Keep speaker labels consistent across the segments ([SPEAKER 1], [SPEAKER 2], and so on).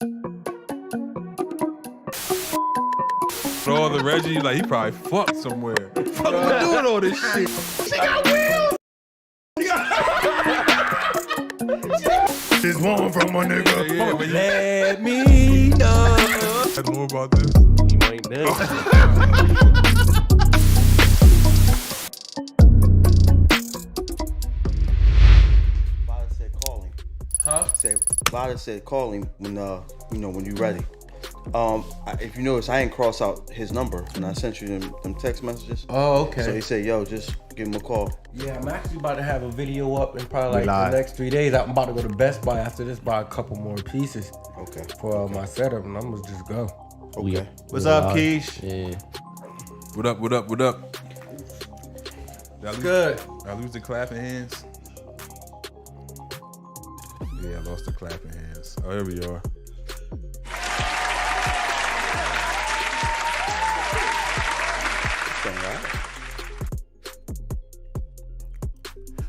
[SPEAKER 1] All the Reggie, like he probably fucked somewhere. Fuck doing all this shit. She got wheels.
[SPEAKER 2] This one from my nigga.
[SPEAKER 1] Yeah,
[SPEAKER 3] Let me know.
[SPEAKER 1] I know about this.
[SPEAKER 3] You might know.
[SPEAKER 4] Vada said call him.
[SPEAKER 3] Huh?
[SPEAKER 4] Vada said call him when when you ready. If you notice, I didn't cross out his number when I sent you them text messages.
[SPEAKER 3] Oh, okay.
[SPEAKER 4] So he said, yo, just give him a call.
[SPEAKER 3] Yeah, I'm actually about to have a video up in probably like the next 3 days. I'm about to go to Best Buy after this, buy a couple more pieces.
[SPEAKER 4] Okay.
[SPEAKER 3] For my setup, and I'm gonna just go.
[SPEAKER 4] Okay.
[SPEAKER 5] What's up, Keish?
[SPEAKER 3] Yeah.
[SPEAKER 1] What up?
[SPEAKER 3] Good.
[SPEAKER 1] I lose the clapping hands. Yeah, I lost the clapping hands. Oh, here we are.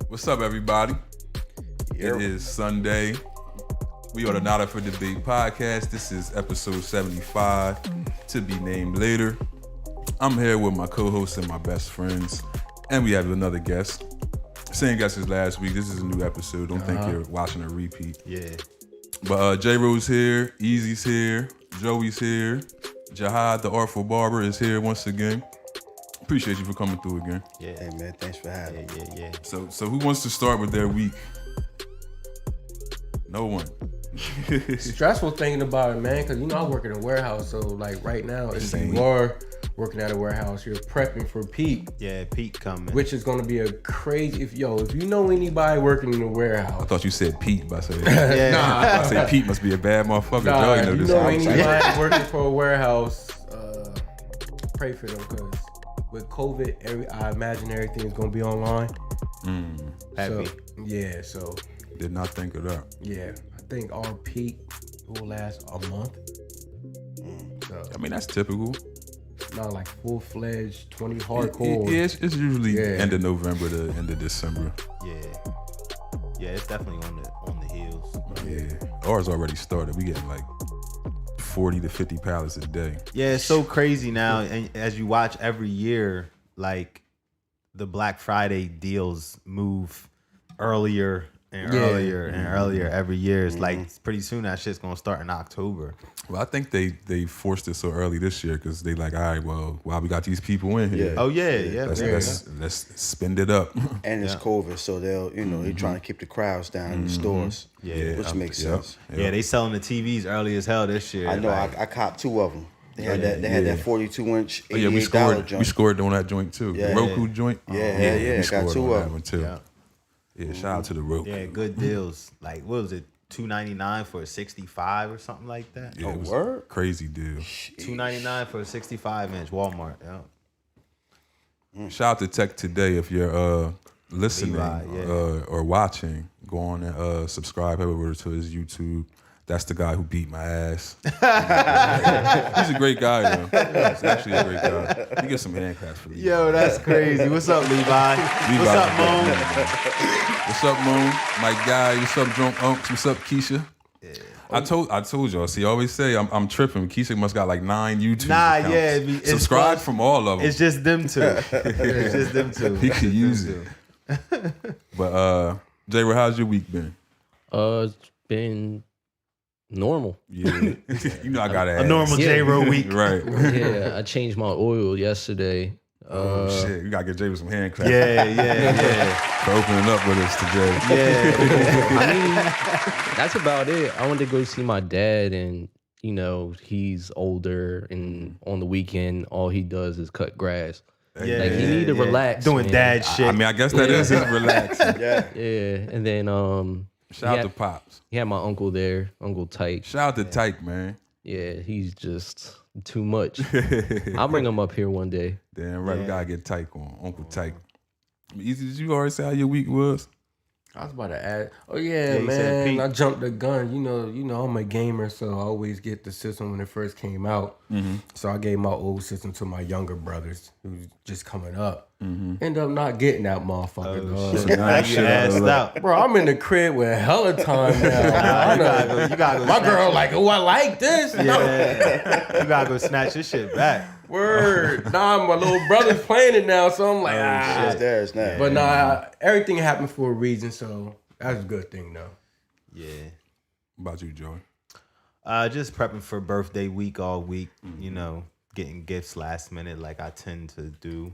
[SPEAKER 1] What's up, everybody?
[SPEAKER 4] Yeah.
[SPEAKER 1] It is Sunday. We are the Not Up for Debate podcast. This is episode 75, to be named later. I'm here with my co-hosts and my best friends, and we have another guest. Same guest as last week. This is a new episode. Don't think you're watching a repeat.
[SPEAKER 5] Yeah.
[SPEAKER 1] But J-Ro's here, Easy's here, Joey's here, Jihad the Artful Barber is here once again. Appreciate you for coming through again.
[SPEAKER 5] Yeah.
[SPEAKER 4] Hey man, thanks for having me.
[SPEAKER 5] Yeah.
[SPEAKER 1] So who wants to start with their week? No one.
[SPEAKER 3] Stressful thinking about it, man, because I work in a warehouse, so like right now, if
[SPEAKER 1] Same.
[SPEAKER 3] you are working at a warehouse, you're prepping for peak,
[SPEAKER 5] Yeah, Pete coming.
[SPEAKER 3] which is gonna be a crazy. If you know anybody working in a
[SPEAKER 1] I
[SPEAKER 3] warehouse,
[SPEAKER 1] thought you said Pete, but I said,
[SPEAKER 5] Yeah.
[SPEAKER 1] I say Pete must be a bad motherfucker.
[SPEAKER 3] nah,
[SPEAKER 1] Joey
[SPEAKER 3] if
[SPEAKER 1] know
[SPEAKER 3] you
[SPEAKER 1] this.
[SPEAKER 3] know
[SPEAKER 1] I'm
[SPEAKER 3] anybody working for a warehouse, pray for them, because with COVID, I imagine everything's gonna be online.
[SPEAKER 5] Heavy.
[SPEAKER 3] So
[SPEAKER 1] Did not think of that.
[SPEAKER 3] yeah, I think our peak will last a month. So
[SPEAKER 1] I mean, that's typical.
[SPEAKER 3] not like full-fledged 20 hardcore.
[SPEAKER 1] Yeah, it's usually
[SPEAKER 3] Yeah.
[SPEAKER 1] end of November to end of December.
[SPEAKER 5] Yeah, it's definitely on the heels.
[SPEAKER 1] Yeah. Ours already started. We getting like 40 to 50 pallets a day.
[SPEAKER 5] Yeah, it's so crazy now. And as you watch every year, like the Black Friday deals move earlier and earlier and earlier every year. It's like pretty soon that shit's gonna start in October.
[SPEAKER 1] Well, I think they forced it so early this year because they like, all right, well, while we got these people in here,
[SPEAKER 4] Yeah.
[SPEAKER 5] Oh yeah.
[SPEAKER 1] let's spend it up.
[SPEAKER 4] And it's COVID, so they'll, they're trying to keep the crowds down in the stores.
[SPEAKER 5] Yeah.
[SPEAKER 4] Which makes
[SPEAKER 1] Yep,
[SPEAKER 4] sense.
[SPEAKER 1] yep.
[SPEAKER 5] Yeah, they selling the TVs early as hell this year.
[SPEAKER 4] I know.
[SPEAKER 5] Like,
[SPEAKER 4] I copped two of them. They had that 42-inch,
[SPEAKER 1] Oh, yeah, we
[SPEAKER 4] $88
[SPEAKER 1] scored.
[SPEAKER 4] joint.
[SPEAKER 1] We scored on that joint too.
[SPEAKER 4] Yeah.
[SPEAKER 1] The Roku joint.
[SPEAKER 4] Yeah.
[SPEAKER 1] We
[SPEAKER 4] Got
[SPEAKER 1] scored
[SPEAKER 4] two
[SPEAKER 1] on
[SPEAKER 4] of
[SPEAKER 1] that one too.
[SPEAKER 5] Yeah.
[SPEAKER 1] Yeah, shout out to the Roku.
[SPEAKER 5] Yeah, good deals. Like what was it? $299 for a 65 or something like that.
[SPEAKER 1] Yeah, it was
[SPEAKER 4] word?
[SPEAKER 1] crazy deal.
[SPEAKER 5] $299 for a 65-inch Walmart. Yeah.
[SPEAKER 1] Shout out to Tech Today if you're listening
[SPEAKER 5] Levi, yeah.
[SPEAKER 1] or watching. Go on and subscribe over to his YouTube. That's the guy who beat my ass. He's a great guy, though. He's actually a great guy. You get some hand claps for Levi.
[SPEAKER 5] Yo, that's crazy. What's up, Levi? What's up, Moon?
[SPEAKER 1] What's up, Moon? My guy. What's up, Drunk Unks? What's up, Keisha? Yeah. I told y'all. See, I always say I'm tripping. Keisha must got like 9 YouTube accounts.
[SPEAKER 5] Yeah. It's
[SPEAKER 1] Subscribe
[SPEAKER 5] fun.
[SPEAKER 1] from all of them.
[SPEAKER 5] It's just them two. It's just them two.
[SPEAKER 1] He could use it. But J-Ro, how's your week been?
[SPEAKER 6] It's been normal.
[SPEAKER 1] Yeah. I gotta ask.
[SPEAKER 5] A normal J-Ro week.
[SPEAKER 1] Right.
[SPEAKER 6] Yeah, I changed my oil yesterday.
[SPEAKER 1] Oh shit. You gotta get Jay with some hand claps.
[SPEAKER 5] Yeah.
[SPEAKER 1] For opening up with us today.
[SPEAKER 5] Yeah.
[SPEAKER 6] I mean, that's about it. I wanted to go see my dad, and he's older, and on the weekend, all he does is cut grass.
[SPEAKER 5] Yeah.
[SPEAKER 6] Like he need to relax.
[SPEAKER 5] Doing
[SPEAKER 6] man.
[SPEAKER 5] dad shit.
[SPEAKER 1] I mean, I guess that is his relaxing.
[SPEAKER 4] Yeah.
[SPEAKER 6] Yeah, and then
[SPEAKER 1] Shout out to Pops.
[SPEAKER 6] he had my uncle there, Uncle Tyke.
[SPEAKER 1] Shout out to Tyke, man.
[SPEAKER 6] Yeah, he's just too much. I'll bring him up here one day.
[SPEAKER 1] Damn right, we gotta get Tyke on. Uncle Tyke. Easy, did you already say how your week was?
[SPEAKER 3] I was about to add. Oh yeah,
[SPEAKER 5] he said
[SPEAKER 3] man!
[SPEAKER 5] Pete.
[SPEAKER 3] I jumped the gun. You know, I'm a gamer, so I always get the system when it first came out. So I gave my old system to my younger brothers, who's just coming up. End up not getting that motherfucker. dog.
[SPEAKER 1] So now that
[SPEAKER 5] You
[SPEAKER 1] shit
[SPEAKER 5] asked
[SPEAKER 1] out.
[SPEAKER 5] out.
[SPEAKER 3] Bro, I'm in the crib with hella time now.
[SPEAKER 5] You gotta go
[SPEAKER 3] My
[SPEAKER 5] snatch-
[SPEAKER 3] girl like, oh, I like this.
[SPEAKER 5] Yeah. You gotta go snatch your shit back.
[SPEAKER 3] Word. Nah, my little brother's playing it now, so I'm like,
[SPEAKER 4] It's there, it's now.
[SPEAKER 3] But nah, everything happened for a reason, so that's a good thing, though.
[SPEAKER 5] Yeah.
[SPEAKER 1] What about you, Joey?
[SPEAKER 5] Just prepping for birthday week all week, you know, getting gifts last minute like I tend to do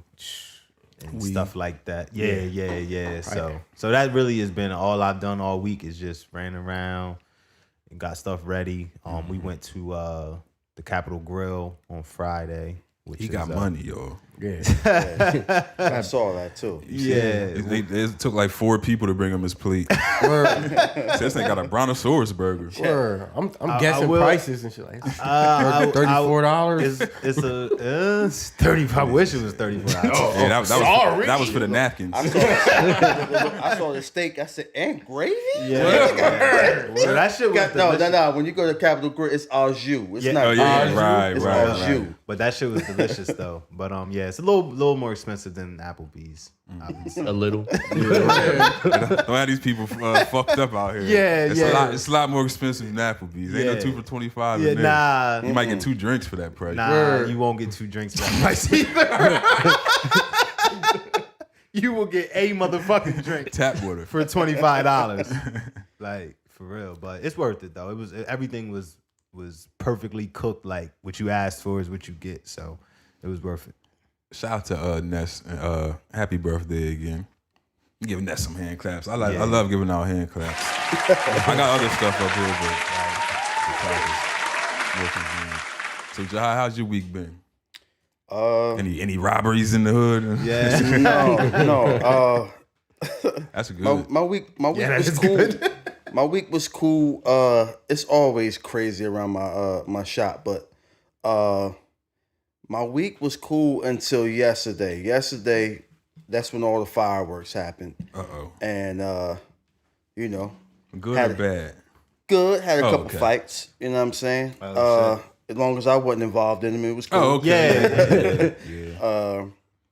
[SPEAKER 5] and stuff like that. Yeah. So that really has been all I've done all week is just ran around and got stuff ready. We went to the Capitol Grill on Friday. Which
[SPEAKER 1] He
[SPEAKER 5] is,
[SPEAKER 1] got money, yo.
[SPEAKER 3] Yeah.
[SPEAKER 4] I saw that too.
[SPEAKER 5] Yeah.
[SPEAKER 1] It took like 4 people to bring him his plate. This thing got a brontosaurus burger.
[SPEAKER 3] Word. I'm guessing
[SPEAKER 5] will-
[SPEAKER 3] prices and shit like
[SPEAKER 5] $34. It's 30. I wish it was $34.
[SPEAKER 1] Yeah, that was for the napkins.
[SPEAKER 4] I saw the steak. I said, and gravy?
[SPEAKER 5] Yeah. So that shit was
[SPEAKER 4] No. When you go to Capitol Grill, it's au jus. It's
[SPEAKER 5] Yeah.
[SPEAKER 4] not
[SPEAKER 1] Oh, yeah,
[SPEAKER 4] au jus.
[SPEAKER 1] right,
[SPEAKER 4] It's
[SPEAKER 1] right,
[SPEAKER 4] au
[SPEAKER 1] right.
[SPEAKER 4] jus.
[SPEAKER 5] But that shit was delicious though. But yeah, it's a little more expensive than Applebee's. Obviously.
[SPEAKER 6] A little.
[SPEAKER 1] Don't have these people fucked up out here.
[SPEAKER 5] Yeah, yeah.
[SPEAKER 1] It's a lot more expensive than Applebee's. Ain't
[SPEAKER 5] Yeah.
[SPEAKER 1] no 2 for $25
[SPEAKER 5] Yeah,
[SPEAKER 1] in there.
[SPEAKER 5] nah.
[SPEAKER 1] You might get 2 drinks for that price.
[SPEAKER 5] Nah, you won't get 2 drinks for that price either. You will get a motherfucking drink
[SPEAKER 1] Tap water.
[SPEAKER 5] for $25. Like, for real. But it's worth it though. Everything was perfectly cooked. Like what you asked for is what you get. So it was worth it.
[SPEAKER 1] Shout out to Ness. Happy birthday again. Giving Ness some hand claps. I love giving out hand claps. I got other stuff up here, but so Jihad, how's your week been? Any robberies in the hood?
[SPEAKER 5] Yeah.
[SPEAKER 4] No.
[SPEAKER 1] That's good.
[SPEAKER 4] My week was cool. My week was cool. It's always crazy around my shop, but my week was cool until yesterday. Yesterday, that's when all the fireworks happened. And you know,
[SPEAKER 1] Good or bad?
[SPEAKER 4] good. Had a couple
[SPEAKER 1] okay.
[SPEAKER 4] fights. You know what I'm saying?
[SPEAKER 5] Oh,
[SPEAKER 4] as long as I wasn't involved in them, it was cool.
[SPEAKER 1] Oh, okay.
[SPEAKER 5] Yeah.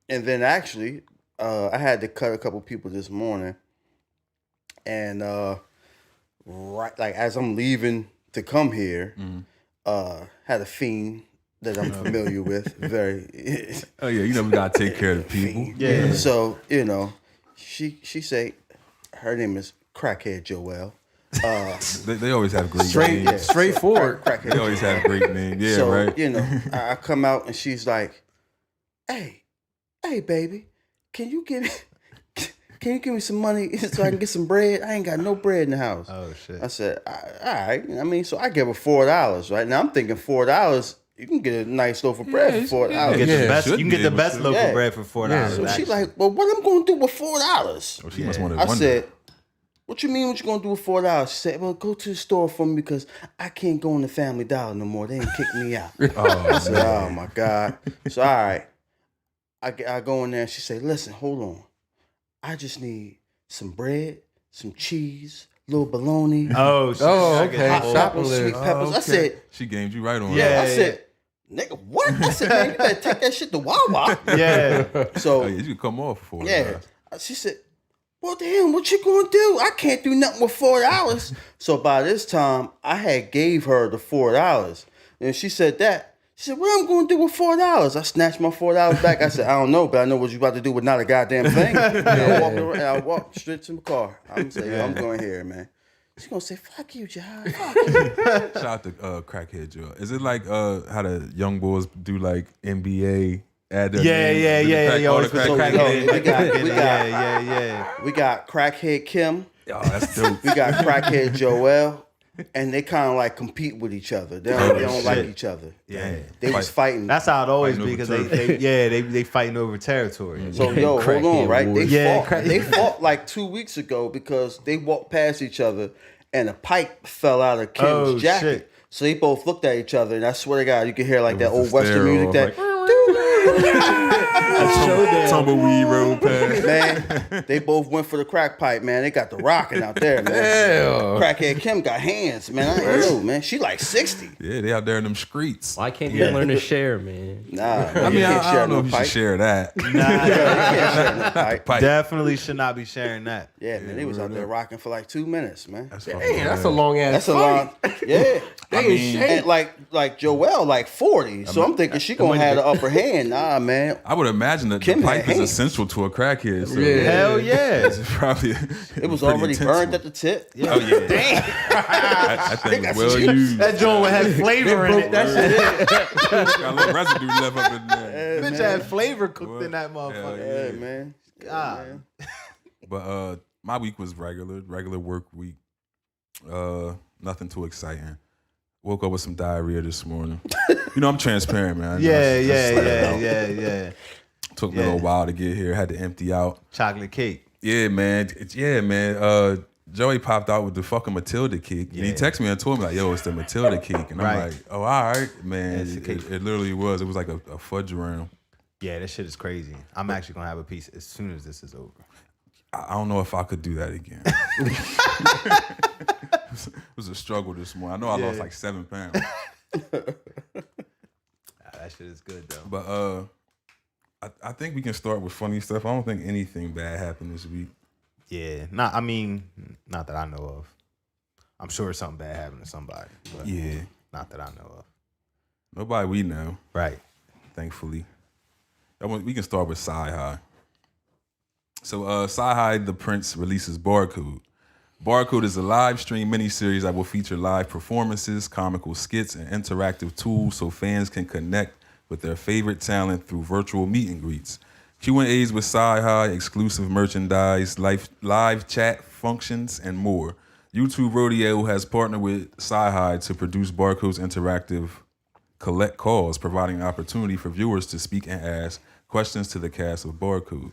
[SPEAKER 4] And then actually, I had to cut a couple people this morning, and right like as I'm leaving to come here, had a fiend that I'm familiar with. Very.
[SPEAKER 1] Oh yeah, you know we gotta take care of the people.
[SPEAKER 5] Yeah.
[SPEAKER 4] So you know, she say her name is Crackhead Joelle.
[SPEAKER 1] They always have great names.
[SPEAKER 3] Straightforward.
[SPEAKER 4] Crackhead.
[SPEAKER 1] They always have great names. Yeah,
[SPEAKER 4] So,
[SPEAKER 1] right.
[SPEAKER 4] you know, I come out and she's like, hey, baby, can you give me some money so I can get some bread? I ain't got no bread in the house.
[SPEAKER 5] Oh shit.
[SPEAKER 4] I said, all right. I mean, so I give her $4, right? Now I'm thinking $4, you can get a nice loaf of bread for $4.
[SPEAKER 5] You can get the
[SPEAKER 1] be
[SPEAKER 5] best
[SPEAKER 1] able to.
[SPEAKER 5] loaf
[SPEAKER 4] Yeah.
[SPEAKER 5] of bread for $4.
[SPEAKER 4] So she
[SPEAKER 5] actually.
[SPEAKER 4] like, well, what I'm going to do with $4?
[SPEAKER 1] Oh, she must want to
[SPEAKER 4] I
[SPEAKER 1] wonder.
[SPEAKER 4] said, what you mean what you going to do with $4? She said, well, go to the store for me because I can't go in the Family Dollar no more. They ain't kicked me out. I said, oh, my God. So, all right. I go in there and she say, listen, hold on. I just need some bread, some cheese, little bologna,
[SPEAKER 5] Oh shit.
[SPEAKER 3] okay.
[SPEAKER 4] hot
[SPEAKER 3] Shopping
[SPEAKER 4] peppers,
[SPEAKER 3] list.
[SPEAKER 4] sweet peppers. I said,
[SPEAKER 1] She gamed you right on.
[SPEAKER 5] Yeah.
[SPEAKER 4] I said, nigga, what? I said, man, you better take that shit to Wawa.
[SPEAKER 5] Yeah.
[SPEAKER 4] So,
[SPEAKER 1] Oh, yeah, you could come off for $4.
[SPEAKER 4] yeah. She said, well, damn, what you gonna do? I can't do nothing with $4. So by this time, I had gave her the $4. And she said that. She said, what I'm gonna do with $4? I snatched my $4 back. I said, I don't know, but I know what you about to do with not a goddamn thing. And I walked straight to the car. I'm gonna say, yo, I'm going here, man. She's gonna say, fuck you, Jihad. Fuck you.
[SPEAKER 1] Shout out to Crackhead Joe. Is it like how the young boys do like NBA? Add their name,
[SPEAKER 5] Yeah.
[SPEAKER 1] all
[SPEAKER 5] Always
[SPEAKER 1] the
[SPEAKER 5] put the
[SPEAKER 1] crack-
[SPEAKER 5] crackhead.
[SPEAKER 4] we got-
[SPEAKER 5] Yeah.
[SPEAKER 4] We got Crackhead Kim.
[SPEAKER 1] Oh, that's dope.
[SPEAKER 4] We got Crackhead Joelle. And they kind of like compete with each other. They don't like each other.
[SPEAKER 5] Yeah.
[SPEAKER 4] They was fighting.
[SPEAKER 5] That's how it always
[SPEAKER 1] Fighting
[SPEAKER 5] be
[SPEAKER 1] over
[SPEAKER 5] because they fighting over territory.
[SPEAKER 4] So yo, hold on, right? They
[SPEAKER 5] Yeah,
[SPEAKER 4] fought. They fought like 2 weeks ago because they walked past each other and a pipe fell out of Kim's jacket.
[SPEAKER 5] shit.
[SPEAKER 4] So they both looked at each other, and I swear to God, you could hear like that old
[SPEAKER 1] the
[SPEAKER 4] Western
[SPEAKER 1] stereo,
[SPEAKER 4] music that.
[SPEAKER 1] like, Tumbleweed road past.
[SPEAKER 4] Man, they both went for the crack pipe, man. They got the rocking out there, man. Crackhead Kim got hands, man. I ain't know, man. She like 60.
[SPEAKER 1] Yeah, they out there in them streets.
[SPEAKER 6] Why can't you learn to share, man?
[SPEAKER 4] Nah,
[SPEAKER 1] I mean, I don't know if you should share that.
[SPEAKER 4] You can't share no pipe.
[SPEAKER 1] Pipe.
[SPEAKER 5] Definitely should not be sharing that.
[SPEAKER 4] Yeah, man. They was out there rocking for like 2 minutes, man.
[SPEAKER 3] Damn, that's a long ass.
[SPEAKER 4] That's a long. Yeah.
[SPEAKER 3] They ain't shake.
[SPEAKER 4] And like Joelle, like 40. So I'm thinking she gonna have the upper hand. Nah, man.
[SPEAKER 1] I would imagine that
[SPEAKER 4] Kim
[SPEAKER 1] the pipe
[SPEAKER 4] had
[SPEAKER 1] is
[SPEAKER 4] hands.
[SPEAKER 1] essential to a crackhead. So
[SPEAKER 3] Yeah.
[SPEAKER 5] Hell yeah.
[SPEAKER 1] it's probably
[SPEAKER 4] It was
[SPEAKER 1] pretty
[SPEAKER 4] already
[SPEAKER 1] intense
[SPEAKER 4] burned
[SPEAKER 1] one.
[SPEAKER 4] at the tip.
[SPEAKER 5] Yeah.
[SPEAKER 1] Oh yeah, that thing was well used.
[SPEAKER 5] That joint would have flavor in it.
[SPEAKER 3] That shit.
[SPEAKER 1] Got a little residue left up in there.
[SPEAKER 5] Bitch had flavor cooked in that motherfucker.
[SPEAKER 4] Yeah, man.
[SPEAKER 5] God.
[SPEAKER 1] But my week was regular work week. Nothing too exciting. Woke up with some diarrhea this morning. You know, I'm transparent, man.
[SPEAKER 5] Yeah.
[SPEAKER 1] Took me a little while to get here. Had to empty out.
[SPEAKER 5] Chocolate cake.
[SPEAKER 1] Yeah, man. Joey popped out with the fucking Matilda cake. And he texted me and told me, like, yo, it's the Matilda cake. And I'm
[SPEAKER 5] Right.
[SPEAKER 1] like, oh, all right, man.
[SPEAKER 5] It's a cake.
[SPEAKER 1] It literally was. It was like a fudge round.
[SPEAKER 5] Yeah, that shit is crazy. I'm actually gonna have a piece as soon as this is over.
[SPEAKER 1] I don't know if I could do that again. It was a struggle this morning. I know I lost like 7 pounds.
[SPEAKER 5] That shit is good though.
[SPEAKER 1] But I think we can start with funny stuff. I don't think anything bad happened this week.
[SPEAKER 5] Yeah, not that I know of. I'm sure something bad happened to somebody. But
[SPEAKER 1] Yeah.
[SPEAKER 5] not that I know of.
[SPEAKER 1] Nobody we know,
[SPEAKER 5] Right.
[SPEAKER 1] thankfully. We can start with Cyhi. So Cyhi The Prynce releases Barcode. Barcode is a live stream miniseries that will feature live performances, comical skits, and interactive tools so fans can connect with their favorite talent through virtual meet and greets. Q&As with Cyhi, exclusive merchandise, live chat functions, and more. YouTube Rodeo has partnered with Cyhi to produce Barcode's interactive collect calls, providing an opportunity for viewers to speak and ask questions to the cast of Barcode.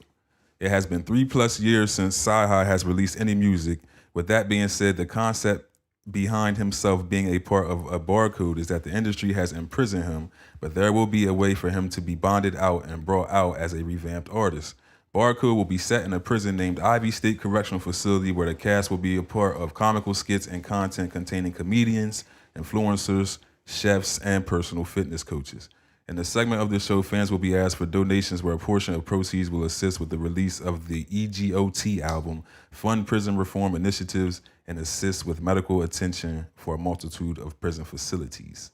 [SPEAKER 1] It has been 3+ years since Cyhi has released any music. With that being said, the concept behind himself being a part of a Barcode is that the industry has imprisoned him, but there will be a way for him to be bonded out and brought out as a revamped artist. Barcode will be set in a prison named Ivy State Correctional Facility where the cast will be a part of comical skits and content containing comedians, influencers, chefs, and personal fitness coaches. In the segment of the show, fans will be asked for donations where a portion of proceeds will assist with the release of the EGOT album, fund prison reform initiatives, and assist with medical attention for a multitude of prison facilities.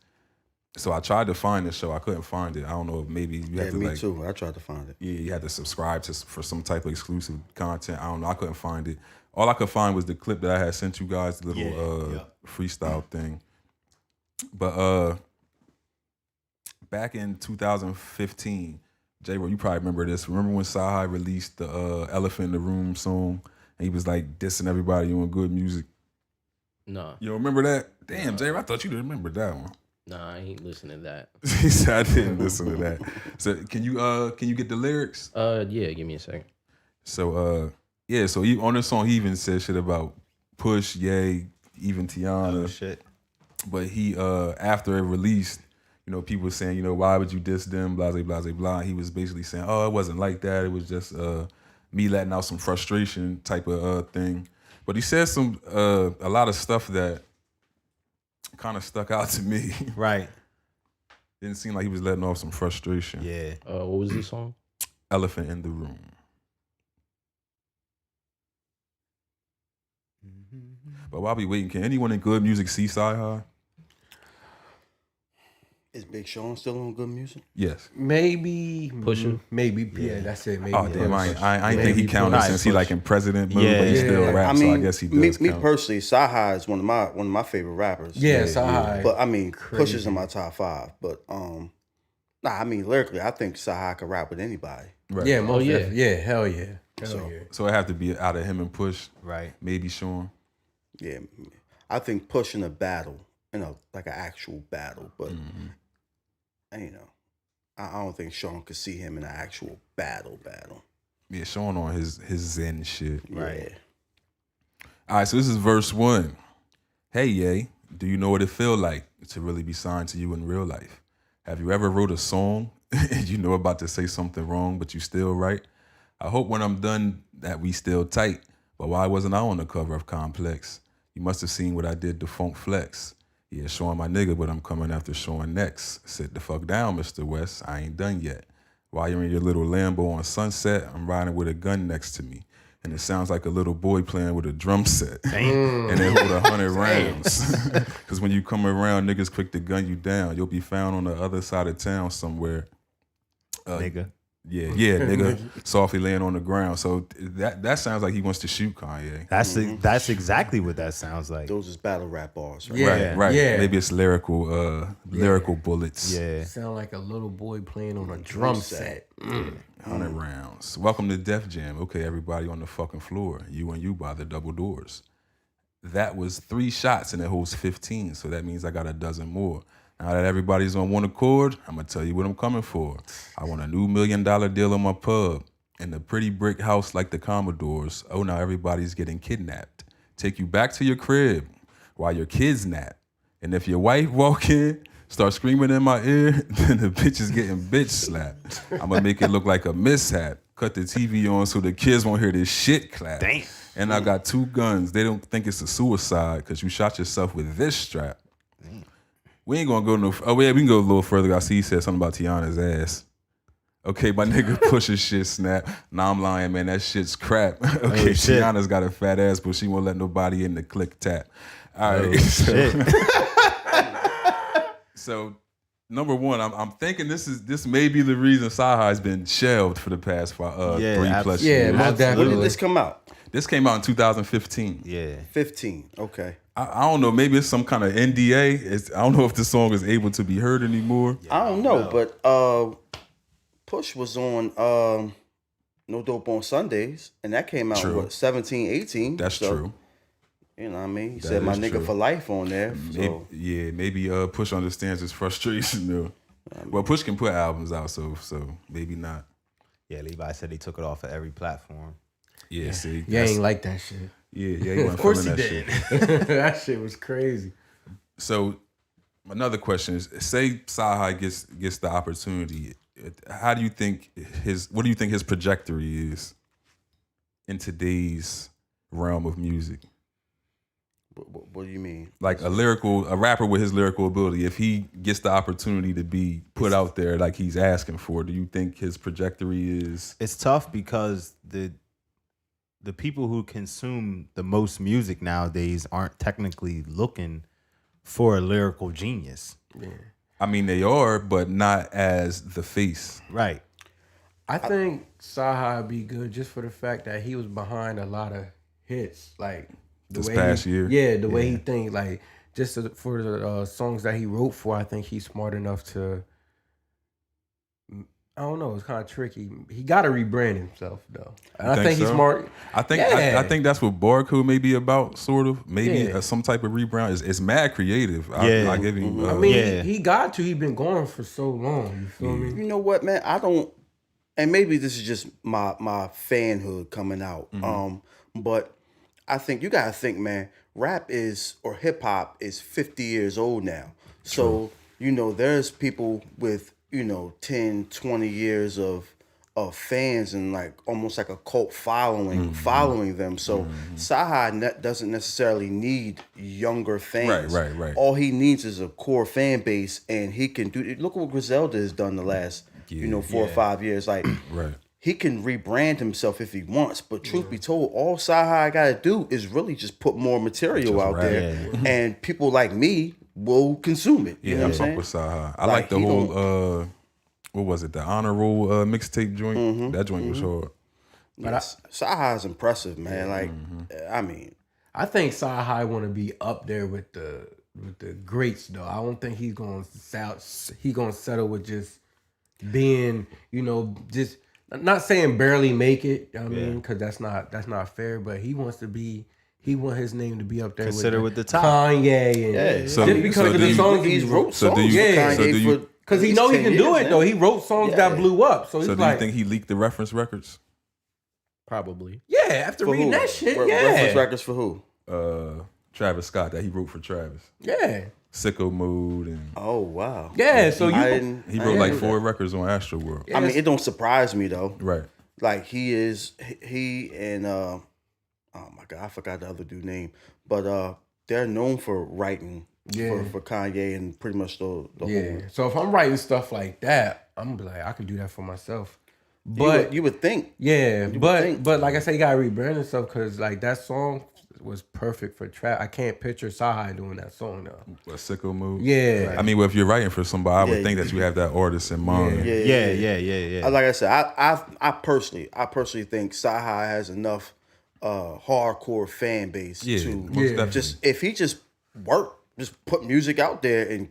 [SPEAKER 1] So I tried to find the show. I couldn't find it. I don't know if maybe you have to
[SPEAKER 4] me too. I tried to find it.
[SPEAKER 1] Yeah, you had to subscribe for some type of exclusive content. I don't know. I couldn't find it. All I could find was the clip that I had sent you guys, the little freestyle thing. But back in 2015, J-Ro, you probably remember this. Remember when Cyhi released the Elephant in the Room song? And he was like dissing everybody on good music.
[SPEAKER 6] Nah.
[SPEAKER 1] You don't remember that? Damn, J-Ro, I thought you didn't remember that one.
[SPEAKER 6] Nah, I ain't listening to that.
[SPEAKER 1] He said I didn't listen to that. So can you get the lyrics?
[SPEAKER 6] Yeah, give me a second.
[SPEAKER 1] So so he, on this song he even said shit about Push, Ye, even Tiana.
[SPEAKER 5] Oh shit.
[SPEAKER 1] But he after it released, you know, people were saying, you know, why would you diss them, blah, blah, blah, blah. He was basically saying, oh, it wasn't like that. It was just me letting out some frustration type of thing. But he said some a lot of stuff that kind of stuck out to me.
[SPEAKER 5] Right.
[SPEAKER 1] Didn't seem like he was letting off some frustration.
[SPEAKER 5] Yeah.
[SPEAKER 6] What was this song?
[SPEAKER 1] Elephant in the Room. But while we waiting, can anyone in good music see Cyhi?
[SPEAKER 4] Is Big Sean still on good music?
[SPEAKER 1] Yes.
[SPEAKER 3] Maybe
[SPEAKER 6] Pusha?
[SPEAKER 3] Maybe. Yeah, that's it. Maybe.
[SPEAKER 1] Oh damn, I ain't think he
[SPEAKER 3] Maybe
[SPEAKER 1] counted
[SPEAKER 5] Push.
[SPEAKER 1] since he like in president mode,
[SPEAKER 5] Yeah.
[SPEAKER 1] but he still
[SPEAKER 3] Yeah.
[SPEAKER 1] raps, so I guess he does
[SPEAKER 4] me
[SPEAKER 1] count.
[SPEAKER 4] personally, Cyhi is one of my favorite rappers.
[SPEAKER 3] Yeah, Cyhi.
[SPEAKER 4] But I mean,
[SPEAKER 3] Crazy.
[SPEAKER 4] Pusha's in my top 5. But I mean lyrically, I think Cyhi could rap with anybody.
[SPEAKER 1] Right.
[SPEAKER 3] Yeah, most
[SPEAKER 6] yeah.
[SPEAKER 3] definitely. Yeah, hell yeah. Hell yeah.
[SPEAKER 1] So it have to be out of him and Push,
[SPEAKER 5] Right.
[SPEAKER 1] maybe Sean.
[SPEAKER 4] Yeah, I think Push in a battle, like an actual battle, but you know, I don't think Sean could see him in an actual battle.
[SPEAKER 1] Yeah, Sean on his Zen shit.
[SPEAKER 4] Right.
[SPEAKER 1] All right, so this is verse 1. Hey, Ye, do you know what it feel like to really be signed to you in real life? Have you ever wrote a song and you know about to say something wrong, but you still write? I hope when I'm done that we still tight, but why wasn't I on the cover of Complex? You must have seen what I did to Funk Flex. Yeah, showing my nigga, but I'm coming after showing next. Sit the fuck down, Mr. West, I ain't done yet. While you're in your little Lambo on Sunset, I'm riding with a gun next to me. And it sounds like a little boy playing with a drum set. And they hold 100 rounds. Because when you come around, niggas quick to gun you down. You'll be found on the other side of town somewhere.
[SPEAKER 5] Nigga.
[SPEAKER 1] Yeah, nigga. Softly laying on the ground. So that sounds like he wants to shoot Kanye.
[SPEAKER 5] That's exactly what that sounds like.
[SPEAKER 4] Those is battle rap bars, right?
[SPEAKER 3] Yeah.
[SPEAKER 1] Right.
[SPEAKER 3] Yeah.
[SPEAKER 1] Maybe it's lyrical bullets.
[SPEAKER 5] Yeah.
[SPEAKER 3] Sound like a little boy playing on a drum set.
[SPEAKER 1] 100 rounds. Welcome to Def Jam. Okay, everybody on the fucking floor. You and you by the double doors. That was 3 shots and it holds 15. So that means I got a dozen more. Now that everybody's on one accord, I'm going to tell you what I'm coming for. I want a new $1 million deal in my pub. In the pretty brick house like the Commodores. Oh, now everybody's getting kidnapped. Take you back to your crib while your kids nap. And if your wife walk in, start screaming in my ear, then the bitch is getting bitch slapped. I'm going to make it look like a mishap. Cut the TV on so the kids won't hear this shit clap.
[SPEAKER 5] Damn.
[SPEAKER 1] And I got 2 guns. They don't think it's a suicide because you shot yourself with this strap. We ain't gonna go no. Oh yeah, we can go a little further. I see he said something about Tiana's ass. Okay, my nigga Pusha shit snap. Nah, I'm lying, man. That shit's crap. Okay,
[SPEAKER 5] shit.
[SPEAKER 1] Tiana's got a fat ass, but she won't let nobody in the click tap. All right. So number one, I'm thinking this may be the reason Cyhi's been shelved for the past 3+ years.
[SPEAKER 3] most
[SPEAKER 4] When
[SPEAKER 3] definitely.
[SPEAKER 4] did this come out?
[SPEAKER 1] This came out in 2015.
[SPEAKER 5] Yeah.
[SPEAKER 4] 15. Okay.
[SPEAKER 1] I don't know. Maybe it's some kind of NDA. I don't know if the song is able to be heard anymore.
[SPEAKER 4] I don't know, but Push was on No Dope on Sundays, and that came out,
[SPEAKER 1] True.
[SPEAKER 4] 17, 18.
[SPEAKER 1] That's
[SPEAKER 4] So,
[SPEAKER 1] true.
[SPEAKER 4] You know what I mean? He
[SPEAKER 1] That
[SPEAKER 4] said my
[SPEAKER 1] is
[SPEAKER 4] nigga
[SPEAKER 1] true.
[SPEAKER 4] for life on there. So.
[SPEAKER 1] Maybe Push understands his frustration though. Well, Push can put albums out, so maybe not.
[SPEAKER 5] Yeah, Levi said he took it off of every platform.
[SPEAKER 1] Yeah, see,
[SPEAKER 3] Yeah, ain't like that shit.
[SPEAKER 1] he wasn't
[SPEAKER 3] Of course he
[SPEAKER 1] feeling that
[SPEAKER 3] did.
[SPEAKER 1] shit.
[SPEAKER 3] That shit was crazy.
[SPEAKER 1] So another question is: say Cyhi gets the opportunity, what do you think his trajectory is in today's realm of music?
[SPEAKER 4] What do you mean?
[SPEAKER 1] Like a rapper with his lyrical ability, if he gets the opportunity to be put out there like he's asking for, do you think his trajectory is?
[SPEAKER 5] It's tough because the people who consume the most music nowadays aren't technically looking for a lyrical genius.
[SPEAKER 3] Yeah.
[SPEAKER 1] I mean, they are, but not as the face.
[SPEAKER 5] Right.
[SPEAKER 3] I think Cyhi be good just for the fact that he was behind a lot of hits, like the
[SPEAKER 1] This
[SPEAKER 3] way
[SPEAKER 1] past
[SPEAKER 3] he,
[SPEAKER 1] year?
[SPEAKER 3] Yeah, the way he think, like just for the songs that he wrote for, I think he's smart enough to. I don't know. It's kind of tricky. He got to rebrand himself though. And I think he's
[SPEAKER 1] so?
[SPEAKER 3] smart.
[SPEAKER 1] I think
[SPEAKER 3] Yeah.
[SPEAKER 1] I think that's what Barcode may be about, sort of. Maybe
[SPEAKER 3] Yeah.
[SPEAKER 1] some type of rebrand. It's mad creative.
[SPEAKER 5] Yeah.
[SPEAKER 1] I give him.
[SPEAKER 3] I mean,
[SPEAKER 5] Yeah.
[SPEAKER 3] he got to. He been going for so long. You feel me?
[SPEAKER 4] You know what, man? I don't, and maybe this is just my fanhood coming out. But I think you gotta think, man. Rap or hip hop is 50 years old now. So there's people with 10, 20 years of fans and like almost like a cult following them. So Cyhi doesn't necessarily need younger fans.
[SPEAKER 1] Right.
[SPEAKER 4] All he needs is a core fan base, and he can do. Look at what Griselda has done the last 4 or 5 years. Like
[SPEAKER 1] Right.
[SPEAKER 4] he can rebrand himself if he wants. But truth be told, all Cyhi got to do is really just put more material
[SPEAKER 1] Just
[SPEAKER 4] out
[SPEAKER 1] rap.
[SPEAKER 4] there, and people like me will consume it. You know
[SPEAKER 1] Yeah,
[SPEAKER 4] what I'm
[SPEAKER 1] I
[SPEAKER 4] saying?
[SPEAKER 1] fuck with Cyhi. I
[SPEAKER 4] Like,
[SPEAKER 1] like the
[SPEAKER 4] he
[SPEAKER 1] whole what was it? The honor roll mixtape joint. That joint was hard.
[SPEAKER 4] Yes. Cyhi is impressive, man. Like, I mean,
[SPEAKER 3] I think Cyhi want to be up there with the greats though. I don't think he's gonna settle with just being, just not saying barely make it. I mean, because that's not fair. But he wants his name to be up there.
[SPEAKER 5] Consider with the top.
[SPEAKER 3] Kanye and
[SPEAKER 1] So-
[SPEAKER 3] just because
[SPEAKER 1] so
[SPEAKER 3] of
[SPEAKER 1] do
[SPEAKER 3] the
[SPEAKER 1] you-
[SPEAKER 3] songs
[SPEAKER 4] he's
[SPEAKER 3] he's
[SPEAKER 4] wrote
[SPEAKER 1] So do
[SPEAKER 4] songs
[SPEAKER 1] you-
[SPEAKER 4] for
[SPEAKER 3] yeah,
[SPEAKER 1] so
[SPEAKER 4] Kanye
[SPEAKER 1] do you-
[SPEAKER 4] for
[SPEAKER 3] because he
[SPEAKER 4] at
[SPEAKER 3] know
[SPEAKER 4] least
[SPEAKER 3] he
[SPEAKER 4] 10
[SPEAKER 3] can do
[SPEAKER 4] years,
[SPEAKER 3] it
[SPEAKER 4] man.
[SPEAKER 3] though. He wrote songs that blew up. So he's
[SPEAKER 1] So do
[SPEAKER 3] like,
[SPEAKER 1] you think he leaked the reference records?
[SPEAKER 6] Probably.
[SPEAKER 3] yeah, after
[SPEAKER 4] For
[SPEAKER 3] reading
[SPEAKER 4] who?
[SPEAKER 3] that shit,
[SPEAKER 4] Reference
[SPEAKER 3] yeah,
[SPEAKER 4] records for who?
[SPEAKER 1] Travis Scott that he wrote for Travis.
[SPEAKER 3] yeah.
[SPEAKER 1] Sicko Mode, and
[SPEAKER 4] Oh wow.
[SPEAKER 3] Yeah, so
[SPEAKER 4] I
[SPEAKER 3] you
[SPEAKER 4] didn't.
[SPEAKER 1] he
[SPEAKER 4] I
[SPEAKER 1] wrote
[SPEAKER 4] didn't
[SPEAKER 1] like
[SPEAKER 4] know
[SPEAKER 1] 4 records on Astro World.
[SPEAKER 4] that. I mean, it don't surprise me though.
[SPEAKER 1] Right.
[SPEAKER 4] Like he and oh my god, I forgot the other dude's name, but they're known for writing for Kanye and pretty much the whole.
[SPEAKER 3] So if I'm writing stuff like that, I'm gonna be like, I can do that for myself. But
[SPEAKER 4] you would think.
[SPEAKER 3] yeah,
[SPEAKER 4] would
[SPEAKER 3] but
[SPEAKER 4] think.
[SPEAKER 3] but like I said, you gotta rebrand yourself because like that song was perfect for trap. I can't picture Cyhi doing that song though.
[SPEAKER 1] A Sicko Mode.
[SPEAKER 3] Yeah.
[SPEAKER 1] I mean, well, if you're writing for somebody, I would
[SPEAKER 4] Yeah,
[SPEAKER 1] think that you have that artist in mind.
[SPEAKER 5] Yeah.
[SPEAKER 4] Like I said, I personally think Cyhi has enough hardcore fan base
[SPEAKER 1] Yeah,
[SPEAKER 4] to
[SPEAKER 1] most definitely.
[SPEAKER 4] just if he just just put music out there and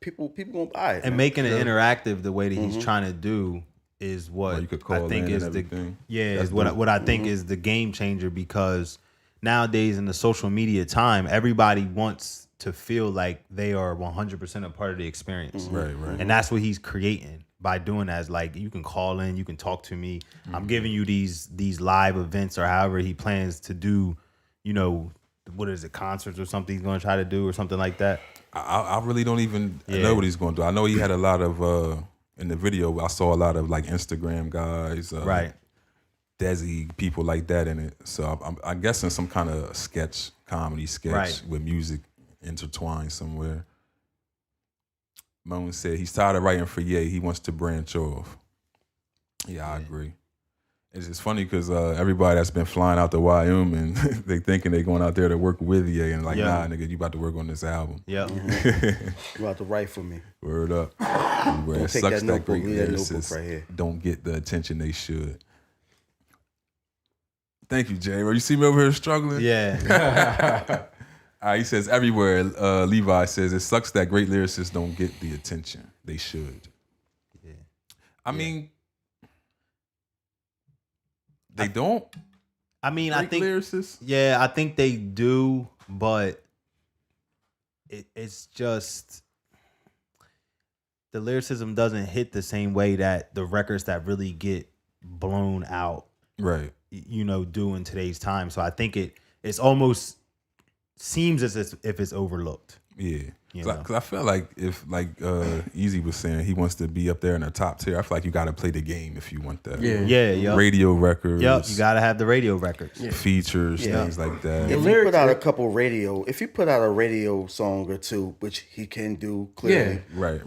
[SPEAKER 4] people gonna buy it.
[SPEAKER 5] And
[SPEAKER 4] man.
[SPEAKER 5] making it interactive the way that he's trying to do is what
[SPEAKER 1] Or you could call
[SPEAKER 5] I think
[SPEAKER 1] in
[SPEAKER 5] is
[SPEAKER 1] and
[SPEAKER 5] the
[SPEAKER 1] everything.
[SPEAKER 5] is what I think is the game changer, because nowadays in the social media time, everybody wants to feel like they are 100% a part of the experience.
[SPEAKER 1] Right.
[SPEAKER 5] And that's what he's creating by doing that. Is like, you can call in, you can talk to me. I'm giving you these live events, or however he plans to do, what is it, concerts or something he's going to try to do or something like that.
[SPEAKER 1] I really don't even know what he's going to do. I know he had a lot of in the video. I saw a lot of like Instagram guys,
[SPEAKER 5] Right.
[SPEAKER 1] Desi people like that in it. So I'm guessing some kind of comedy sketch
[SPEAKER 5] Right.
[SPEAKER 1] with music intertwined somewhere. Moan said he's tired of writing for Ye. He wants to branch off. Yeah, I agree. It's just funny because everybody that's been flying out to Wyoming, they thinking they going out there to work with Ye, and like, nah, nigga, you about to work on this album.
[SPEAKER 5] Yep.
[SPEAKER 4] You have to write for me.
[SPEAKER 1] Word up. Where it
[SPEAKER 4] take
[SPEAKER 1] sucks
[SPEAKER 4] that
[SPEAKER 1] that
[SPEAKER 4] notebook,
[SPEAKER 1] great
[SPEAKER 4] leave that notebook
[SPEAKER 1] lyricists
[SPEAKER 4] right here.
[SPEAKER 1] don't get the attention they should. Thank you, Jay. You see me over here struggling?
[SPEAKER 5] Yeah.
[SPEAKER 1] He says everywhere. Levi says it sucks that great lyricists don't get the attention they should.
[SPEAKER 5] Yeah.
[SPEAKER 1] I mean, they don't.
[SPEAKER 5] I mean, I
[SPEAKER 1] Great
[SPEAKER 5] think
[SPEAKER 1] lyricists.
[SPEAKER 5] Yeah, I think they do, but it's just the lyricism doesn't hit the same way that the records that really get blown out,
[SPEAKER 1] Right.
[SPEAKER 5] do in today's time. So I think it's almost seems as if it's overlooked.
[SPEAKER 1] Yeah.
[SPEAKER 5] You
[SPEAKER 1] Because I feel like if, like Easy was saying, he wants to be up there in the top tier. I feel like you got to play the game if you want that.
[SPEAKER 5] Yeah.
[SPEAKER 1] Radio records.
[SPEAKER 5] Yep, you gotta have the radio records.
[SPEAKER 1] Features, things like that.
[SPEAKER 4] If you put out a couple if you put out a radio song or two, which he can do clearly,
[SPEAKER 1] Right.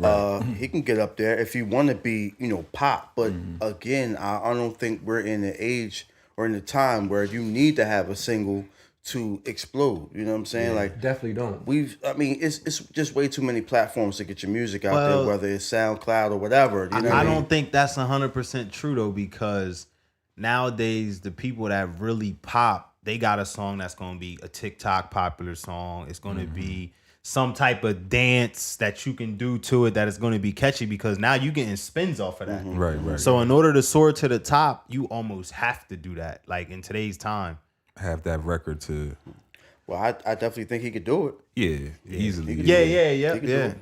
[SPEAKER 4] he can get up there if you want to be, pop. But again, I don't think we're in the age or in the time where you need to have a single to explode. You know what I'm saying? Like,
[SPEAKER 3] definitely don't.
[SPEAKER 4] it's just way too many platforms to get your music out
[SPEAKER 5] Well,
[SPEAKER 4] there, whether it's SoundCloud or whatever. You know
[SPEAKER 5] I
[SPEAKER 4] what
[SPEAKER 5] don't think that's 100% true though, because nowadays the people that really pop, they got a song that's gonna be a TikTok popular song. It's gonna be some type of dance that you can do to it that is gonna be catchy, because now you getting spins off of that.
[SPEAKER 1] Right.
[SPEAKER 5] So in order to soar to the top, you almost have to do that. Like in today's time.
[SPEAKER 1] Have that record to.
[SPEAKER 4] Well, I definitely think he could do it.
[SPEAKER 1] Easily.
[SPEAKER 4] He could
[SPEAKER 5] Yeah.
[SPEAKER 4] He could do it.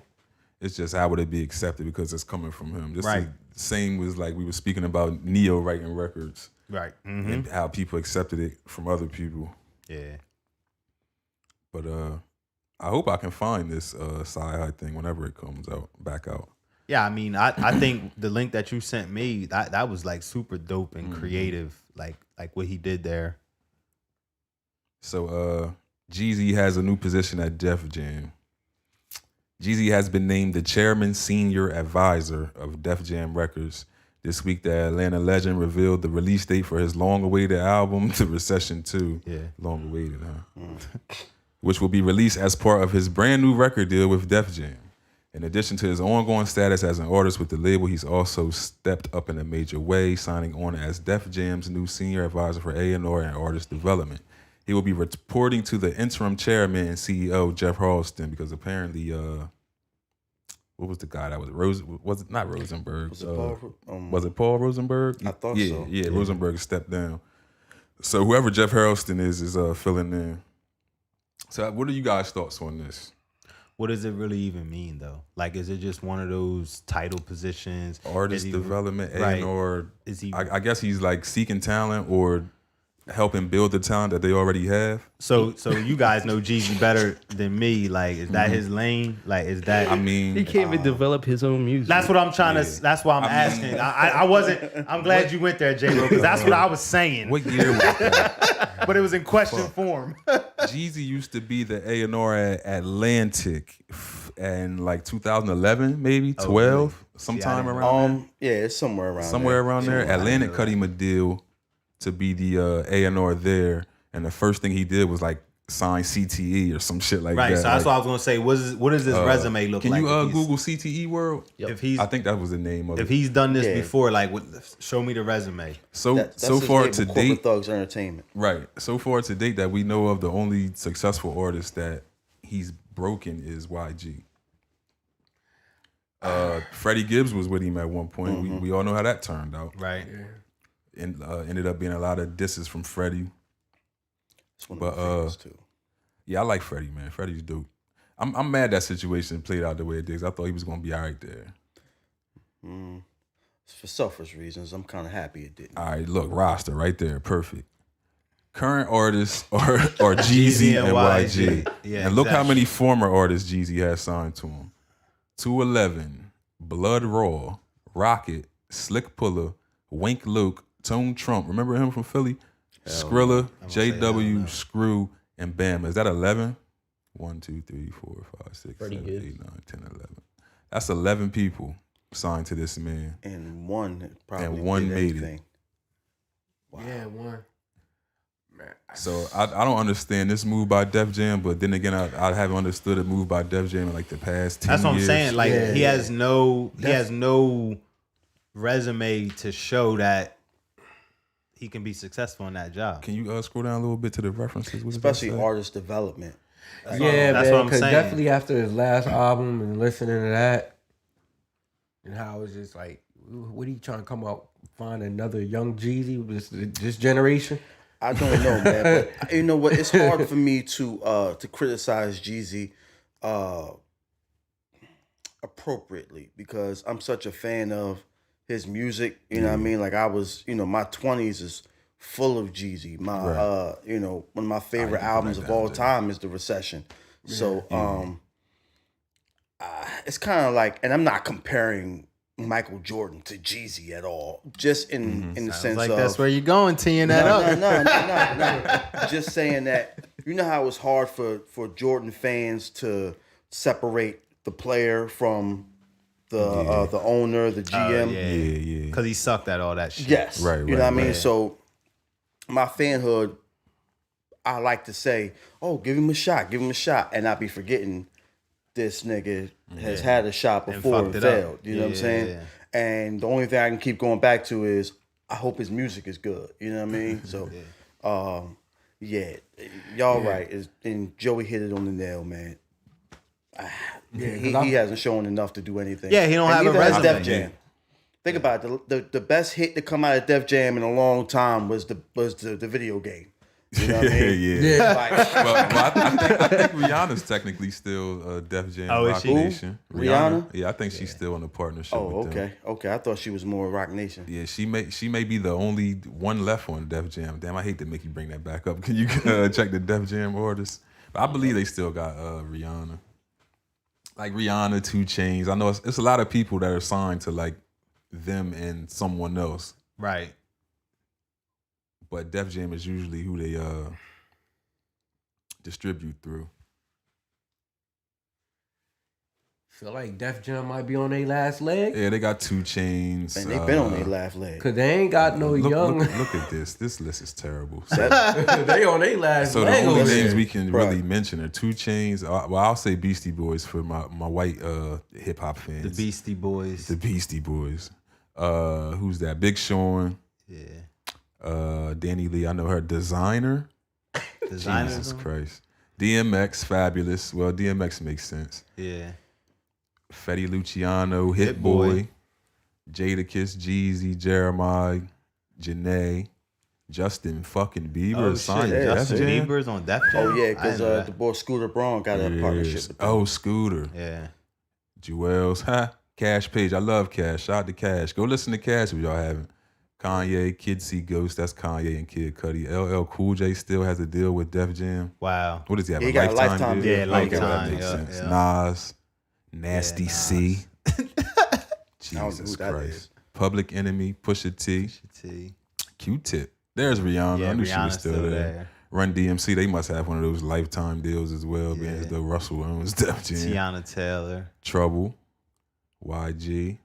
[SPEAKER 1] It's just how would it be accepted because it's coming from him. This
[SPEAKER 5] Right.
[SPEAKER 1] is same was like we were speaking about Neo writing records
[SPEAKER 5] Right.
[SPEAKER 1] and how people accepted it from other people.
[SPEAKER 5] Yeah.
[SPEAKER 1] But I hope I can find this Cyhi thing whenever it comes back out.
[SPEAKER 5] Yeah, I mean, I think the link that you sent me, that was like super dope and creative, like what he did there.
[SPEAKER 1] So Jeezy has a new position at Def Jam. Jeezy has been named the chairman senior advisor of Def Jam Records. This week, the Atlanta legend revealed the release date for his long-awaited album, The Recession 2.
[SPEAKER 5] Yeah.
[SPEAKER 1] Long-awaited, huh? Which will be released as part of his brand new record deal with Def Jam. In addition to his ongoing status as an artist with the label, he's also stepped up in a major way, signing on as Def Jam's new senior advisor for A&R and artist development. He will be reporting to the interim chairman and CEO, Jeff Harleston, because apparently, what was the guy that was it not Rosenberg?
[SPEAKER 4] Was it Paul?
[SPEAKER 1] Was it Paul Rosenberg?
[SPEAKER 4] I thought so.
[SPEAKER 1] Yeah, Rosenberg stepped down. So whoever Jeff Harleston is filling in. So what are you guys' thoughts on this?
[SPEAKER 5] What does it really even mean though? Like, is it just one of those title positions?
[SPEAKER 1] Artist development,
[SPEAKER 5] right.
[SPEAKER 1] A&R.
[SPEAKER 5] Is he?
[SPEAKER 1] I guess he's like seeking talent or helping build the talent that they already have.
[SPEAKER 5] So you guys know Jeezy better than me. Like, is that his lane? Like, is that?
[SPEAKER 1] I mean,
[SPEAKER 6] He can't even develop his own music.
[SPEAKER 5] That's what I'm trying to. That's why I'm asking. I wasn't. I'm glad you went there, J-Lo, because that's what I was saying.
[SPEAKER 1] what year was that?
[SPEAKER 5] But it was in question form.
[SPEAKER 1] Jeezy used to be the A&R at Atlantic in like 2011, maybe 12, sometime around
[SPEAKER 4] Yeah, it's somewhere around
[SPEAKER 1] there. Somewhere around there. Atlantic cut him a deal to be the A&R there, and the first thing he did was like sign CTE or some shit like that.
[SPEAKER 5] Right. So that's
[SPEAKER 1] like,
[SPEAKER 5] what I was gonna say. What does this resume look
[SPEAKER 1] can
[SPEAKER 5] like?
[SPEAKER 1] you
[SPEAKER 5] if he's-
[SPEAKER 1] Google CTE World?
[SPEAKER 5] if he's
[SPEAKER 1] I think that was the name of
[SPEAKER 5] if
[SPEAKER 1] it.
[SPEAKER 5] he's done this
[SPEAKER 4] Yeah.
[SPEAKER 5] before? Like, show me the resume.
[SPEAKER 1] So
[SPEAKER 4] That's
[SPEAKER 1] so
[SPEAKER 4] his
[SPEAKER 1] far
[SPEAKER 4] label,
[SPEAKER 1] to
[SPEAKER 4] Corporate
[SPEAKER 1] date,
[SPEAKER 4] Thugs Entertainment.
[SPEAKER 1] right? So far to date that we know of, the only successful artist that he's broken is YG. Freddie Gibbs was with him at one point. We all know how that turned out.
[SPEAKER 5] Right.
[SPEAKER 1] And ended up being a lot of disses from Freddie.
[SPEAKER 4] It's one
[SPEAKER 1] But,
[SPEAKER 4] of my favorites too.
[SPEAKER 1] Yeah, I like Freddie, man. Freddie's dope. I'm mad that situation played out the way it did. 'Cause I thought he was gonna be all right there.
[SPEAKER 4] For selfish reasons, I'm kind of happy it didn't.
[SPEAKER 1] All right, look, roster right there, perfect. Current artists are Jeezy and YG.
[SPEAKER 5] Yeah,
[SPEAKER 1] and look how
[SPEAKER 5] exactly.
[SPEAKER 1] many former artists Jeezy has signed to him. 211, Blood Raw, Rocket, Slick Puller, Wink Luke, Tone Trump. Remember him from Philly? Skrilla, JW, Screw, and Bam. Is that 11? 1, 2, 3, 4, 5, 6,
[SPEAKER 6] Pretty
[SPEAKER 1] 7,
[SPEAKER 6] good.
[SPEAKER 1] 8, 9, 10, 11. That's 11 people signed to this man.
[SPEAKER 4] And one probably
[SPEAKER 1] And one
[SPEAKER 4] did
[SPEAKER 1] made it.
[SPEAKER 4] anything.
[SPEAKER 3] Yeah, one. Man,
[SPEAKER 1] So I don't understand this move by Def Jam, but then again, I haven't understood a move by Def Jam in like the past 10
[SPEAKER 5] That's what I'm
[SPEAKER 1] years.
[SPEAKER 5] saying. Like,
[SPEAKER 3] Yeah.
[SPEAKER 5] he has no resume to show that he can be successful in that job.
[SPEAKER 1] Can you scroll down a little bit to the references? What does that
[SPEAKER 4] Especially
[SPEAKER 1] say?
[SPEAKER 4] artist development.
[SPEAKER 3] yeah,
[SPEAKER 5] that's
[SPEAKER 3] man.
[SPEAKER 5] what I'm
[SPEAKER 3] Because
[SPEAKER 5] saying.
[SPEAKER 3] definitely after his last album and listening to that, and how it was just like, what are you trying to come out, find another young Jeezy this generation?
[SPEAKER 4] I don't know, man. But you know what? It's hard for me to criticize Jeezy appropriately because I'm such a fan of his music. You know what I mean? Like I was, my 20s is full of Jeezy. My one of my favorite albums of all time is The Recession. So it's kind of like, and I'm not comparing Michael Jordan to Jeezy at all. Just in the sense
[SPEAKER 5] Like,
[SPEAKER 4] of
[SPEAKER 5] that's where you're going, teeing that up.
[SPEAKER 4] no. Just saying that, you know how it's hard for Jordan fans to separate the player from the owner, the GM.
[SPEAKER 1] Yeah.
[SPEAKER 5] Because he sucked at all that shit.
[SPEAKER 4] Yes.
[SPEAKER 1] Right,
[SPEAKER 4] You know what I mean?
[SPEAKER 1] right.
[SPEAKER 4] So my fanhood, I like to say, oh, give him a shot. And I be forgetting this nigga has had a shot before and
[SPEAKER 5] fucked it up.
[SPEAKER 4] failed. You know what I'm saying?
[SPEAKER 5] Yeah.
[SPEAKER 4] And the only thing I can keep going back to is I hope his music is good. You know what I mean? So y'all right. And Joey hit it on the nail, man. He hasn't shown enough to do anything.
[SPEAKER 5] Yeah, he don't
[SPEAKER 4] And
[SPEAKER 5] have a
[SPEAKER 4] neither has
[SPEAKER 5] resume.
[SPEAKER 4] Def Jam. Think about it. The best hit to come out of Def Jam in a long time was the video game. You know what I mean?
[SPEAKER 1] yeah.
[SPEAKER 4] Like,
[SPEAKER 1] I think Rihanna's technically still Def Jam
[SPEAKER 5] Oh, is
[SPEAKER 1] Rock
[SPEAKER 5] she?
[SPEAKER 1] Nation.
[SPEAKER 4] Rihanna?
[SPEAKER 1] Yeah, I think she's still in a partnership
[SPEAKER 4] oh,
[SPEAKER 1] with them.
[SPEAKER 4] okay. I thought she was more Rock Nation.
[SPEAKER 1] Yeah, she may be the only one left on Def Jam. Damn, I hate to make you bring that back up. Can you check the Def Jam artists? But I believe they still got Rihanna. Like Rihanna, 2 Chainz. I know it's a lot of people that are signed to like them and someone else.
[SPEAKER 5] Right.
[SPEAKER 1] But Def Jam is usually who they distribute through.
[SPEAKER 3] Feel like Def Jam might be on their last leg.
[SPEAKER 1] Yeah, they got 2 Chainz.
[SPEAKER 4] And they've been on their last leg.
[SPEAKER 3] Cause they ain't got no young.
[SPEAKER 1] Look at this. This list is terrible.
[SPEAKER 3] They on their last
[SPEAKER 1] So the
[SPEAKER 3] leg.
[SPEAKER 1] only
[SPEAKER 3] over
[SPEAKER 1] names
[SPEAKER 3] there.
[SPEAKER 1] we can
[SPEAKER 4] Bruh.
[SPEAKER 1] really mention are 2 Chainz. Well, I'll say Beastie Boys for my white hip hop fans.
[SPEAKER 5] The Beastie Boys.
[SPEAKER 1] The Beastie Boys. Who's that? Big Sean.
[SPEAKER 5] Yeah.
[SPEAKER 1] Danny Lee. I know her. Designer.
[SPEAKER 5] Designers.
[SPEAKER 1] Jesus Christ. DMX. Fabulous. Well, DMX makes sense.
[SPEAKER 5] Yeah.
[SPEAKER 1] Fetty Luciano. Hit
[SPEAKER 5] Hit Boy.
[SPEAKER 1] Boy. Jadakiss. Jeezy. Jeremiah. Janae. Justin fucking Bieber.
[SPEAKER 5] Oh,
[SPEAKER 1] signed
[SPEAKER 5] shit.
[SPEAKER 1] to Def
[SPEAKER 5] Justin
[SPEAKER 1] Jam?
[SPEAKER 5] Bieber's on Def Jam?
[SPEAKER 4] Oh yeah, because
[SPEAKER 5] I didn't know
[SPEAKER 4] the boy Scooter Braun got a partnership
[SPEAKER 1] Yes.
[SPEAKER 4] with them.
[SPEAKER 1] Oh, Scooter.
[SPEAKER 5] that. Yeah.
[SPEAKER 1] Jewels. Cash Page. I love Cash. Shout out to Cash. Go listen to Cash if y'all haven't. Kanye, Kid See Ghost, that's Kanye and Kid Cudi. LL Cool J still has a deal with Def Jam.
[SPEAKER 5] Wow.
[SPEAKER 1] What does he have?
[SPEAKER 4] He
[SPEAKER 1] a
[SPEAKER 4] got a
[SPEAKER 1] lifetime
[SPEAKER 4] lifetime
[SPEAKER 1] deal?
[SPEAKER 4] deal.
[SPEAKER 5] Yeah,
[SPEAKER 1] Okay,
[SPEAKER 5] lifetime,
[SPEAKER 1] that makes
[SPEAKER 5] yeah,
[SPEAKER 1] sense.
[SPEAKER 5] yeah.
[SPEAKER 1] Nas, Nasty
[SPEAKER 5] Yeah,
[SPEAKER 1] C.
[SPEAKER 4] I don't know
[SPEAKER 1] Jesus
[SPEAKER 4] who that
[SPEAKER 1] Christ.
[SPEAKER 4] is.
[SPEAKER 1] Public Enemy, Pusha T,
[SPEAKER 5] T.
[SPEAKER 1] Q-Tip. There's Rihanna.
[SPEAKER 5] Yeah,
[SPEAKER 1] I knew she was
[SPEAKER 5] Rihanna's
[SPEAKER 1] still there. Run DMC, they must have one of those lifetime deals as well, being as though Russell owns Def Jam.
[SPEAKER 5] Tiana Taylor.
[SPEAKER 1] Trouble, YG.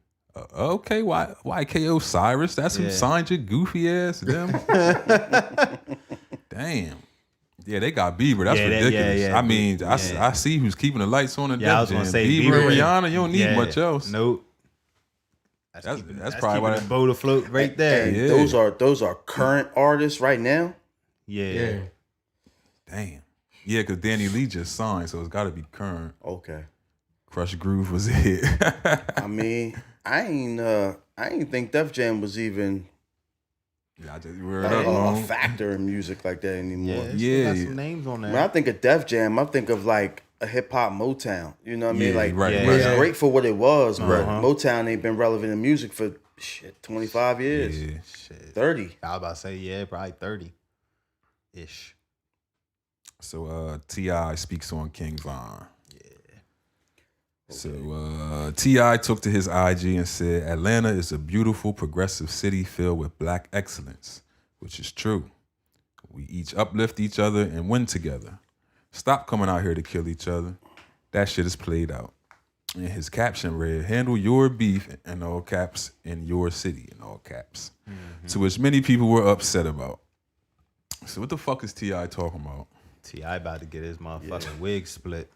[SPEAKER 1] Okay, YKO Cyrus. That's who
[SPEAKER 5] Yeah.
[SPEAKER 1] signed your goofy ass. Them. Damn. Yeah, they got Bieber. That's
[SPEAKER 5] Yeah,
[SPEAKER 1] ridiculous.
[SPEAKER 5] yeah.
[SPEAKER 1] I mean,
[SPEAKER 5] Yeah.
[SPEAKER 1] I see who's keeping the lights on in
[SPEAKER 5] Yeah, I
[SPEAKER 1] Def
[SPEAKER 5] was
[SPEAKER 1] Jam.
[SPEAKER 5] gonna say
[SPEAKER 1] Bieber,
[SPEAKER 5] Bieber.
[SPEAKER 1] Rihanna. You don't need
[SPEAKER 5] Yeah.
[SPEAKER 1] much else.
[SPEAKER 5] Nope.
[SPEAKER 1] That's probably
[SPEAKER 5] keeping
[SPEAKER 1] why
[SPEAKER 5] the boat afloat right there.
[SPEAKER 4] And
[SPEAKER 1] Yeah.
[SPEAKER 4] those are current artists right now.
[SPEAKER 5] Yeah.
[SPEAKER 3] Yeah.
[SPEAKER 1] Damn. Yeah, because Danny Lee just signed, so it's got to be current.
[SPEAKER 4] Okay.
[SPEAKER 1] Crush Groove was it.
[SPEAKER 4] I mean, I ain't think Def Jam was even
[SPEAKER 1] Yeah, I just word
[SPEAKER 4] like,
[SPEAKER 1] up,
[SPEAKER 4] a
[SPEAKER 1] man.
[SPEAKER 4] factor in music like that anymore.
[SPEAKER 5] Yeah.
[SPEAKER 1] Yeah.
[SPEAKER 5] Got some names on
[SPEAKER 4] When I
[SPEAKER 5] there.
[SPEAKER 4] think of Def Jam, I think of like a hip hop Motown. You know what I mean?
[SPEAKER 1] Yeah,
[SPEAKER 4] Like
[SPEAKER 1] right,
[SPEAKER 5] Yeah.
[SPEAKER 4] it was
[SPEAKER 3] right.
[SPEAKER 4] great for what it was, but
[SPEAKER 5] Uh-huh.
[SPEAKER 4] Motown ain't been relevant in music for 25 years,
[SPEAKER 1] Yeah.
[SPEAKER 5] Shit.
[SPEAKER 4] 30.
[SPEAKER 5] I was about to say, yeah, probably 30-ish.
[SPEAKER 1] So T.I. speaks on King Von. So T.I. took to his IG and said, Atlanta is a beautiful, progressive city filled with black excellence, which is true. We each uplift each other and win together. Stop coming out here to kill each other. That shit is played out. And his caption read, handle your beef, in all caps, in your city, in all caps. To which many people were upset about. So what the fuck is T.I. talking about?
[SPEAKER 5] T.I. about to get his motherfucking wig split.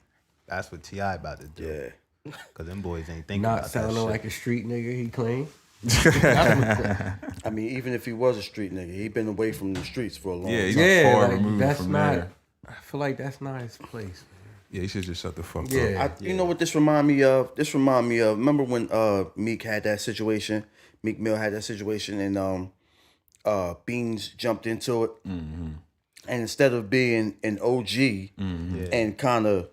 [SPEAKER 5] That's what T.I. about to do.
[SPEAKER 4] Yeah.
[SPEAKER 5] Because them boys ain't thinking
[SPEAKER 3] Not
[SPEAKER 5] about that
[SPEAKER 3] sounding
[SPEAKER 5] shit.
[SPEAKER 3] like a street nigga, he claimed.
[SPEAKER 4] I mean, even if he was a street nigga, he been away from the streets for a long
[SPEAKER 1] Yeah,
[SPEAKER 4] time.
[SPEAKER 1] he's
[SPEAKER 3] Yeah,
[SPEAKER 1] far
[SPEAKER 3] like,
[SPEAKER 1] removed
[SPEAKER 3] that's
[SPEAKER 1] from
[SPEAKER 3] not.
[SPEAKER 1] there.
[SPEAKER 3] I feel like that's not his place.
[SPEAKER 1] Yeah, he should just shut the fuck
[SPEAKER 3] Yeah.
[SPEAKER 1] up.
[SPEAKER 4] You know what this remind me of? This remind me of, remember when Meek had that situation? Meek Mill had that situation and Beans jumped into it.
[SPEAKER 1] Mm-hmm.
[SPEAKER 4] And instead of being an OG and kind of,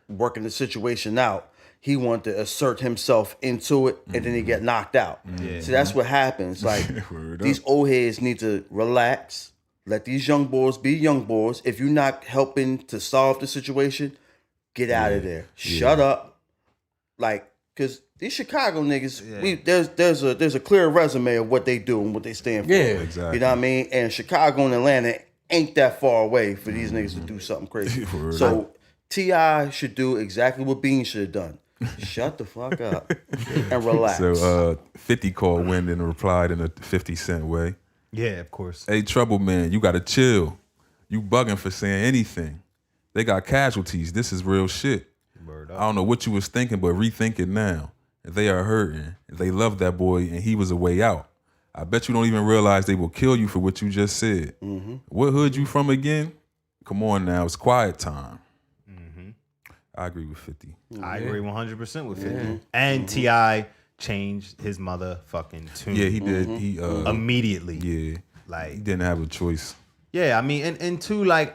[SPEAKER 4] working the situation out, he wanted to assert himself into it and then he get knocked out. So that's what happens. Like
[SPEAKER 1] Word
[SPEAKER 4] these
[SPEAKER 1] up.
[SPEAKER 4] old heads need to relax. Let these young boys be young boys. If you're not helping to solve the situation, get out of there. Shut up. Like, cause these Chicago niggas, there's a clear resume of what they do and what they stand for.
[SPEAKER 3] Yeah.
[SPEAKER 1] Exactly.
[SPEAKER 4] You know what I mean? And Chicago and Atlanta ain't that far away for these niggas to do something crazy.
[SPEAKER 1] Word
[SPEAKER 4] So T.I. should do exactly what Bean should have done. Shut the fuck up and relax.
[SPEAKER 1] So 50 called Wind and replied in a 50 Cent way.
[SPEAKER 5] Yeah, of course.
[SPEAKER 1] Hey, Trouble Man, you gotta chill. You bugging for saying anything. They got casualties. This is real shit.
[SPEAKER 5] Word
[SPEAKER 1] I
[SPEAKER 5] up.
[SPEAKER 1] don't know what you was thinking, but rethink it now. If they are hurting, if they love that boy and he was a way out, I bet you don't even realize they will kill you for what you just said. What hood you from again? Come on now, it's quiet time. I agree with 50.
[SPEAKER 5] I agree 100% with 50. And T.I. changed his motherfucking tune.
[SPEAKER 1] Yeah, he did. He
[SPEAKER 5] immediately.
[SPEAKER 1] yeah,
[SPEAKER 5] Like,
[SPEAKER 1] he didn't have a choice.
[SPEAKER 5] yeah, I mean, and two, like,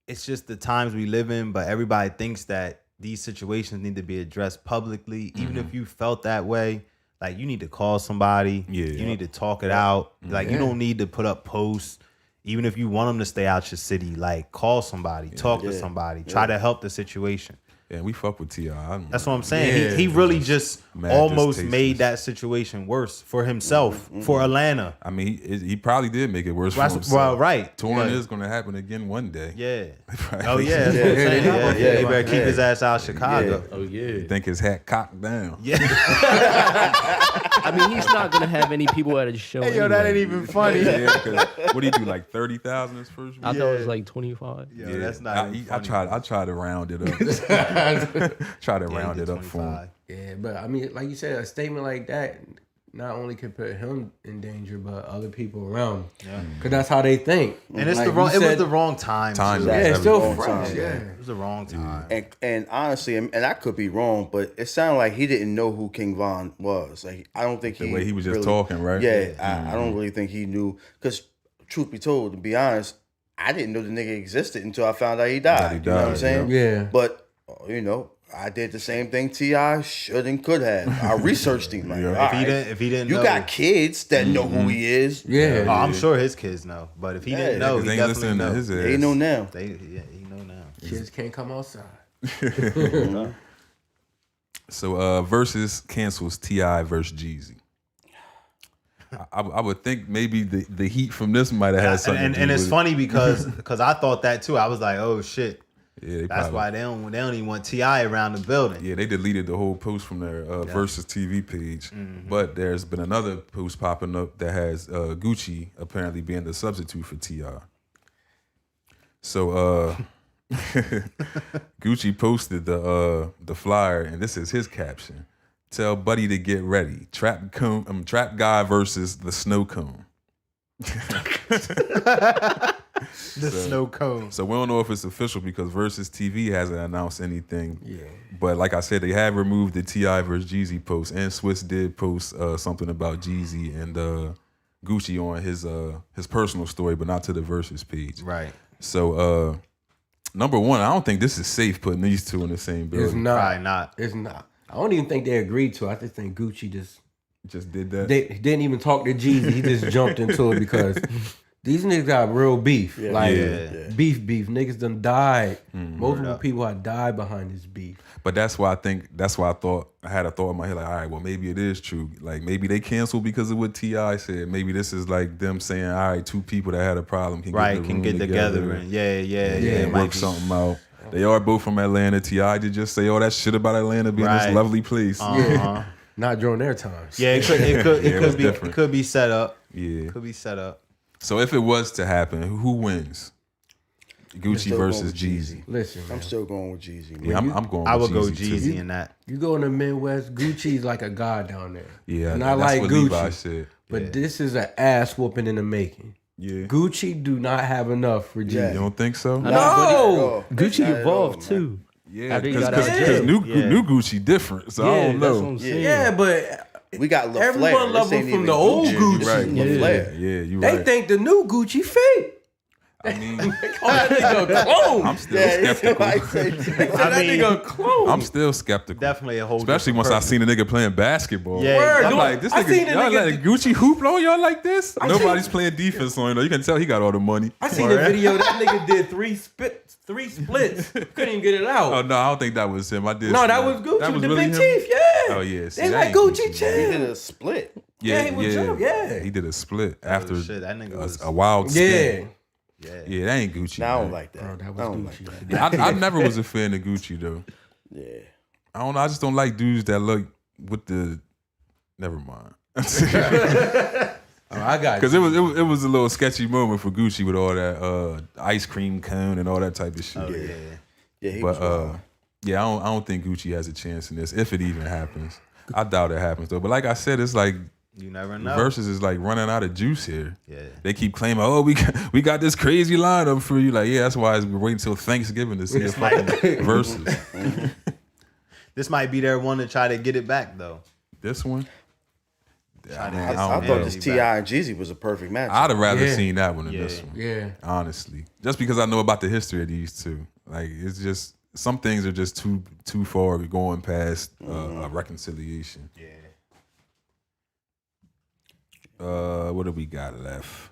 [SPEAKER 5] it's just the times we live in, but everybody thinks that these situations need to be addressed publicly. Even if you felt that way, like, you need to call somebody.
[SPEAKER 1] Yeah.
[SPEAKER 5] You need to talk it out. Like, you don't need to put up posts. Even if you want them to stay out your city, like, call somebody, talk to somebody, try to help the situation.
[SPEAKER 1] Yeah, we fuck with T.I.
[SPEAKER 5] That's what I'm saying.
[SPEAKER 3] Yeah.
[SPEAKER 5] He really just
[SPEAKER 1] mad
[SPEAKER 5] almost
[SPEAKER 1] distasteful.
[SPEAKER 5] made that situation worse for himself, for Atlanta.
[SPEAKER 1] I mean, he probably did make it worse for
[SPEAKER 5] That's-
[SPEAKER 1] himself.
[SPEAKER 5] well, right.
[SPEAKER 1] Touring
[SPEAKER 5] Yeah.
[SPEAKER 1] is going to happen again one day.
[SPEAKER 5] Yeah.
[SPEAKER 1] Right.
[SPEAKER 5] Oh, yeah. That's what I'm saying. Yeah,
[SPEAKER 4] Yeah.
[SPEAKER 5] He better keep his ass out of Chicago.
[SPEAKER 6] Oh yeah.
[SPEAKER 1] Think his hat cocked down.
[SPEAKER 5] Yeah.
[SPEAKER 6] I mean, he's not gonna have any people at his show.
[SPEAKER 5] Hey, yo, that ain't
[SPEAKER 6] anyway.
[SPEAKER 5] even funny.
[SPEAKER 1] Yeah, 'cause what do you do, like 30,000 his first week?
[SPEAKER 6] I thought it was like 25.
[SPEAKER 5] Yo, that's not even
[SPEAKER 1] I
[SPEAKER 5] funny.
[SPEAKER 1] tried to round it up. Try to
[SPEAKER 5] Yeah, he
[SPEAKER 1] round
[SPEAKER 5] did
[SPEAKER 1] it up for him.
[SPEAKER 5] 25.
[SPEAKER 3] Yeah, but I mean, like you said, a statement like that not only can put him in danger, but other people around him.
[SPEAKER 5] Yeah.
[SPEAKER 3] Cause that's how they think.
[SPEAKER 5] And it's
[SPEAKER 3] Like
[SPEAKER 5] the wrong.
[SPEAKER 3] you
[SPEAKER 5] It was
[SPEAKER 3] said-
[SPEAKER 5] the wrong time.
[SPEAKER 1] Time,
[SPEAKER 5] too.
[SPEAKER 1] yeah.
[SPEAKER 3] Yeah, it's still
[SPEAKER 4] Wrong
[SPEAKER 3] fresh.
[SPEAKER 4] time,
[SPEAKER 3] Yeah.
[SPEAKER 5] It was the wrong time.
[SPEAKER 4] And honestly, and I could be wrong, but it sounded like he didn't know who King Von was. Like I don't think
[SPEAKER 1] The way he was just talking, right?
[SPEAKER 4] Yeah, I don't really think he knew. Because truth be told, to be honest, I didn't know the nigga existed until I found out he died.
[SPEAKER 1] That he
[SPEAKER 4] You know what I'm
[SPEAKER 1] died,
[SPEAKER 4] saying?
[SPEAKER 3] yeah.
[SPEAKER 4] But I did the same thing T.I. should and could have. I researched him. Like,
[SPEAKER 5] If he didn't
[SPEAKER 4] you
[SPEAKER 5] know,
[SPEAKER 4] got kids that know who he is.
[SPEAKER 3] Yeah.
[SPEAKER 5] Oh, I'm sure his kids know. But if he didn't know, he
[SPEAKER 1] They ain't
[SPEAKER 5] definitely
[SPEAKER 1] listening to
[SPEAKER 5] know.
[SPEAKER 1] his ass.
[SPEAKER 4] They know now.
[SPEAKER 5] He know now.
[SPEAKER 3] Kids can't come outside.
[SPEAKER 1] So Versus cancels T.I. versus Jeezy. I would think maybe the heat from this might have had something to do
[SPEAKER 5] And it's
[SPEAKER 1] with
[SPEAKER 5] funny because I thought that too. I was like, oh shit.
[SPEAKER 1] Yeah,
[SPEAKER 5] That's why they don't even want T.I. around the building.
[SPEAKER 1] Yeah, they deleted the whole post from their Versus TV page. But there's been another post popping up that has Gucci apparently being the substitute for T.I. So Gucci posted the flyer, and this is his caption: "Tell Buddy to get ready. Trap guy versus the snow cone."
[SPEAKER 5] The snow cone.
[SPEAKER 1] So we don't know if it's official because Versus TV hasn't announced anything.
[SPEAKER 3] Yeah.
[SPEAKER 1] But like I said, they have removed the T.I. versus Jeezy post, and Swiss did post something about Jeezy and Gucci on his personal story, but not to the Versus page.
[SPEAKER 5] Right.
[SPEAKER 1] So number one, I don't think this is safe putting these two in the same building.
[SPEAKER 3] It's not.
[SPEAKER 5] Probably not.
[SPEAKER 3] It's not. I don't even think they agreed to it. I just think Gucci
[SPEAKER 1] Just did that.
[SPEAKER 3] they didn't even talk to Jeezy. He just jumped into it because these niggas got real beef. Like beef. Niggas done died. Multiple people have died behind this beef.
[SPEAKER 1] But that's why I had a thought in my head, like, all right, well, maybe it is true. Like, maybe they canceled because of what T.I. said. Maybe this is like them saying, all right, two people that had a problem can get
[SPEAKER 5] together and
[SPEAKER 1] and work something out. They are both from Atlanta. T.I. did just say all that shit about Atlanta being this lovely place.
[SPEAKER 3] Yeah. Not during their times.
[SPEAKER 5] Yeah, it could be set up.
[SPEAKER 1] Yeah.
[SPEAKER 5] Could be set up.
[SPEAKER 1] So if it was to happen, who wins? Gucci
[SPEAKER 4] still
[SPEAKER 1] versus
[SPEAKER 4] going with
[SPEAKER 1] Jeezy.
[SPEAKER 3] Listen, man.
[SPEAKER 4] I'm still going with Jeezy. Man.
[SPEAKER 1] Yeah, I'm going.
[SPEAKER 5] I
[SPEAKER 1] with
[SPEAKER 5] would go
[SPEAKER 1] Jeezy
[SPEAKER 5] Jeezy
[SPEAKER 1] too.
[SPEAKER 5] in that.
[SPEAKER 3] You go in the Midwest, Gucci's like a god down there.
[SPEAKER 1] Yeah,
[SPEAKER 3] and I
[SPEAKER 1] that's
[SPEAKER 3] like
[SPEAKER 1] what
[SPEAKER 3] Gucci.
[SPEAKER 1] Levi said.
[SPEAKER 3] But this is an ass whooping in the making.
[SPEAKER 1] Yeah,
[SPEAKER 3] Gucci do not have enough for Jeezy.
[SPEAKER 1] you don't think so?
[SPEAKER 3] No.
[SPEAKER 6] Gucci
[SPEAKER 4] Not at
[SPEAKER 6] evolved
[SPEAKER 4] all,
[SPEAKER 6] too.
[SPEAKER 1] Yeah,
[SPEAKER 6] After he got out of
[SPEAKER 1] because
[SPEAKER 6] jail.
[SPEAKER 1] new Gucci different. So I
[SPEAKER 6] Yeah,
[SPEAKER 1] don't
[SPEAKER 6] that's what
[SPEAKER 1] know.
[SPEAKER 6] I'm saying.
[SPEAKER 3] Yeah, but
[SPEAKER 4] We got LaFlair.
[SPEAKER 3] everyone love him from the old Gucci.
[SPEAKER 1] Right.
[SPEAKER 4] LaFlair.
[SPEAKER 1] Yeah, you
[SPEAKER 3] They
[SPEAKER 1] right.
[SPEAKER 3] think the new Gucci fake.
[SPEAKER 1] I mean,
[SPEAKER 3] They call that nigga a clone.
[SPEAKER 1] I'm still
[SPEAKER 4] Yeah,
[SPEAKER 1] skeptical.
[SPEAKER 4] I say
[SPEAKER 3] that nigga a clone.
[SPEAKER 1] I'm still skeptical.
[SPEAKER 5] Definitely a whole
[SPEAKER 1] Especially once
[SPEAKER 5] different
[SPEAKER 1] I seen a nigga playing basketball.
[SPEAKER 5] Yeah,
[SPEAKER 3] Word,
[SPEAKER 1] I'm
[SPEAKER 3] dude.
[SPEAKER 1] like, this
[SPEAKER 3] I seen
[SPEAKER 1] nigga,
[SPEAKER 3] a
[SPEAKER 1] y'all
[SPEAKER 3] nigga
[SPEAKER 1] let Gucci hoop on y'all like this? Nobody's playing defense on him. You can tell he got all the money.
[SPEAKER 3] I seen a video that nigga did three splits. Couldn't even get it out.
[SPEAKER 1] Oh no, I don't think that was him. I did.
[SPEAKER 3] No,
[SPEAKER 1] see
[SPEAKER 3] that was Gucci with the
[SPEAKER 1] really
[SPEAKER 3] big
[SPEAKER 1] him?
[SPEAKER 3] teeth. Yeah.
[SPEAKER 1] Oh yeah, see,
[SPEAKER 3] They
[SPEAKER 1] that
[SPEAKER 3] like
[SPEAKER 1] ain't
[SPEAKER 3] Gucci
[SPEAKER 4] He
[SPEAKER 3] chill.
[SPEAKER 4] did a split.
[SPEAKER 3] Yeah, he was jump, yeah.
[SPEAKER 1] He did a split after
[SPEAKER 5] shit, that nigga was-
[SPEAKER 1] a wild
[SPEAKER 3] Yeah.
[SPEAKER 1] spin. Yeah, that ain't Gucci.
[SPEAKER 4] Now I don't
[SPEAKER 1] man.
[SPEAKER 4] like that.
[SPEAKER 3] Bro, that
[SPEAKER 4] I
[SPEAKER 3] was
[SPEAKER 4] don't
[SPEAKER 3] Gucci.
[SPEAKER 4] like that.
[SPEAKER 1] Yeah, I never was a fan of Gucci though.
[SPEAKER 4] Yeah.
[SPEAKER 1] I don't know. I just don't like dudes that look with the. Never mind.
[SPEAKER 3] Oh, I got
[SPEAKER 1] Because it was a little sketchy moment for Gucci with all that ice cream cone and all that type of shit.
[SPEAKER 4] Yeah, he
[SPEAKER 1] But
[SPEAKER 4] was wild.
[SPEAKER 1] yeah, I don't think Gucci has a chance in this if it even happens. I doubt it happens though. But like I said, it's like
[SPEAKER 5] You never know.
[SPEAKER 1] Versus is like running out of juice here.
[SPEAKER 5] Yeah.
[SPEAKER 1] They keep claiming, oh, we got this crazy lineup for you. Like, yeah, that's why we're waiting until Thanksgiving to see a fucking Versus.
[SPEAKER 5] This might be their one to try to get it back though.
[SPEAKER 1] This one.
[SPEAKER 4] I
[SPEAKER 1] don't
[SPEAKER 4] thought
[SPEAKER 1] know.
[SPEAKER 4] this T.I. and Jeezy was a perfect match.
[SPEAKER 1] I'd have rather
[SPEAKER 3] Yeah.
[SPEAKER 1] seen that one than this one.
[SPEAKER 3] Yeah.
[SPEAKER 1] Honestly, just because I know about the history of these two. Like, it's just some things are just too far going past a reconciliation. What do we got left?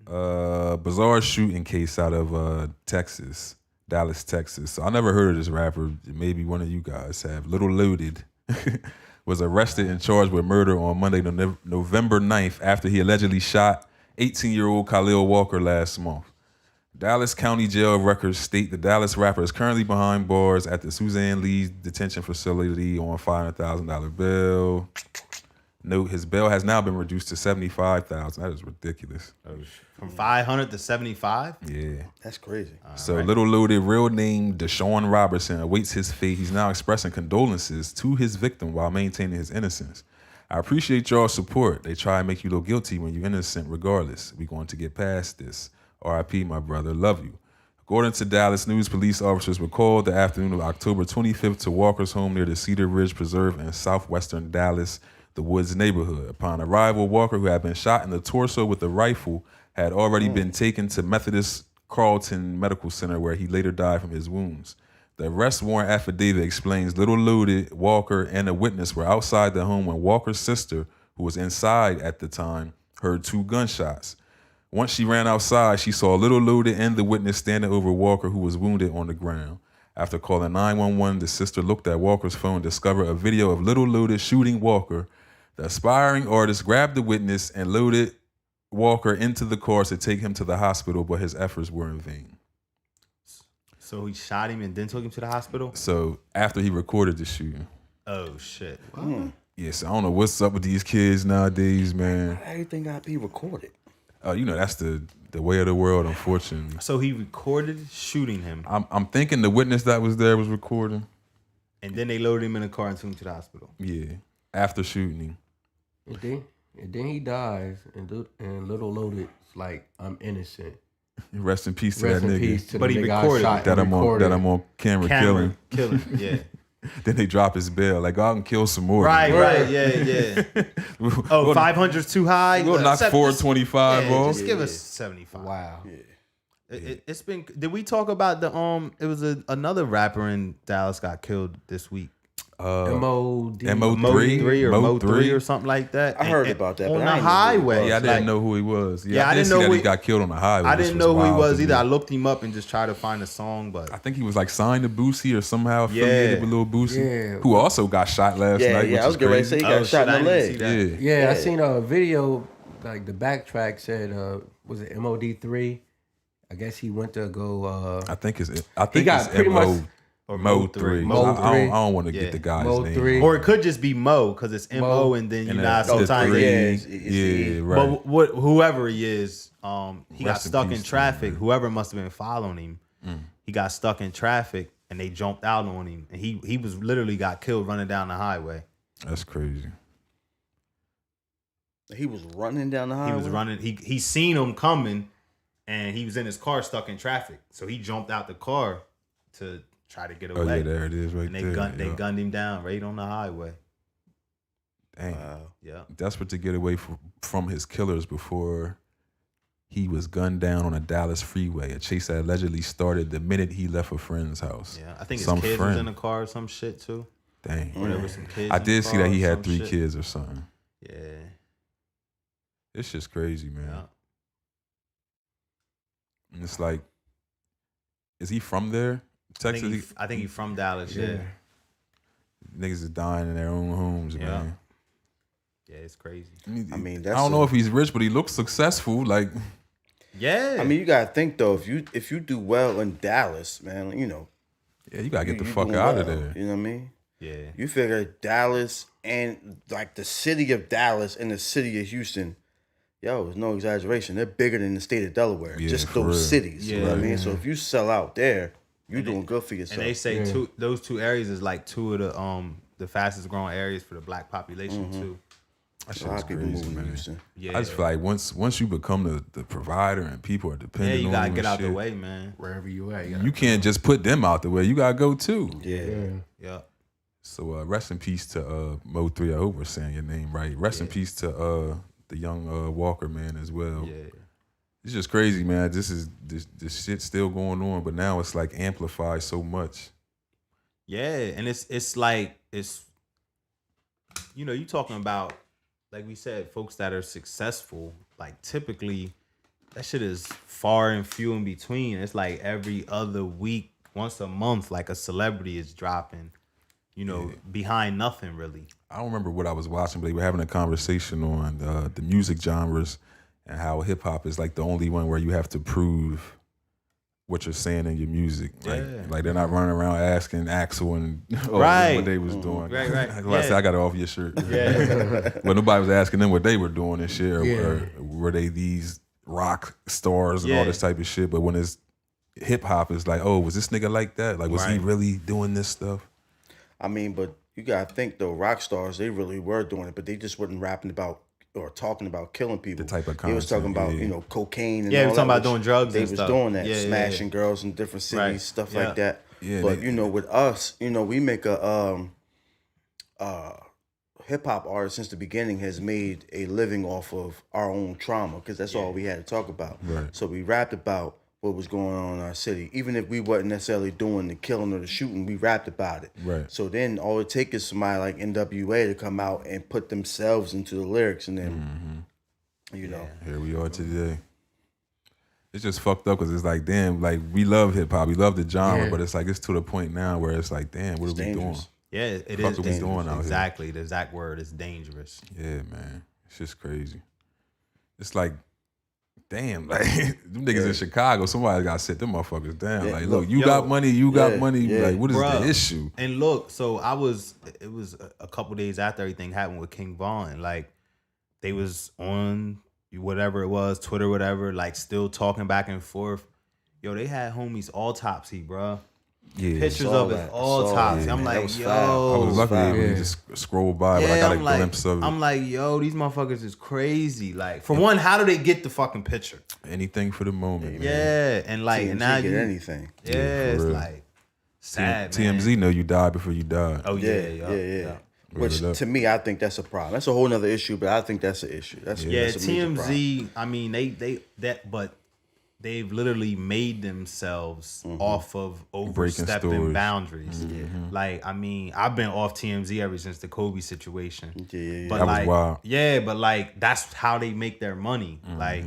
[SPEAKER 1] Bizarre shooting case out of Texas, Dallas, Texas. So I never heard of this rapper. Maybe one of you guys have. Lil Loaded was arrested and charged with murder on Monday, November 9th, after he allegedly shot 18-year-old Khalil Walker last month. Dallas County Jail records state the Dallas rapper is currently behind bars at the Suzanne Lee detention facility on a $500,000 bail. Note, his bail has now been reduced to $75,000. That is ridiculous.
[SPEAKER 5] From 500 to 75?
[SPEAKER 1] Yeah.
[SPEAKER 4] That's crazy.
[SPEAKER 1] So Lil Loaded, real name Deshaun Robertson, awaits his fate. He's now expressing condolences to his victim while maintaining his innocence. I appreciate y'all's support. They try and make you look guilty when you're innocent regardless. We're going to get past this. R.I.P. my brother. Love you. According to Dallas News, police officers were called the afternoon of October 25th to Walker's home near the Cedar Ridge Preserve in southwestern Dallas, the Woods neighborhood. Upon arrival, Walker, who had been shot in the torso with a rifle, had already been taken to Methodist Carleton Medical Center, where he later died from his wounds. The arrest warrant affidavit explains Lil Loaded, Walker, and a witness were outside the home when Walker's sister, who was inside at the time, heard 2 gunshots. Once she ran outside, she saw Lil Loaded and the witness standing over Walker, who was wounded on the ground. After calling 911, the sister looked at Walker's phone and discovered a video of Lil Loaded shooting Walker. The aspiring artist grabbed the witness and loaded Walker into the car to take him to the hospital, but his efforts were in vain.
[SPEAKER 5] So he shot him and then took him to the hospital?
[SPEAKER 1] So after he recorded the shooting.
[SPEAKER 5] Oh, shit.
[SPEAKER 1] Yes, I don't know what's up with these kids nowadays, man.
[SPEAKER 4] Everything got to be recorded.
[SPEAKER 1] You know, that's the way of the world, unfortunately.
[SPEAKER 5] So he recorded shooting him.
[SPEAKER 1] I'm thinking the witness that was there was recording.
[SPEAKER 5] And then they loaded him in a car and took him to the hospital.
[SPEAKER 1] Yeah, after shooting him.
[SPEAKER 3] And then he dies, and Lil Loaded's like, I'm innocent.
[SPEAKER 1] Rest in peace to
[SPEAKER 3] Rest
[SPEAKER 1] that
[SPEAKER 3] in
[SPEAKER 1] nigga.
[SPEAKER 3] peace to
[SPEAKER 5] But
[SPEAKER 3] the
[SPEAKER 5] he
[SPEAKER 3] nigga I
[SPEAKER 5] recorded
[SPEAKER 3] shot
[SPEAKER 1] that
[SPEAKER 3] and
[SPEAKER 1] I'm
[SPEAKER 3] recorded.
[SPEAKER 1] on camera killing.
[SPEAKER 5] Yeah.
[SPEAKER 1] Then they drop his bail. Like, I can kill some more.
[SPEAKER 5] Right,
[SPEAKER 1] nigga.
[SPEAKER 5] yeah. Oh, 500's too high?
[SPEAKER 1] We'll knock 425
[SPEAKER 5] yeah,
[SPEAKER 1] off.
[SPEAKER 5] Just give us 75.
[SPEAKER 3] Wow.
[SPEAKER 5] It's been. Did we talk about the It was another rapper in Dallas got killed this week.
[SPEAKER 3] MOD.
[SPEAKER 1] Mo3
[SPEAKER 5] or
[SPEAKER 1] Mo3
[SPEAKER 5] Mo3 or something like that.
[SPEAKER 4] I heard about that,
[SPEAKER 5] on
[SPEAKER 4] but
[SPEAKER 5] the
[SPEAKER 4] I ain't know who he
[SPEAKER 5] highway.
[SPEAKER 4] was.
[SPEAKER 1] Yeah, I didn't
[SPEAKER 5] Like,
[SPEAKER 1] know who he was.
[SPEAKER 5] Yeah, I didn't
[SPEAKER 1] see
[SPEAKER 5] know
[SPEAKER 1] that
[SPEAKER 5] who
[SPEAKER 1] he got killed on the highway.
[SPEAKER 5] I
[SPEAKER 1] This
[SPEAKER 5] didn't know who he
[SPEAKER 1] wild
[SPEAKER 5] was
[SPEAKER 1] to
[SPEAKER 5] either.
[SPEAKER 1] me.
[SPEAKER 5] I looked him up and just tried to find a song, but
[SPEAKER 1] I think he was like signed to Boosie or somehow affiliated with Lil Boosie,
[SPEAKER 3] Yeah.
[SPEAKER 1] who also got shot last night. Which
[SPEAKER 4] I was
[SPEAKER 1] is
[SPEAKER 4] getting ready to say
[SPEAKER 1] crazy.
[SPEAKER 4] he got shot in the
[SPEAKER 5] I didn't see
[SPEAKER 4] leg.
[SPEAKER 5] that.
[SPEAKER 1] Yeah,
[SPEAKER 3] Yeah, I seen a video, like the backtrack said, was it MOD3? I guess he went to go,
[SPEAKER 1] I think it's
[SPEAKER 3] got pretty much-
[SPEAKER 1] Mo3.
[SPEAKER 5] Mo3.
[SPEAKER 1] I don't want to
[SPEAKER 5] Yeah.
[SPEAKER 1] get the guy's
[SPEAKER 3] Mo3.
[SPEAKER 1] name.
[SPEAKER 5] Or it could just be Mo because it's Mo and then you
[SPEAKER 1] And
[SPEAKER 5] know
[SPEAKER 1] then
[SPEAKER 5] sometimes
[SPEAKER 1] the
[SPEAKER 5] they-
[SPEAKER 1] three. Yeah, right.
[SPEAKER 5] But whoever he is, he got
[SPEAKER 1] Rest in
[SPEAKER 5] stuck in
[SPEAKER 1] peace to
[SPEAKER 5] traffic.
[SPEAKER 1] him,
[SPEAKER 5] Whoever must have been following him,
[SPEAKER 1] Mm.
[SPEAKER 5] he got stuck in traffic and they jumped out on him, and he was literally got killed running down the highway.
[SPEAKER 1] That's crazy.
[SPEAKER 4] He was running down the highway.
[SPEAKER 5] He was running. He seen him coming, and he was in his car stuck in traffic. So he jumped out the car to try to get away.
[SPEAKER 1] Oh yeah, there it is, right
[SPEAKER 5] and they
[SPEAKER 1] there.
[SPEAKER 5] they gunned him down right on the highway.
[SPEAKER 1] Dang.
[SPEAKER 5] Yeah.
[SPEAKER 1] Desperate to get away from his killers before he was gunned down on a Dallas freeway. A chase that allegedly started the minute he left a friend's house.
[SPEAKER 5] Yeah. I think his
[SPEAKER 1] Some
[SPEAKER 5] kids
[SPEAKER 1] friend.
[SPEAKER 5] was in the car or some shit too.
[SPEAKER 1] Dang.
[SPEAKER 5] Or there was some kids.
[SPEAKER 1] I
[SPEAKER 5] in
[SPEAKER 1] did
[SPEAKER 5] the
[SPEAKER 1] see
[SPEAKER 5] car
[SPEAKER 1] that he
[SPEAKER 5] or
[SPEAKER 1] had
[SPEAKER 5] some
[SPEAKER 1] 3
[SPEAKER 5] shit.
[SPEAKER 1] kids or something.
[SPEAKER 5] Yeah.
[SPEAKER 1] It's just crazy, man.
[SPEAKER 5] Yeah.
[SPEAKER 1] And it's like, is he from there? Texas?
[SPEAKER 5] I think he's from Dallas. Yeah.
[SPEAKER 1] Niggas is dying in their own homes,
[SPEAKER 5] Yeah.
[SPEAKER 1] man.
[SPEAKER 5] Yeah, it's crazy.
[SPEAKER 4] I mean,
[SPEAKER 1] I
[SPEAKER 4] that's
[SPEAKER 1] don't know if he's rich, but he looks successful. Like,
[SPEAKER 5] Yeah.
[SPEAKER 4] I mean, you gotta think though. If you do well in Dallas, man, you know,
[SPEAKER 1] yeah, you gotta get the
[SPEAKER 4] you
[SPEAKER 1] fuck
[SPEAKER 4] doing
[SPEAKER 1] out of
[SPEAKER 4] well,
[SPEAKER 1] there.
[SPEAKER 4] You know what I mean?
[SPEAKER 5] yeah.
[SPEAKER 4] You figure Dallas and like the city of Dallas and the city of Houston, yo, it's no exaggeration. They're bigger than the state of Delaware.
[SPEAKER 1] Yeah,
[SPEAKER 4] just
[SPEAKER 1] for
[SPEAKER 4] those
[SPEAKER 1] real.
[SPEAKER 4] cities. You know what I
[SPEAKER 5] Yeah.
[SPEAKER 4] mean? So if you sell out there, you're doing good for yourself.
[SPEAKER 5] And they say those two areas is like two of the fastest growing areas for the black population too.
[SPEAKER 1] That
[SPEAKER 4] a
[SPEAKER 1] shit
[SPEAKER 4] lot
[SPEAKER 1] is
[SPEAKER 4] of people
[SPEAKER 1] crazy,
[SPEAKER 4] moving to
[SPEAKER 1] man.
[SPEAKER 4] Houston.
[SPEAKER 5] Yeah.
[SPEAKER 1] I just feel like once you become the provider and people are
[SPEAKER 5] Yeah,
[SPEAKER 1] dependent
[SPEAKER 5] you
[SPEAKER 1] on
[SPEAKER 5] gotta
[SPEAKER 1] you
[SPEAKER 5] get
[SPEAKER 1] and
[SPEAKER 5] out the
[SPEAKER 1] shit,
[SPEAKER 5] way, man.
[SPEAKER 3] Wherever you at.
[SPEAKER 1] You can't just put them out the way. You gotta go too.
[SPEAKER 4] Yeah.
[SPEAKER 5] Yeah.
[SPEAKER 1] So rest in peace to Mo3. I hope we're saying your name right. Rest in peace to the young Walker man as well.
[SPEAKER 5] Yeah.
[SPEAKER 1] It's just crazy, man. This shit's still going on, but now it's like amplified so much.
[SPEAKER 5] Yeah, and it's like you talking about, like we said, folks that are successful, like typically that shit is far and few in between. It's like every other week, once a month, like a celebrity is dropping, behind nothing really.
[SPEAKER 1] I don't remember what I was watching, but they were having a conversation on the music genres and how hip hop is like the only one where you have to prove what you're saying in your music. Like they're not running around asking Axel and what they was doing.
[SPEAKER 5] Right.
[SPEAKER 1] Like I said, I got it off your shirt.
[SPEAKER 5] Yeah.
[SPEAKER 1] But nobody was asking them what they were doing and shit. Or were they these rock stars and all this type of shit. But when it's hip hop, it's like, oh, was this nigga like that? Like, was he really doing this stuff?
[SPEAKER 4] I mean, but you gotta think though, rock stars, they really were doing it, but they just wasn't rapping about or talking about killing people.
[SPEAKER 1] The type of
[SPEAKER 4] They was talking
[SPEAKER 1] content,
[SPEAKER 4] about, cocaine and
[SPEAKER 5] Yeah,
[SPEAKER 4] all
[SPEAKER 5] we talking
[SPEAKER 4] that,
[SPEAKER 5] about doing drugs
[SPEAKER 4] They
[SPEAKER 5] and
[SPEAKER 4] was
[SPEAKER 5] stuff.
[SPEAKER 4] doing that,
[SPEAKER 5] Yeah,
[SPEAKER 4] smashing girls in different cities,
[SPEAKER 5] Right.
[SPEAKER 4] stuff
[SPEAKER 5] Yeah.
[SPEAKER 4] like that.
[SPEAKER 1] Yeah,
[SPEAKER 4] But
[SPEAKER 1] they-
[SPEAKER 4] with us, we make a hip hop artist since the beginning has made a living off of our own trauma because that's all we had to talk about.
[SPEAKER 1] Right.
[SPEAKER 4] So we rapped about what was going on in our city. Even if we wasn't necessarily doing the killing or the shooting, we rapped about it.
[SPEAKER 1] Right.
[SPEAKER 4] So then all it takes is somebody like NWA to come out and put themselves into the lyrics, and then you know,
[SPEAKER 1] here we are today. It's just fucked up because it's like, damn, like we love hip hop, we love the genre, but it's like it's to the point now where it's like, damn, what are we doing?
[SPEAKER 5] Yeah, it
[SPEAKER 1] Fuck
[SPEAKER 5] is
[SPEAKER 1] what we
[SPEAKER 5] dangerous.
[SPEAKER 1] doing out here?
[SPEAKER 5] Exactly. The exact word is dangerous.
[SPEAKER 1] Yeah, man, it's just crazy. It's like, damn, like them niggas in Chicago, somebody got to sit them motherfuckers down.
[SPEAKER 4] Yeah,
[SPEAKER 1] Like, look, you
[SPEAKER 5] yo,
[SPEAKER 1] got money, you got money.
[SPEAKER 4] yeah.
[SPEAKER 1] Like, what is
[SPEAKER 5] Bruh.
[SPEAKER 1] the issue?
[SPEAKER 5] And look, so it was a couple days after everything happened with King Von. Like, they was on whatever it was, Twitter, whatever, like still talking back and forth. Yo, they had homies autopsy, bro.
[SPEAKER 1] Yeah,
[SPEAKER 5] Pictures
[SPEAKER 4] Saw
[SPEAKER 5] of his
[SPEAKER 4] that.
[SPEAKER 5] autopsy.
[SPEAKER 4] Saw
[SPEAKER 5] I'm
[SPEAKER 4] that.
[SPEAKER 5] like,
[SPEAKER 4] That was
[SPEAKER 5] yo.
[SPEAKER 4] foul.
[SPEAKER 1] I was lucky
[SPEAKER 4] foul.
[SPEAKER 1] to
[SPEAKER 3] Yeah.
[SPEAKER 1] just scroll by, but I
[SPEAKER 5] Yeah,
[SPEAKER 1] got a
[SPEAKER 5] I'm like,
[SPEAKER 1] glimpse of it.
[SPEAKER 5] I'm like, yo, these motherfuckers is crazy. Like, for one, how do they get the fucking picture?
[SPEAKER 1] Anything for the moment, man.
[SPEAKER 5] Yeah, and like,
[SPEAKER 4] TMZ
[SPEAKER 5] and now
[SPEAKER 4] get
[SPEAKER 5] you,
[SPEAKER 4] anything.
[SPEAKER 5] yeah,
[SPEAKER 1] for
[SPEAKER 5] it's
[SPEAKER 1] real.
[SPEAKER 5] like sad. man.
[SPEAKER 1] TMZ know you died before you died.
[SPEAKER 5] Oh
[SPEAKER 4] Yeah,
[SPEAKER 5] yeah,
[SPEAKER 4] yeah.
[SPEAKER 1] Word
[SPEAKER 4] Which
[SPEAKER 1] it up.
[SPEAKER 4] to me, I think that's a problem. That's a whole nother issue, but I think that's an issue. That's
[SPEAKER 5] Yeah,
[SPEAKER 4] that's a major problem.
[SPEAKER 5] TMZ. I mean, but they've literally made themselves off of overstepping
[SPEAKER 1] stories.
[SPEAKER 5] boundaries. Like, I mean, I've been off TMZ ever since the Kobe situation.
[SPEAKER 4] Yeah.
[SPEAKER 5] But
[SPEAKER 1] That was
[SPEAKER 5] like,
[SPEAKER 1] wild.
[SPEAKER 5] yeah, but like that's how they make their money. Like,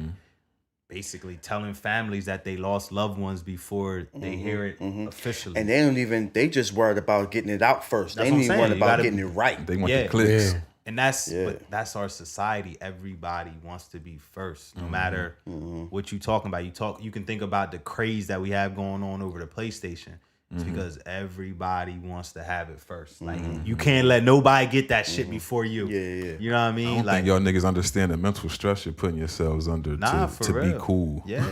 [SPEAKER 5] basically telling families that they lost loved ones before they hear it officially.
[SPEAKER 4] And they just worried about getting it out first.
[SPEAKER 5] That's
[SPEAKER 4] They
[SPEAKER 5] what
[SPEAKER 4] ain't
[SPEAKER 5] I'm
[SPEAKER 4] even worried
[SPEAKER 5] saying. You
[SPEAKER 4] about
[SPEAKER 5] gotta-
[SPEAKER 4] getting it right.
[SPEAKER 1] They want
[SPEAKER 5] Yeah.
[SPEAKER 1] the clicks.
[SPEAKER 3] Yeah.
[SPEAKER 5] And that's
[SPEAKER 4] Yeah.
[SPEAKER 5] but that's our society. Everybody wants to be first, no matter what you talking about. You can think about the craze that we have going on over the PlayStation. It's because everybody wants to have it first. Like, you can't let nobody get that shit before you.
[SPEAKER 4] Yeah.
[SPEAKER 5] You know what I
[SPEAKER 1] I
[SPEAKER 5] mean?
[SPEAKER 1] don't
[SPEAKER 5] Like,
[SPEAKER 1] think y'all niggas understand the mental stress you're putting yourselves under
[SPEAKER 5] nah,
[SPEAKER 1] to
[SPEAKER 5] for
[SPEAKER 1] be
[SPEAKER 5] real.
[SPEAKER 1] cool.
[SPEAKER 5] Yeah.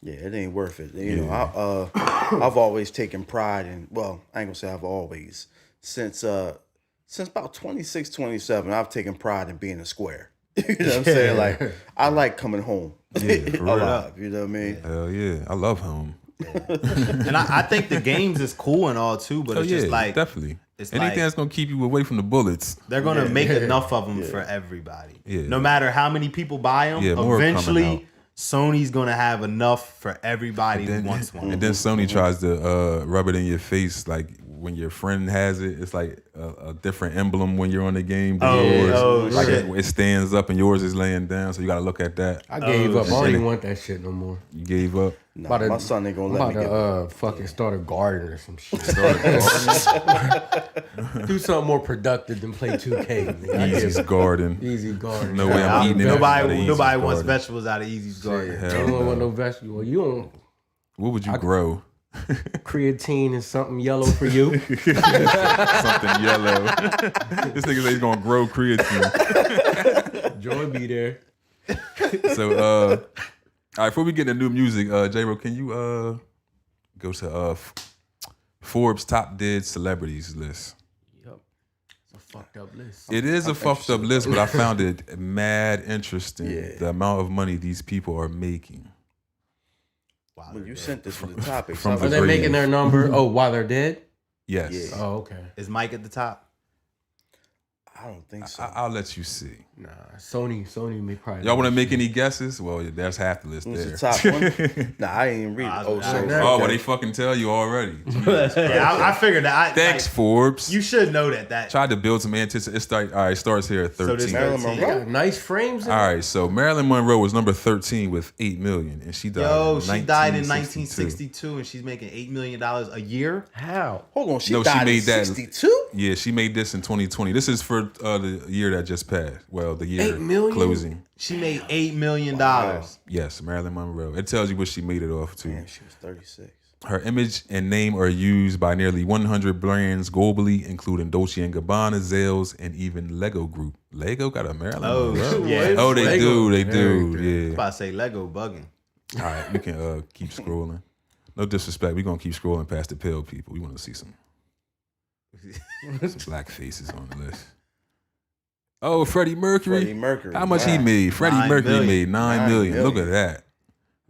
[SPEAKER 4] Yeah, it ain't worth it. You know, I've always taken pride in, well, I ain't gonna say I've always. Since about 26, 27, I've taken pride in being a square. You know what I'm saying? Like, I like coming home
[SPEAKER 1] Yeah, for real.
[SPEAKER 4] alive. You know what I mean?
[SPEAKER 1] Hell yeah, I love home.
[SPEAKER 5] And I think the games is cool and all too, but
[SPEAKER 1] Oh
[SPEAKER 5] it's
[SPEAKER 1] yeah,
[SPEAKER 5] just like
[SPEAKER 1] definitely.
[SPEAKER 5] it's
[SPEAKER 1] Anything
[SPEAKER 5] like-
[SPEAKER 1] that's gonna keep you away from the bullets.
[SPEAKER 5] they're gonna make enough of them for everybody.
[SPEAKER 1] Yeah.
[SPEAKER 5] No matter how many people buy them,
[SPEAKER 1] Yeah, more coming out.
[SPEAKER 5] eventually Sony's gonna have enough for everybody who wants one.
[SPEAKER 1] And then Sony tries to rub it in your face, like when your friend has it, it's like a different emblem when you're on the game than yours. Like
[SPEAKER 5] shit.
[SPEAKER 1] it stands up and yours is laying down, so you gotta look at that.
[SPEAKER 3] I gave up. I don't
[SPEAKER 1] shit.
[SPEAKER 3] even want that shit no more.
[SPEAKER 1] You gave up.
[SPEAKER 4] Nah,
[SPEAKER 3] About to-
[SPEAKER 4] my son ain't gonna
[SPEAKER 3] I'm
[SPEAKER 4] let me
[SPEAKER 3] about
[SPEAKER 4] get
[SPEAKER 3] to fucking start a garden or some shit. Do something more productive than play 2K. Man. I
[SPEAKER 1] Easy's
[SPEAKER 3] give-
[SPEAKER 1] garden.
[SPEAKER 3] Easy garden.
[SPEAKER 1] No way I'm eating it.
[SPEAKER 5] Nobody
[SPEAKER 1] Easy's
[SPEAKER 5] wants
[SPEAKER 1] garden.
[SPEAKER 5] vegetables out of Easy's garden.
[SPEAKER 3] I
[SPEAKER 1] Hell
[SPEAKER 3] don't want
[SPEAKER 1] no.
[SPEAKER 3] no vegetable. You don't.
[SPEAKER 1] What would you grow?
[SPEAKER 3] Creatine is something yellow for you.
[SPEAKER 1] Something yellow. This nigga say he's gonna grow creatine.
[SPEAKER 3] Joy be there.
[SPEAKER 1] So all right, before we get into new music, J-Ro, can you go to Forbes top dead celebrities list?
[SPEAKER 3] Yep. It's a fucked up list.
[SPEAKER 1] It is a fucked up list, but I found it mad interesting.
[SPEAKER 4] Yeah.
[SPEAKER 1] The amount of money these people are making.
[SPEAKER 5] Wow,
[SPEAKER 4] when you sent this to the topic.
[SPEAKER 1] From
[SPEAKER 3] Are
[SPEAKER 1] the
[SPEAKER 3] they
[SPEAKER 1] grave.
[SPEAKER 3] making their number? Oh, while they're dead?
[SPEAKER 1] Yes.
[SPEAKER 4] Yeah.
[SPEAKER 3] Oh, okay.
[SPEAKER 5] is Mike at the top?
[SPEAKER 4] I don't think so.
[SPEAKER 1] I'll let you see.
[SPEAKER 3] Nah, Sony may probably.
[SPEAKER 1] Y'all want to make any guesses? Well, there's half the list
[SPEAKER 4] Who's
[SPEAKER 1] there.
[SPEAKER 4] the top one? Nah, I ain't even read it. Oh, so
[SPEAKER 3] okay.
[SPEAKER 1] Oh, well, they fucking tell you already.
[SPEAKER 5] Yeah, I figured that.
[SPEAKER 1] Thanks,
[SPEAKER 5] like,
[SPEAKER 1] Forbes.
[SPEAKER 5] you should know that.
[SPEAKER 1] Tried to build some anticipation. All right, starts here at 13.
[SPEAKER 5] this
[SPEAKER 4] Marilyn
[SPEAKER 5] 13.
[SPEAKER 4] Monroe?
[SPEAKER 3] Got nice frames. In
[SPEAKER 1] All right, so Marilyn Monroe was number 13 with 8 million, and she died.
[SPEAKER 5] Yo,
[SPEAKER 1] in
[SPEAKER 5] she died in
[SPEAKER 1] 1962.
[SPEAKER 5] 1962, and she's making $8 million a year.
[SPEAKER 3] How?
[SPEAKER 4] Hold on, she
[SPEAKER 1] No, she
[SPEAKER 4] died
[SPEAKER 1] made
[SPEAKER 4] in
[SPEAKER 1] that-
[SPEAKER 4] 62?
[SPEAKER 1] Yeah, she made this in 2020. This is for the year that just passed. Well, the year
[SPEAKER 3] 8 million?
[SPEAKER 1] closing.
[SPEAKER 5] She made $8 million.
[SPEAKER 1] Yes, Marilyn Monroe. It tells you what she made it off to.
[SPEAKER 4] Man, she was 36.
[SPEAKER 1] Her image and name are used by nearly 100 brands globally, including Dolce & Gabbana, Zales, and even Lego Group. Lego got a Marilyn
[SPEAKER 5] Oh,
[SPEAKER 1] Monroe?
[SPEAKER 5] yeah.
[SPEAKER 1] Oh, they
[SPEAKER 3] Lego.
[SPEAKER 1] do. They
[SPEAKER 3] Very
[SPEAKER 1] do.
[SPEAKER 3] good.
[SPEAKER 1] Yeah.
[SPEAKER 5] About to say Lego bugging.
[SPEAKER 1] All right, we can keep scrolling. No disrespect. We're going to keep scrolling past the pale people. We want to see some black faces on the list. Oh, Freddie Mercury.
[SPEAKER 4] Freddie Mercury.
[SPEAKER 1] How much he
[SPEAKER 4] Wow.
[SPEAKER 1] made? Freddie
[SPEAKER 5] 9
[SPEAKER 1] Mercury
[SPEAKER 5] million.
[SPEAKER 1] made 9
[SPEAKER 4] 9
[SPEAKER 1] million. Look
[SPEAKER 4] million.
[SPEAKER 1] at that.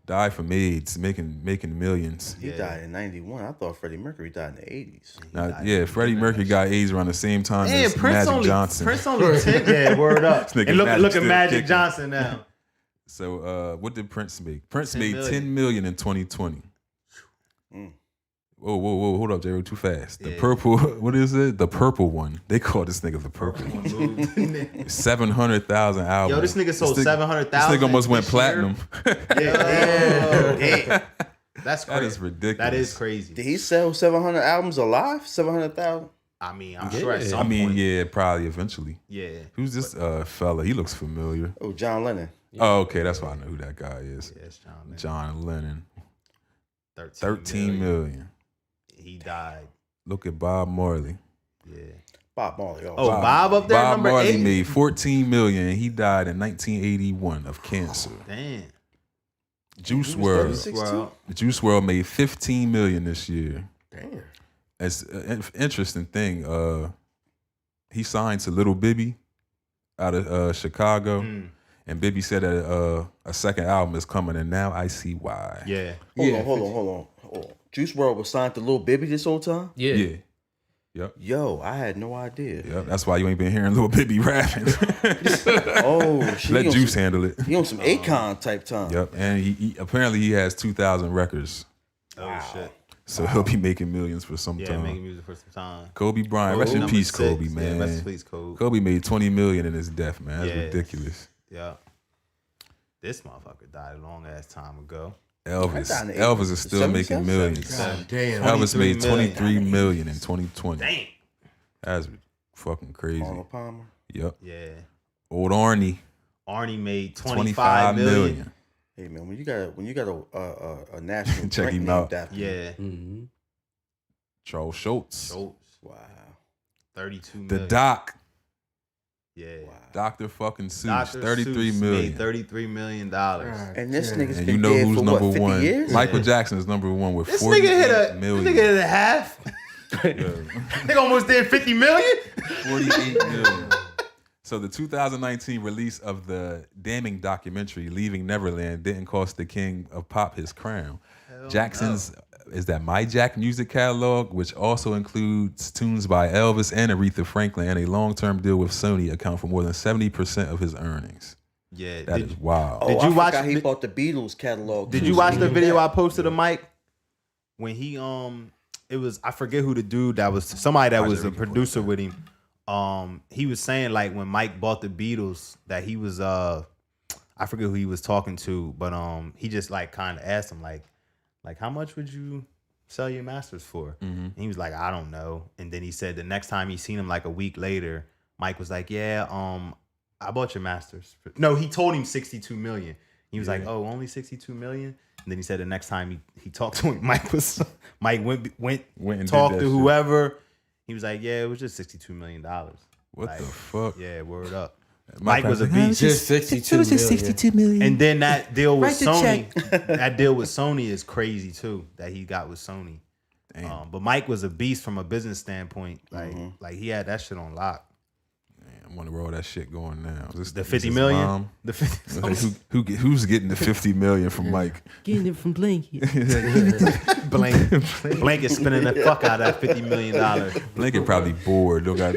[SPEAKER 1] Died from AIDS, making millions.
[SPEAKER 4] He died in 91. I thought Freddie Mercury died in the 80s.
[SPEAKER 1] Now, yeah, Freddie Mercury got AIDS around the same time
[SPEAKER 5] Man,
[SPEAKER 1] as Magic Johnson.
[SPEAKER 5] Prince only 10. Yeah, word up.
[SPEAKER 1] This nigga
[SPEAKER 5] And look
[SPEAKER 1] Magic
[SPEAKER 5] at
[SPEAKER 1] still
[SPEAKER 5] Magic
[SPEAKER 1] kicking.
[SPEAKER 5] Johnson now.
[SPEAKER 1] So what did Prince make? Prince
[SPEAKER 5] 10
[SPEAKER 1] made
[SPEAKER 5] million.
[SPEAKER 1] 10 million in 2020. Whoa, hold up, J-Ro, too fast. The
[SPEAKER 5] Yeah.
[SPEAKER 1] purple, what is it? The purple one. They call this nigga the purple one. 700,000 albums.
[SPEAKER 5] Yo, this nigga sold
[SPEAKER 1] This
[SPEAKER 5] 700,000.
[SPEAKER 1] This nigga almost went
[SPEAKER 5] this year.
[SPEAKER 1] platinum.
[SPEAKER 5] Damn. That's crazy.
[SPEAKER 1] That is ridiculous.
[SPEAKER 5] That is crazy.
[SPEAKER 4] Did he sell 700 albums alive? 700,000?
[SPEAKER 5] I mean, I'm sure at
[SPEAKER 1] I
[SPEAKER 5] some
[SPEAKER 1] mean,
[SPEAKER 5] point.
[SPEAKER 1] yeah, probably eventually.
[SPEAKER 5] Yeah.
[SPEAKER 1] Who's this fella? He looks familiar.
[SPEAKER 4] Oh, John Lennon.
[SPEAKER 1] Oh, okay, that's why I know who that guy is.
[SPEAKER 5] Yeah, it's John Lennon.
[SPEAKER 1] John Lennon.
[SPEAKER 5] 13
[SPEAKER 1] 13 million.
[SPEAKER 5] He died.
[SPEAKER 1] Look at Bob Marley.
[SPEAKER 5] Yeah.
[SPEAKER 4] Bob Marley.
[SPEAKER 5] Oh, Bob up there,
[SPEAKER 1] Bob
[SPEAKER 5] number
[SPEAKER 1] Marley
[SPEAKER 5] 8?
[SPEAKER 1] made 14 million and he died in 1981 of cancer.
[SPEAKER 5] Damn.
[SPEAKER 1] Juice
[SPEAKER 4] He was
[SPEAKER 1] WRLD.
[SPEAKER 4] 36 too?
[SPEAKER 1] Juice WRLD made 15 million this year.
[SPEAKER 3] Damn.
[SPEAKER 1] It's an interesting thing. He signed to Little Bibby out of Chicago. And Bibby said that a second album is coming, and now I see why.
[SPEAKER 5] Yeah.
[SPEAKER 4] Hold on. Juice WRLD was signed to Lil Bibby this whole time?
[SPEAKER 1] Yeah. Yep.
[SPEAKER 4] Yo, I had no idea.
[SPEAKER 1] Yep. That's why you ain't been hearing Lil Bibby rapping.
[SPEAKER 4] Oh, shit.
[SPEAKER 1] Let
[SPEAKER 4] He on
[SPEAKER 1] Juice
[SPEAKER 4] some-
[SPEAKER 1] handle it.
[SPEAKER 4] He on some Akon type time.
[SPEAKER 1] Yep. And he apparently he has 2,000 records.
[SPEAKER 5] Oh, shit.
[SPEAKER 1] So he'll be making millions for some
[SPEAKER 5] Yeah,
[SPEAKER 1] time.
[SPEAKER 5] making music for some time.
[SPEAKER 1] Kobe Bryant. Rest in
[SPEAKER 5] Number
[SPEAKER 1] peace,
[SPEAKER 5] 6.
[SPEAKER 1] Kobe, man.
[SPEAKER 5] Yeah, rest in peace, Kobe.
[SPEAKER 1] Kobe made 20 million in his death, man. That's
[SPEAKER 5] Yeah.
[SPEAKER 1] ridiculous.
[SPEAKER 5] Yeah. This motherfucker died a long ass time ago.
[SPEAKER 1] Elvis.
[SPEAKER 4] That died in
[SPEAKER 1] Elvis is still
[SPEAKER 4] 77?
[SPEAKER 1] making millions.
[SPEAKER 3] God damn.
[SPEAKER 1] Elvis
[SPEAKER 5] 23
[SPEAKER 1] made 23 million in 2020.
[SPEAKER 5] Damn.
[SPEAKER 1] That's fucking crazy.
[SPEAKER 4] Arnold Palmer.
[SPEAKER 1] Yep.
[SPEAKER 5] Yeah.
[SPEAKER 1] Old Arnie,
[SPEAKER 5] Arnie made
[SPEAKER 1] 25 million.
[SPEAKER 4] Hey man, when you got a national
[SPEAKER 1] Check
[SPEAKER 4] drink
[SPEAKER 1] him
[SPEAKER 4] named
[SPEAKER 1] out.
[SPEAKER 4] after you.
[SPEAKER 5] Yeah.
[SPEAKER 3] Mm-hmm.
[SPEAKER 1] Charles Schultz.
[SPEAKER 5] Schultz.
[SPEAKER 4] Wow.
[SPEAKER 5] 32
[SPEAKER 1] The
[SPEAKER 5] million.
[SPEAKER 1] Doc.
[SPEAKER 5] Yeah.
[SPEAKER 1] Dr. fucking Seuss.
[SPEAKER 5] Dr.
[SPEAKER 1] 33
[SPEAKER 5] Seuss
[SPEAKER 1] million.
[SPEAKER 5] made $33 million.
[SPEAKER 4] And this
[SPEAKER 3] damn.
[SPEAKER 4] nigga's
[SPEAKER 1] And
[SPEAKER 4] been
[SPEAKER 1] you know
[SPEAKER 4] dead
[SPEAKER 1] who's
[SPEAKER 4] for
[SPEAKER 1] number
[SPEAKER 4] what, 50
[SPEAKER 1] one?
[SPEAKER 4] years?
[SPEAKER 1] Michael Jackson is number one with
[SPEAKER 5] This
[SPEAKER 1] 48
[SPEAKER 5] nigga hit a
[SPEAKER 1] million.
[SPEAKER 5] This nigga hit a half. Nigga almost did 50 million.
[SPEAKER 1] 48 million. So the 2019 release of the damning documentary Leaving Neverland didn't cost the king of pop his crown. Jackson's is that My Jack music catalog, which also includes tunes by Elvis and Aretha Franklin, and a long-term deal with Sony, account for more than 70% of his earnings.
[SPEAKER 5] Yeah.
[SPEAKER 1] That is
[SPEAKER 5] Did,
[SPEAKER 1] wild.
[SPEAKER 4] Oh,
[SPEAKER 5] Did
[SPEAKER 4] I
[SPEAKER 5] you watch
[SPEAKER 4] forgot he
[SPEAKER 5] the-
[SPEAKER 4] bought the Beatles catalog.
[SPEAKER 5] did
[SPEAKER 4] too.
[SPEAKER 5] you watch the
[SPEAKER 4] Speaking
[SPEAKER 5] video
[SPEAKER 4] of
[SPEAKER 5] I
[SPEAKER 4] that,
[SPEAKER 5] posted of Mike? When he it was, I forget who the dude that was, somebody that was a producer with him. He was saying like when Mike bought the Beatles that he was I forget who he was talking to, but he just like kind of asked him like how much would you sell your masters for? And he was like, I don't know. And then he said the next time he seen him like a week later, Mike was like, yeah, I bought your masters. No, he told him 62 million. He was like, oh, only 62 million? And then he said the next time he talked to him, Mike went
[SPEAKER 1] and
[SPEAKER 5] talked
[SPEAKER 1] did
[SPEAKER 5] to
[SPEAKER 1] that shit.
[SPEAKER 5] whoever. He was like, yeah, it was just $62 million.
[SPEAKER 1] What
[SPEAKER 5] Like,
[SPEAKER 1] the fuck?
[SPEAKER 5] Yeah, word up.
[SPEAKER 1] My
[SPEAKER 5] Mike was a
[SPEAKER 1] friend
[SPEAKER 5] beast.
[SPEAKER 3] Just 62 million.
[SPEAKER 5] And then that deal with
[SPEAKER 3] Write the
[SPEAKER 5] Sony, that deal with Sony is crazy too. That he got with Sony. But Mike was a beast from a business standpoint. Like he had that shit on lock.
[SPEAKER 1] I wonder where all that shit going now. Is this,
[SPEAKER 5] The
[SPEAKER 1] is
[SPEAKER 5] 50
[SPEAKER 1] his
[SPEAKER 5] million.
[SPEAKER 1] mom?
[SPEAKER 5] The 50.
[SPEAKER 1] Like, who's getting the 50 million from Mike?
[SPEAKER 6] Getting it from Blanket.
[SPEAKER 5] Blanket spending the fuck out of that $50 million.
[SPEAKER 1] Blanket probably bored. Don't got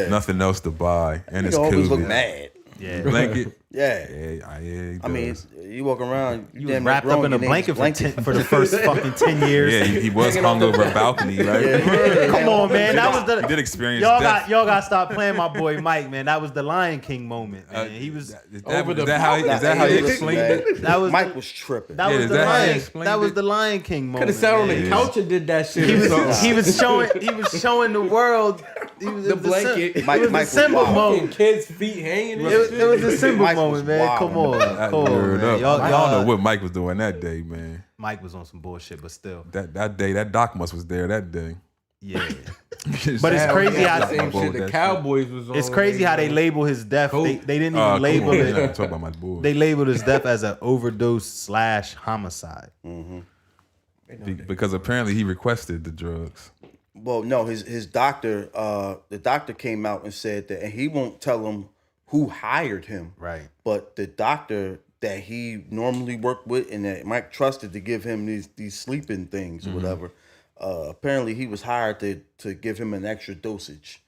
[SPEAKER 1] nothing else to buy, and
[SPEAKER 4] He
[SPEAKER 1] it's
[SPEAKER 4] always
[SPEAKER 1] COVID.
[SPEAKER 4] look mad.
[SPEAKER 5] Yeah.
[SPEAKER 1] Blanket.
[SPEAKER 4] Yeah.
[SPEAKER 1] Yeah, he
[SPEAKER 4] I mean,
[SPEAKER 1] does.
[SPEAKER 4] you walk around,
[SPEAKER 5] You
[SPEAKER 4] damn
[SPEAKER 5] was
[SPEAKER 4] near
[SPEAKER 5] wrapped
[SPEAKER 4] grown,
[SPEAKER 5] up in a
[SPEAKER 4] your name is
[SPEAKER 5] blanket for the first fucking 10 years.
[SPEAKER 1] Yeah, he was hung over a balcony, right?
[SPEAKER 5] Come on, man. That was
[SPEAKER 1] He
[SPEAKER 5] the
[SPEAKER 1] did experience
[SPEAKER 5] y'all
[SPEAKER 1] death.
[SPEAKER 5] got to stop playing my boy Mike, man. That was the Lion King moment, man. He was
[SPEAKER 1] Is
[SPEAKER 3] over the
[SPEAKER 1] that how he
[SPEAKER 4] Listen,
[SPEAKER 1] explained
[SPEAKER 4] man,
[SPEAKER 1] it?
[SPEAKER 5] That was
[SPEAKER 4] Mike
[SPEAKER 5] the-
[SPEAKER 4] was tripping.
[SPEAKER 5] that
[SPEAKER 1] Yeah,
[SPEAKER 5] was
[SPEAKER 1] is
[SPEAKER 5] the
[SPEAKER 1] that how he
[SPEAKER 5] Lion.
[SPEAKER 1] explained
[SPEAKER 5] That was
[SPEAKER 1] it?
[SPEAKER 5] the Lion King moment.
[SPEAKER 3] Could have sat on
[SPEAKER 5] man.
[SPEAKER 3] the couch and did that shit.
[SPEAKER 5] He was showing the world
[SPEAKER 3] The blanket.
[SPEAKER 4] Mike
[SPEAKER 5] It was a
[SPEAKER 4] was
[SPEAKER 5] symbol
[SPEAKER 4] wild.
[SPEAKER 5] moment.
[SPEAKER 3] Kids' feet hanging. and
[SPEAKER 5] It
[SPEAKER 3] shit.
[SPEAKER 5] was a symbol
[SPEAKER 4] Mike was
[SPEAKER 5] moment, man.
[SPEAKER 4] wild,
[SPEAKER 5] Come on,
[SPEAKER 1] That
[SPEAKER 5] come on,
[SPEAKER 1] word
[SPEAKER 5] man.
[SPEAKER 1] up.
[SPEAKER 5] Y'all,
[SPEAKER 1] I don't know what Mike was doing that day, man.
[SPEAKER 5] Mike was on some bullshit, but still,
[SPEAKER 1] That day, that Doc must was there that day.
[SPEAKER 5] yeah. But it's
[SPEAKER 3] Hell,
[SPEAKER 5] crazy
[SPEAKER 3] yeah,
[SPEAKER 5] how
[SPEAKER 3] the same shit the Cowboys was on.
[SPEAKER 5] it's crazy how they label his death. They didn't even label
[SPEAKER 1] I'm
[SPEAKER 5] it.
[SPEAKER 1] talking about my boy.
[SPEAKER 5] They labeled his death as an overdose / homicide.
[SPEAKER 1] Because apparently he requested the drugs.
[SPEAKER 4] Well, no, his doctor, the doctor came out and said that, and he won't tell him who hired him.
[SPEAKER 5] Right.
[SPEAKER 4] But the doctor that he normally worked with and that Mike trusted to give him these sleeping things or whatever, apparently he was hired to give him an extra dosage.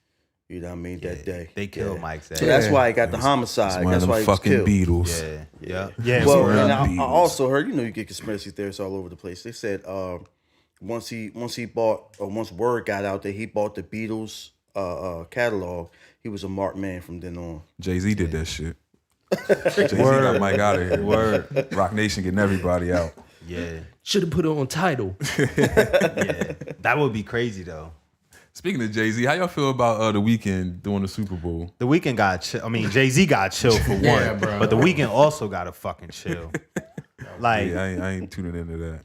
[SPEAKER 4] You know what I mean? That day.
[SPEAKER 5] They killed Mike's ass.
[SPEAKER 4] So that's why he got the homicide.
[SPEAKER 1] One
[SPEAKER 4] That's
[SPEAKER 1] of
[SPEAKER 4] why
[SPEAKER 1] them
[SPEAKER 4] he was
[SPEAKER 1] fucking
[SPEAKER 4] killed.
[SPEAKER 1] Beatles.
[SPEAKER 5] Yeah.
[SPEAKER 4] Well,
[SPEAKER 1] Some
[SPEAKER 4] and
[SPEAKER 1] Beatles.
[SPEAKER 4] I also heard, you get conspiracy theories all over the place. They said once word got out that he bought the Beatles catalog, he was a marked man from then on.
[SPEAKER 1] Jay-Z did that shit. Jay-Z got Mike out of here. Word. Rock Nation getting everybody out.
[SPEAKER 5] Yeah.
[SPEAKER 6] Should have put it on title.
[SPEAKER 5] Yeah. That would be crazy though.
[SPEAKER 1] Speaking of Jay-Z, how y'all feel about the Weeknd doing the Super Bowl?
[SPEAKER 5] The Weeknd got chill. I mean, Jay-Z got chill for one,
[SPEAKER 3] Yeah, bro.
[SPEAKER 5] but the Weeknd also got to fucking chill. Like,
[SPEAKER 1] Yeah, I ain't tuning into that.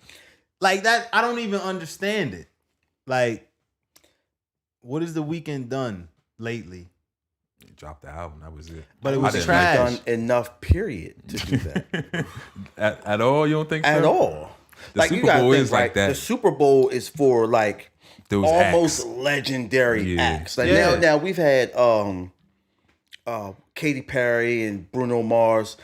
[SPEAKER 5] like that. I don't even understand it. Like, what has the Weeknd done lately?
[SPEAKER 1] He dropped the album, that was it.
[SPEAKER 5] But it
[SPEAKER 1] I
[SPEAKER 5] was
[SPEAKER 1] didn't
[SPEAKER 5] trash.
[SPEAKER 4] Done enough, period, to do that.
[SPEAKER 1] At all, you don't think so?
[SPEAKER 4] At all.
[SPEAKER 1] The
[SPEAKER 4] you
[SPEAKER 1] Super
[SPEAKER 4] gotta
[SPEAKER 1] Bowl
[SPEAKER 4] think,
[SPEAKER 1] is like that.
[SPEAKER 4] The Super Bowl is for like
[SPEAKER 1] Those
[SPEAKER 4] almost
[SPEAKER 1] acts.
[SPEAKER 4] legendary
[SPEAKER 1] Yeah.
[SPEAKER 4] acts. Like
[SPEAKER 5] Yeah.
[SPEAKER 4] now we've had Katy Perry and Bruno Mars,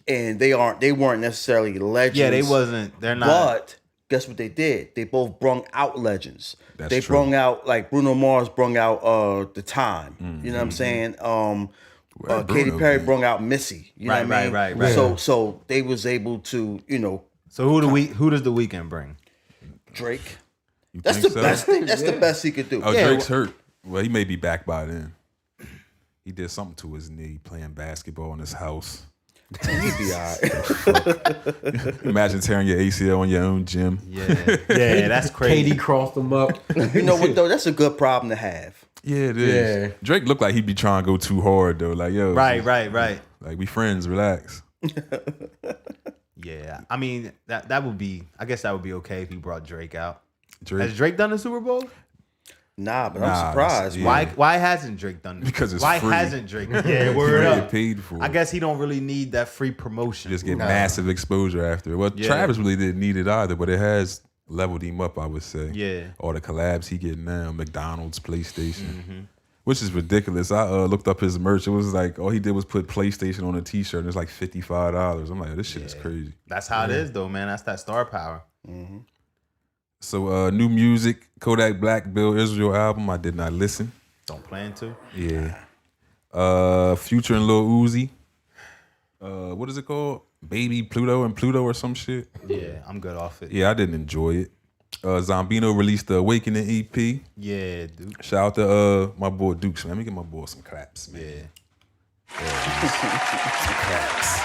[SPEAKER 4] and they weren't necessarily legends.
[SPEAKER 5] Yeah, they wasn't. They're not.
[SPEAKER 4] But guess what they did? They both brung out legends.
[SPEAKER 1] That's
[SPEAKER 4] they
[SPEAKER 1] true.
[SPEAKER 4] brung out, like Bruno Mars brung out The Time. You know what I'm saying?
[SPEAKER 1] Where
[SPEAKER 4] Katy
[SPEAKER 1] Bruno
[SPEAKER 4] Perry
[SPEAKER 1] be?
[SPEAKER 4] brung out Missy. You know what I mean?
[SPEAKER 5] Right.
[SPEAKER 4] So they was able to,
[SPEAKER 5] So who does the Weeknd bring?
[SPEAKER 4] Drake.
[SPEAKER 1] You
[SPEAKER 4] That's
[SPEAKER 1] think
[SPEAKER 4] the
[SPEAKER 1] so?
[SPEAKER 4] best thing. That's the best he could do.
[SPEAKER 1] Oh,
[SPEAKER 4] Yeah,
[SPEAKER 1] Drake's hurt. Well, he may be back by then. He did something to his knee playing basketball in his house.
[SPEAKER 4] he'd be all right.
[SPEAKER 1] Imagine tearing your ACL in your own gym.
[SPEAKER 5] Yeah, that's crazy.
[SPEAKER 3] KD crossed him up.
[SPEAKER 4] You know what though? That's a good problem to have.
[SPEAKER 1] Yeah, it is.
[SPEAKER 3] Yeah.
[SPEAKER 1] Drake looked like he'd be trying to go too hard though. Like, yo,
[SPEAKER 5] Right.
[SPEAKER 1] Like, we friends, relax.
[SPEAKER 5] Yeah, I mean that would be. I guess that would be okay if he brought Drake out.
[SPEAKER 1] Drake,
[SPEAKER 5] Has Drake done the Super Bowl?
[SPEAKER 4] Nah, but
[SPEAKER 1] Nah,
[SPEAKER 4] I'm surprised.
[SPEAKER 1] yeah.
[SPEAKER 5] Why hasn't Drake done it?
[SPEAKER 1] Because it's
[SPEAKER 5] why
[SPEAKER 1] free.
[SPEAKER 5] hasn't Drake? Yeah,
[SPEAKER 1] he
[SPEAKER 5] word
[SPEAKER 1] really
[SPEAKER 5] up.
[SPEAKER 1] paid for it.
[SPEAKER 5] I guess he don't really need that free promotion.
[SPEAKER 1] Just get massive exposure after it. Well,
[SPEAKER 5] Yeah.
[SPEAKER 1] Travis really didn't need it either, but it has leveled him up, I would say.
[SPEAKER 5] Yeah.
[SPEAKER 1] All the collabs he getting now, McDonald's, PlayStation, which is ridiculous. I looked up his merch. It was like all he did was put PlayStation on a T-shirt, and it's like $55. I'm like, this shit is crazy.
[SPEAKER 5] That's how it is, though, man. That's that star power.
[SPEAKER 1] So new music, Kodak Black, Bill Israel album. I did not listen.
[SPEAKER 5] Don't plan to.
[SPEAKER 1] Yeah. Future and Lil Uzi. What is it called? Baby Pluto and Pluto or some shit.
[SPEAKER 5] Yeah, I'm good off it.
[SPEAKER 1] Yeah, I didn't enjoy it. Zombino released the Awakening EP.
[SPEAKER 5] Yeah, dude.
[SPEAKER 1] Shout out to my boy Dukes, man. Let me give my boy some claps, man.
[SPEAKER 5] Yeah.
[SPEAKER 1] Some claps.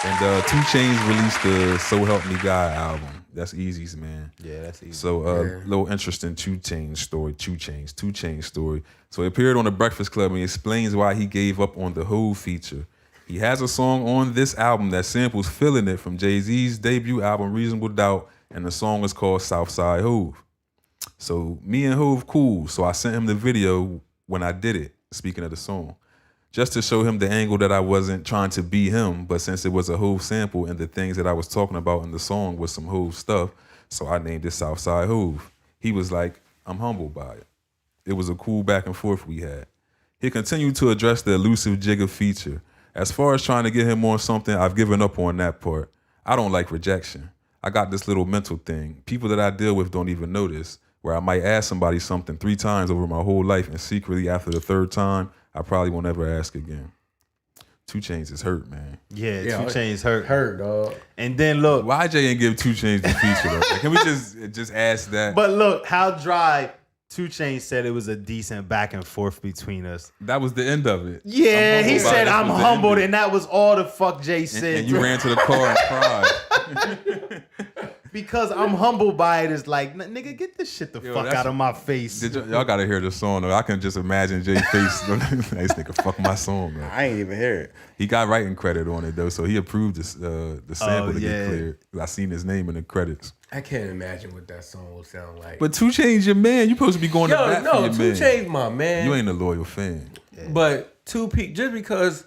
[SPEAKER 1] And 2 Chainz released the So Help Me God album. That's Easy's, man.
[SPEAKER 5] Yeah, that's easy.
[SPEAKER 1] So little interesting 2 Chainz story. So he appeared on the Breakfast Club and he explains why he gave up on the Hove feature. He has a song on this album that samples Feelin' It from Jay-Z's debut album Reasonable Doubt, and the song is called Southside Hove. So me and Hove cool, so I sent him the video when I did it, speaking of the song, just to show him the angle that I wasn't trying to be him, but since it was a Hove sample and the things that I was talking about in the song was some Hove stuff, so I named it Southside Hove. He was like, I'm humbled by it. It was a cool back and forth we had. He continued to address the elusive Jigga feature. As far as trying to get him on something, I've given up on that part. I don't like rejection. I got this little mental thing. People that I deal with don't even know this, where I might ask somebody something 3 times over my whole life, and secretly after the 3rd time, I probably won't ever ask again. 2 Chainz is hurt, man.
[SPEAKER 5] Yeah,
[SPEAKER 3] Yeah,
[SPEAKER 5] 2 Chainz hurt.
[SPEAKER 3] Hurt, dog.
[SPEAKER 5] And then look,
[SPEAKER 1] Why Jay ain't give 2 Chainz the feature though? Like, can we just ask that?
[SPEAKER 5] but look how dry 2 Chainz said it was a decent back and forth between us.
[SPEAKER 1] That was the end of it.
[SPEAKER 5] Yeah, he
[SPEAKER 1] humbled by it.
[SPEAKER 5] said
[SPEAKER 1] This
[SPEAKER 5] I'm
[SPEAKER 1] was the
[SPEAKER 5] humbled,
[SPEAKER 1] end of it.
[SPEAKER 5] and that was all the fuck Jay said.
[SPEAKER 1] And you ran to the car and cried.
[SPEAKER 5] Because I'm humbled by it is like, nigga, get this shit the fuck
[SPEAKER 1] that's-
[SPEAKER 5] out of my face.
[SPEAKER 1] Y'all gotta hear the song though. I can just imagine Jay's face. This nigga fuck my song, man.
[SPEAKER 4] I ain't even hear it.
[SPEAKER 1] He got writing credit on it though, so he approved the sample to
[SPEAKER 5] yeah.
[SPEAKER 1] get cleared. I seen his name in the credits.
[SPEAKER 3] I can't imagine what that song will sound like.
[SPEAKER 1] But 2 Chainz your man. You supposed to be going to
[SPEAKER 3] Yo,
[SPEAKER 1] bat for
[SPEAKER 3] no,
[SPEAKER 1] your
[SPEAKER 3] 2
[SPEAKER 1] man.
[SPEAKER 3] Chainz my man.
[SPEAKER 1] You ain't a loyal fan.
[SPEAKER 3] But 2P, just because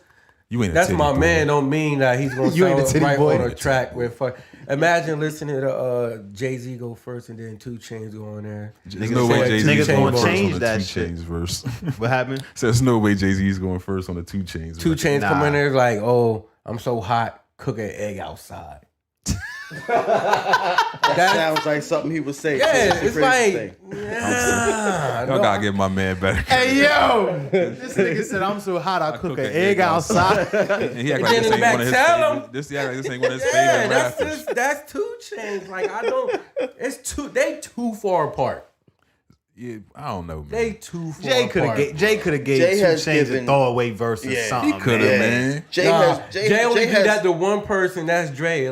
[SPEAKER 1] You ain't. A
[SPEAKER 3] that's
[SPEAKER 1] titty
[SPEAKER 3] my
[SPEAKER 1] boy.
[SPEAKER 3] man don't mean that he's gonna
[SPEAKER 5] You ain't a
[SPEAKER 3] sound
[SPEAKER 5] titty
[SPEAKER 3] right
[SPEAKER 5] boy.
[SPEAKER 3] on a track with fuck. Imagine listening to Jay-Z go first and then 2 Chainz go on there.
[SPEAKER 1] There's no way
[SPEAKER 3] Niggas
[SPEAKER 1] Jay-Z's
[SPEAKER 3] gonna
[SPEAKER 1] going first
[SPEAKER 5] change
[SPEAKER 1] on the
[SPEAKER 5] that
[SPEAKER 1] 2
[SPEAKER 5] shit.
[SPEAKER 1] Chainz verse.
[SPEAKER 5] What happened?
[SPEAKER 1] So there's no way Jay-Z's going first on the 2 Chainz.
[SPEAKER 3] 2
[SPEAKER 1] record.
[SPEAKER 3] Chainz come
[SPEAKER 5] Nah.
[SPEAKER 3] in there like, oh, I'm so hot, cook an egg outside.
[SPEAKER 4] That sounds like something he would say.
[SPEAKER 3] Yeah,
[SPEAKER 4] the
[SPEAKER 3] it's
[SPEAKER 4] crazy
[SPEAKER 3] like,
[SPEAKER 4] thing.
[SPEAKER 1] Y'all gotta give my man better.
[SPEAKER 5] Hey yo, this nigga said I'm so hot I cook an egg outside.
[SPEAKER 1] And he act like
[SPEAKER 3] then
[SPEAKER 1] this
[SPEAKER 3] in the
[SPEAKER 1] ain't
[SPEAKER 3] back,
[SPEAKER 1] one of his
[SPEAKER 3] tell
[SPEAKER 1] favorite. This act like this ain't one of his
[SPEAKER 3] yeah,
[SPEAKER 1] favorite rappers.
[SPEAKER 3] that's 2 Chainz. Like I don't. They too far apart.
[SPEAKER 1] Yeah, I don't know, man.
[SPEAKER 3] They too far
[SPEAKER 5] Jay could
[SPEAKER 3] apart.
[SPEAKER 5] have gave
[SPEAKER 4] Jay
[SPEAKER 5] 2
[SPEAKER 4] has
[SPEAKER 5] Chainz
[SPEAKER 4] given-
[SPEAKER 5] a throwaway verse or
[SPEAKER 4] Yeah.
[SPEAKER 5] something.
[SPEAKER 1] He could have, man.
[SPEAKER 3] Jay only do
[SPEAKER 4] has-
[SPEAKER 3] that to one person. That's Jay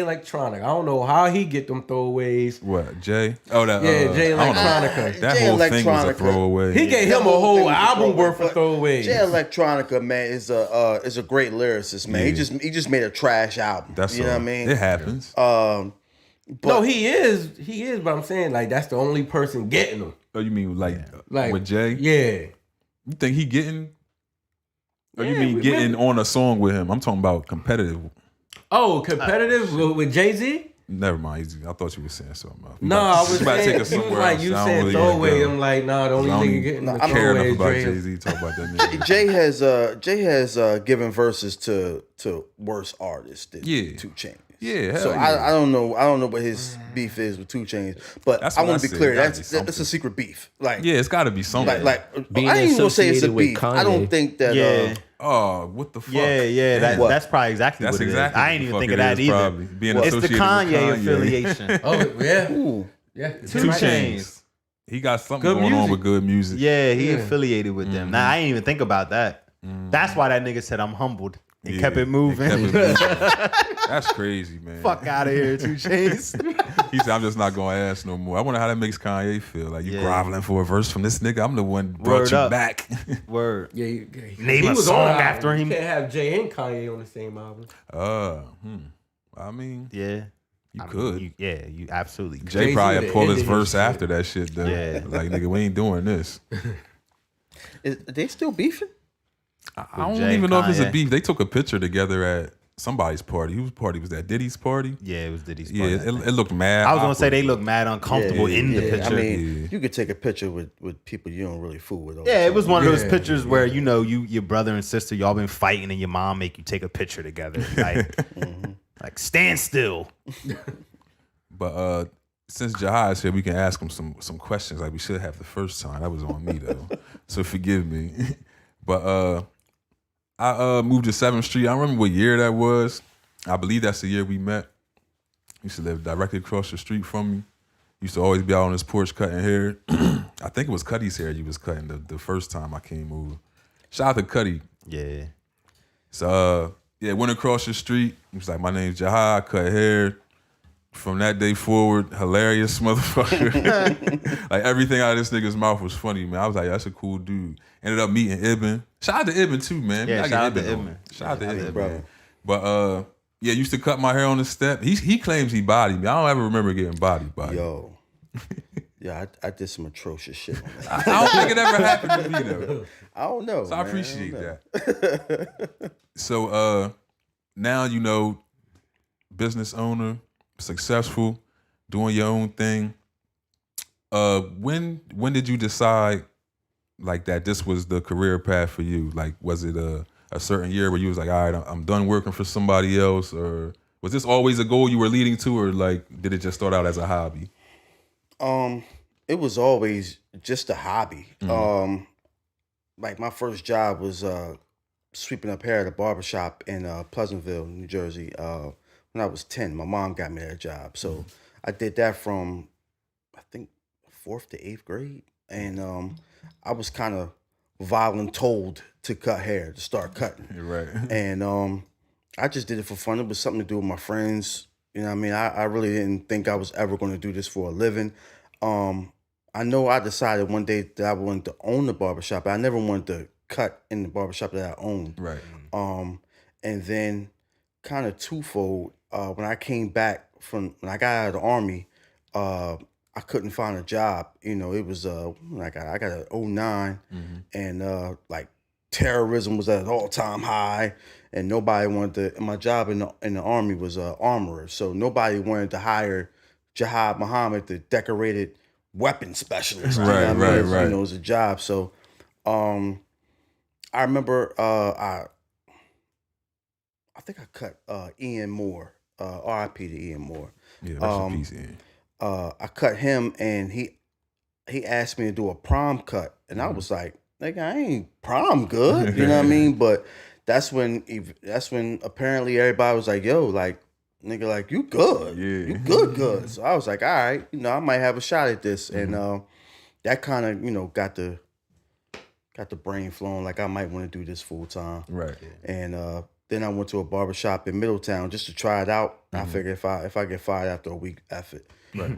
[SPEAKER 3] Electronic. I don't know how he get them throwaways.
[SPEAKER 1] What, Jay? Oh, that.
[SPEAKER 3] Yeah, Jay
[SPEAKER 1] I don't know.
[SPEAKER 3] Electronica.
[SPEAKER 1] That
[SPEAKER 4] Jay
[SPEAKER 1] whole thing was a
[SPEAKER 4] Electronica.
[SPEAKER 1] throwaway.
[SPEAKER 3] He gave
[SPEAKER 4] That
[SPEAKER 3] him a
[SPEAKER 4] whole
[SPEAKER 3] whole
[SPEAKER 4] thing was a
[SPEAKER 3] album
[SPEAKER 4] throwaway,
[SPEAKER 3] worth of
[SPEAKER 4] but
[SPEAKER 3] throwaways.
[SPEAKER 4] Jay Electronica, man, is a great lyricist, man.
[SPEAKER 1] Yeah.
[SPEAKER 4] He just made a trash album.
[SPEAKER 1] That's
[SPEAKER 4] you know
[SPEAKER 1] all.
[SPEAKER 4] what I mean?
[SPEAKER 1] It happens.
[SPEAKER 3] No, he is, but I'm saying like that's the only person getting them.
[SPEAKER 1] Oh, you mean like with Jay?
[SPEAKER 3] Yeah.
[SPEAKER 1] You think he getting? Or you
[SPEAKER 3] Yeah,
[SPEAKER 1] mean
[SPEAKER 3] we-
[SPEAKER 1] getting on a song with him? I'm talking about competitive.
[SPEAKER 3] Oh, competitive with Jay-Z?
[SPEAKER 1] Never mind. Easy. I thought you were saying something else.
[SPEAKER 3] No, I was
[SPEAKER 1] about to
[SPEAKER 3] saying,
[SPEAKER 1] take us
[SPEAKER 3] you was
[SPEAKER 1] somewhere
[SPEAKER 3] like,
[SPEAKER 1] else.
[SPEAKER 3] you
[SPEAKER 1] I don't
[SPEAKER 3] saying
[SPEAKER 1] really
[SPEAKER 3] throwaway.
[SPEAKER 1] wanna go.
[SPEAKER 3] I'm like, nah, the only
[SPEAKER 1] I don't
[SPEAKER 3] nigga getting the
[SPEAKER 1] I care enough
[SPEAKER 3] throwaway
[SPEAKER 1] about
[SPEAKER 3] is Dre.
[SPEAKER 1] Jay-Z. Talk about that nigga.
[SPEAKER 4] Jay has given verses to worse artists than
[SPEAKER 1] Yeah.
[SPEAKER 4] 2 Chainz.
[SPEAKER 1] Yeah, hell
[SPEAKER 4] So
[SPEAKER 1] yeah.
[SPEAKER 4] I don't know what his beef is with 2 Chainz, but
[SPEAKER 1] That's
[SPEAKER 4] I
[SPEAKER 1] what
[SPEAKER 4] want
[SPEAKER 1] I
[SPEAKER 4] to be
[SPEAKER 1] said.
[SPEAKER 4] clear.
[SPEAKER 1] It gotta
[SPEAKER 4] That's
[SPEAKER 1] be
[SPEAKER 4] a
[SPEAKER 1] something.
[SPEAKER 4] secret beef. Like
[SPEAKER 1] Yeah, it's got to be something.
[SPEAKER 6] Being
[SPEAKER 4] I ain't even gonna say it's a
[SPEAKER 6] associated with
[SPEAKER 4] beef. I don't
[SPEAKER 6] Kanye.
[SPEAKER 4] think that.
[SPEAKER 5] Yeah.
[SPEAKER 1] Oh, what the fuck?
[SPEAKER 5] Yeah.
[SPEAKER 1] Damn.
[SPEAKER 5] That's probably exactly
[SPEAKER 1] That's
[SPEAKER 5] what it is.
[SPEAKER 1] exactly
[SPEAKER 5] I
[SPEAKER 1] what
[SPEAKER 5] ain't
[SPEAKER 1] the
[SPEAKER 5] even
[SPEAKER 1] fuck
[SPEAKER 5] think
[SPEAKER 1] it
[SPEAKER 5] of that
[SPEAKER 1] is,
[SPEAKER 5] either.
[SPEAKER 1] probably. Being
[SPEAKER 5] It's the
[SPEAKER 1] associated with
[SPEAKER 5] Kanye
[SPEAKER 1] Kanye.
[SPEAKER 5] affiliation.
[SPEAKER 3] Oh, yeah.
[SPEAKER 4] Ooh.
[SPEAKER 3] Yeah.
[SPEAKER 5] 2
[SPEAKER 1] 2
[SPEAKER 5] Chainz.
[SPEAKER 1] Chainz. He got something
[SPEAKER 3] Good
[SPEAKER 1] going on
[SPEAKER 3] music.
[SPEAKER 1] with good music.
[SPEAKER 5] Yeah, he
[SPEAKER 3] Yeah.
[SPEAKER 5] affiliated with them. Now I ain't even think about that. That's why that nigga said I'm humbled and
[SPEAKER 1] Yeah,
[SPEAKER 5] kept it moving.
[SPEAKER 1] kept it moving. That's crazy, man.
[SPEAKER 5] Fuck out of here, 2 Chainz.
[SPEAKER 1] He said, I'm just not going to ask no more. I wonder how that makes Kanye feel. Like, you
[SPEAKER 5] Yeah.
[SPEAKER 1] groveling for a verse from this nigga? I'm the one that brought
[SPEAKER 5] Word
[SPEAKER 1] you
[SPEAKER 5] up.
[SPEAKER 1] back.
[SPEAKER 5] Word.
[SPEAKER 3] Yeah,
[SPEAKER 5] Name
[SPEAKER 3] he
[SPEAKER 5] a
[SPEAKER 3] was
[SPEAKER 5] song
[SPEAKER 3] on an
[SPEAKER 5] after
[SPEAKER 3] album.
[SPEAKER 5] him.
[SPEAKER 3] You can't have Jay and Kanye on the same album.
[SPEAKER 1] I mean,
[SPEAKER 5] Yeah.
[SPEAKER 1] you
[SPEAKER 5] I mean,
[SPEAKER 1] could.
[SPEAKER 5] you absolutely could.
[SPEAKER 1] Jay
[SPEAKER 3] Jay-Z
[SPEAKER 1] probably
[SPEAKER 3] would've
[SPEAKER 1] had pulled his
[SPEAKER 3] ended his
[SPEAKER 1] verse
[SPEAKER 3] shit.
[SPEAKER 1] after that shit, though.
[SPEAKER 5] Yeah.
[SPEAKER 1] Like, nigga, we ain't doing this.
[SPEAKER 4] Are they still beefing?
[SPEAKER 1] I don't
[SPEAKER 5] Jay
[SPEAKER 1] even
[SPEAKER 5] and
[SPEAKER 1] know if it's a
[SPEAKER 5] Kanye.
[SPEAKER 1] beef. They took a picture together at somebody's party. Whose party was that? Diddy's party?
[SPEAKER 5] Yeah, it was Diddy's part.
[SPEAKER 1] Yeah,
[SPEAKER 5] I think.
[SPEAKER 1] it looked mad.
[SPEAKER 5] I was gonna say
[SPEAKER 1] awkward.
[SPEAKER 5] they look mad uncomfortable in the picture.
[SPEAKER 4] I mean,
[SPEAKER 1] Yeah.
[SPEAKER 4] you could take a picture with people you don't really fool with. all the
[SPEAKER 5] Yeah, it
[SPEAKER 4] time.
[SPEAKER 5] was one of those
[SPEAKER 3] Yeah,
[SPEAKER 5] pictures where your brother and sister, y'all been fighting, and your mom make you take a picture together, like, like stand still.
[SPEAKER 1] But since Jihad is here, we can ask him some questions like we should have the first time. That was on me though, so forgive me. But I moved to 7th Street. I don't remember what year that was. I believe that's the year we met. He used to live directly across the street from me. Used to always be out on his porch cutting hair. I think it was Cuddy's hair you was cutting the first time I came over. Shout out to Cuddy.
[SPEAKER 5] Yeah,
[SPEAKER 1] So went across the street. He was like, my name's Jihad, cut hair. From that day forward, hilarious motherfucker. Like everything out of this nigga's mouth was funny, man. I was like, that's a cool dude. Ended up meeting Ibn. Shout out to Ibn too, man.
[SPEAKER 5] Yeah,
[SPEAKER 1] I get
[SPEAKER 5] shout out to
[SPEAKER 1] on.
[SPEAKER 5] Ibn.
[SPEAKER 1] Shout out to Ibn,
[SPEAKER 4] brother.
[SPEAKER 1] man. But used to cut my hair on the step. He claims he bodied me. I don't ever remember getting bodied by him.
[SPEAKER 4] Yo. Yeah, I did some atrocious shit on that.
[SPEAKER 1] I don't think it ever happened to me though.
[SPEAKER 4] I don't know.
[SPEAKER 1] So I
[SPEAKER 4] man.
[SPEAKER 1] appreciate
[SPEAKER 4] don't know.
[SPEAKER 1] that. So now business owner, successful, doing your own thing. When did you decide like that this was the career path for you? Like, was it a certain year where you was like, all right, I'm done working for somebody else, or was this always a goal you were leading to, or like did it just start out as a hobby?
[SPEAKER 4] It was always just a hobby. Like my first job was sweeping up hair at a barbershop in Pleasantville, New Jersey. When I was 10, my mom got me that job. So I did that from, I think, 4th to 8th grade. And I was kind of voluntold to cut hair, to start cutting.
[SPEAKER 1] Right.
[SPEAKER 4] And I just did it for fun. It was something to do with my friends. You know what I mean? I really didn't think I was ever going to do this for a living. I know I decided one day that I wanted to own the barbershop, but I never wanted to cut in the barbershop that I owned.
[SPEAKER 1] Right.
[SPEAKER 4] And then kind of twofold, when I came back when I got out of the Army, I couldn't find a job. You know, it was I got an 09 and like terrorism was at an all-time high, and nobody wanted to. My job in the Army was armorer, so nobody wanted to hire Jihad Muhammad, the decorated weapons specialist. You know what I mean?
[SPEAKER 1] Right.
[SPEAKER 4] You know, it was a job. So I remember I think I cut Ian Moore R.I.P. to Ian Moore.
[SPEAKER 1] Yeah, rest in peace, Ian.
[SPEAKER 4] I cut him, and he asked me to do a prom cut, and I was like, nigga, I ain't prom good, you know what I mean? But that's when apparently everybody was like, yo, like, nigga, like, you good, you good. So I was like, all right, I might have a shot at this, and that kind of got the brain flowing, like I might want to do this full time,
[SPEAKER 1] Right.
[SPEAKER 4] And then I went to a barbershop in Middletown just to try it out. I figured if I get fired after a week, F it.
[SPEAKER 1] Right.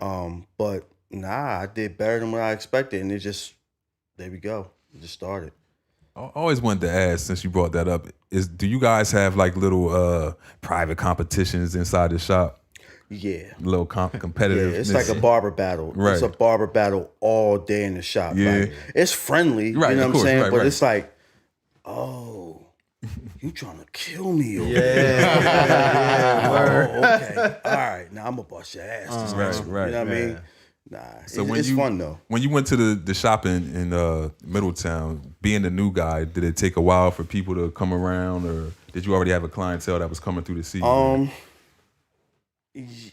[SPEAKER 4] But nah, I did better than what I expected, and there we go. It just started.
[SPEAKER 1] I always wanted to ask, since you brought that up, do you guys have like little private competitions inside the shop?
[SPEAKER 4] Yeah.
[SPEAKER 1] Little competitive.
[SPEAKER 4] Yeah, it's like a barber battle.
[SPEAKER 1] Right.
[SPEAKER 4] It's a barber battle all day in the shop.
[SPEAKER 1] Yeah.
[SPEAKER 4] Like, it's friendly,
[SPEAKER 1] Right,
[SPEAKER 4] you know
[SPEAKER 1] of
[SPEAKER 4] what I'm
[SPEAKER 1] course,
[SPEAKER 4] saying?
[SPEAKER 1] right,
[SPEAKER 4] but
[SPEAKER 1] right.
[SPEAKER 4] it's like, oh, you trying to kill me over okay. All right, now I'm going to bust your ass. This next one.
[SPEAKER 1] right,
[SPEAKER 4] You know what I mean? Nah,
[SPEAKER 1] So
[SPEAKER 4] it's fun though.
[SPEAKER 1] When you went to the shop in Middletown, being the new guy, did it take a while for people to come around, or did you already have a clientele that was coming through to see you?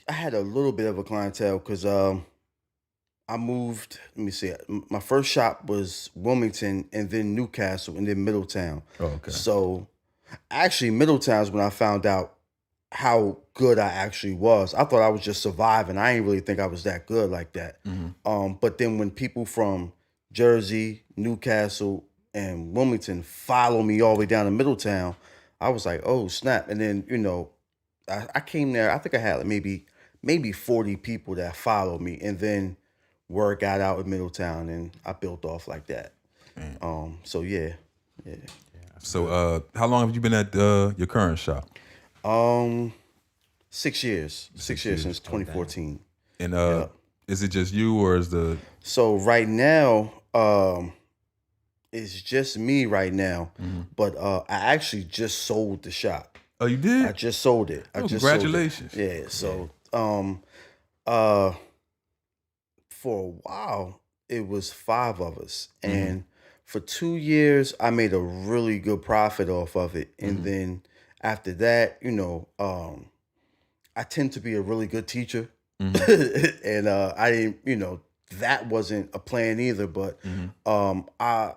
[SPEAKER 4] I had a little bit of a clientele because I moved. Let me see. My first shop was Wilmington, and then Newcastle, and then Middletown.
[SPEAKER 1] Oh, okay.
[SPEAKER 4] So actually, Middletown's when I found out how good I actually was. I thought I was just surviving. I didn't really think I was that good like that. But then when people from Jersey, Newcastle, and Wilmington follow me all the way down to Middletown, I was like, oh snap. And then, I came there, I think I had like maybe 40 people that followed me, and then word got out in Middletown, and I built off like that. So yeah.
[SPEAKER 1] So how long have you been at your current shop?
[SPEAKER 4] 6 years. 6 years since 2014.
[SPEAKER 1] And is it just you, or is the
[SPEAKER 4] So right now, it's just me right now. But I actually just sold the shop.
[SPEAKER 1] Oh, you did?
[SPEAKER 4] I just sold it. I just
[SPEAKER 1] congratulations.
[SPEAKER 4] sold it. Yeah. So for a while it was 5 of us. And for 2 years I made a really good profit off of it. And then after that, I tend to be a really good teacher. And I didn't, that wasn't a plan either. But I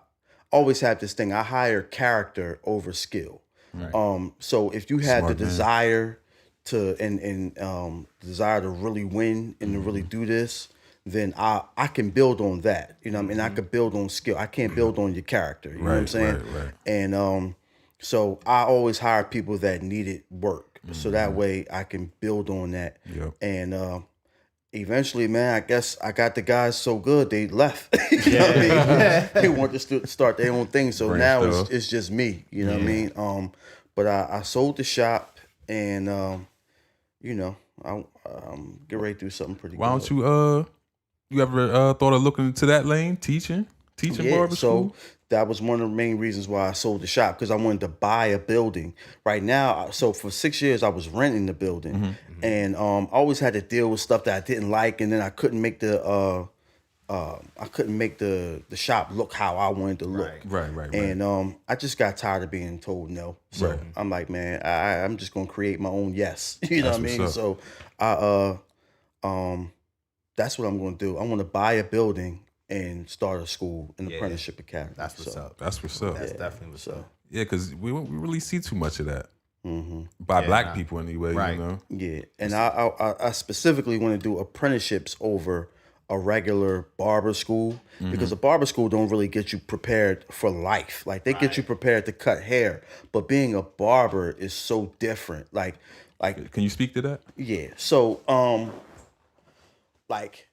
[SPEAKER 4] always have this thing. I hire character over skill.
[SPEAKER 1] Right.
[SPEAKER 4] So if you have
[SPEAKER 1] Smart
[SPEAKER 4] the
[SPEAKER 1] man.
[SPEAKER 4] desire to desire to really win and to really do this, then I can build on that. You know what I mean? I could build on skill. I can't build on your character. You know what I'm saying?
[SPEAKER 1] Right.
[SPEAKER 4] And so I always hire people that needed work. So that way I can build on that.
[SPEAKER 1] Yep.
[SPEAKER 4] And eventually, man, I guess I got the guys so good they left. You know what I mean? They wanted to start their own thing. So
[SPEAKER 1] Branched
[SPEAKER 4] now
[SPEAKER 1] off.
[SPEAKER 4] it's just me. You know what I mean? But I sold the shop, and I'm get ready to do something pretty
[SPEAKER 1] Why
[SPEAKER 4] good.
[SPEAKER 1] don't you ever thought of looking into that lane, teaching barber school?
[SPEAKER 4] So that was one of the main reasons why I sold the shop, because I wanted to buy a building. Right now, so for 6 years I was renting the building, and I always had to deal with stuff that I didn't like, and then I couldn't make the shop look how I wanted to look.
[SPEAKER 1] Right.
[SPEAKER 4] And I just got tired of being told no. So
[SPEAKER 1] Right.
[SPEAKER 4] I'm like, man, I'm just gonna create my own yes. You know
[SPEAKER 1] That's
[SPEAKER 4] what I mean?
[SPEAKER 1] what's
[SPEAKER 4] So that's what I'm gonna do. I want to buy a building and start a school, an apprenticeship academy.
[SPEAKER 5] That's what's up.
[SPEAKER 1] That's what's up.
[SPEAKER 5] That's definitely what's up.
[SPEAKER 1] Yeah, because we really see too much of that by black people anyway.
[SPEAKER 5] Right.
[SPEAKER 1] You know.
[SPEAKER 4] Yeah, and I specifically want to do apprenticeships over a regular barber school, because a barber school don't really get you prepared for life. Like they get you prepared to cut hair, but being a barber is so different. Like
[SPEAKER 1] Can you speak to that?
[SPEAKER 4] yeah. So like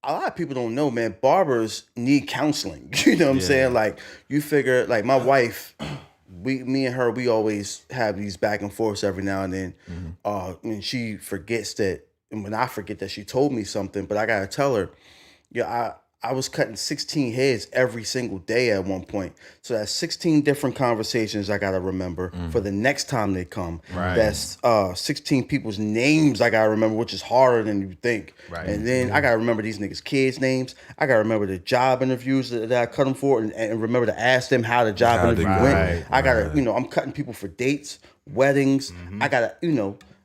[SPEAKER 4] a lot of people don't know, man, barbers need counseling. You know what I'm saying? Like you figure, like my wife, me and her, we always have these back and forths every now and then. When she forgets that, and when I forget that she told me something, but I gotta tell her, I was cutting 16 heads every single day at one point. So that's 16 different conversations I gotta remember for the next time they come.
[SPEAKER 5] Right.
[SPEAKER 4] That's 16 people's names I gotta remember, which is harder than you think.
[SPEAKER 5] Right.
[SPEAKER 4] And then I gotta remember these niggas' kids' names. I gotta remember the job interviews that I cut them for, and remember to ask them how the job
[SPEAKER 1] How
[SPEAKER 4] interview
[SPEAKER 1] they-
[SPEAKER 4] went.
[SPEAKER 5] Right,
[SPEAKER 4] I gotta, I'm cutting people for dates, weddings. I gotta,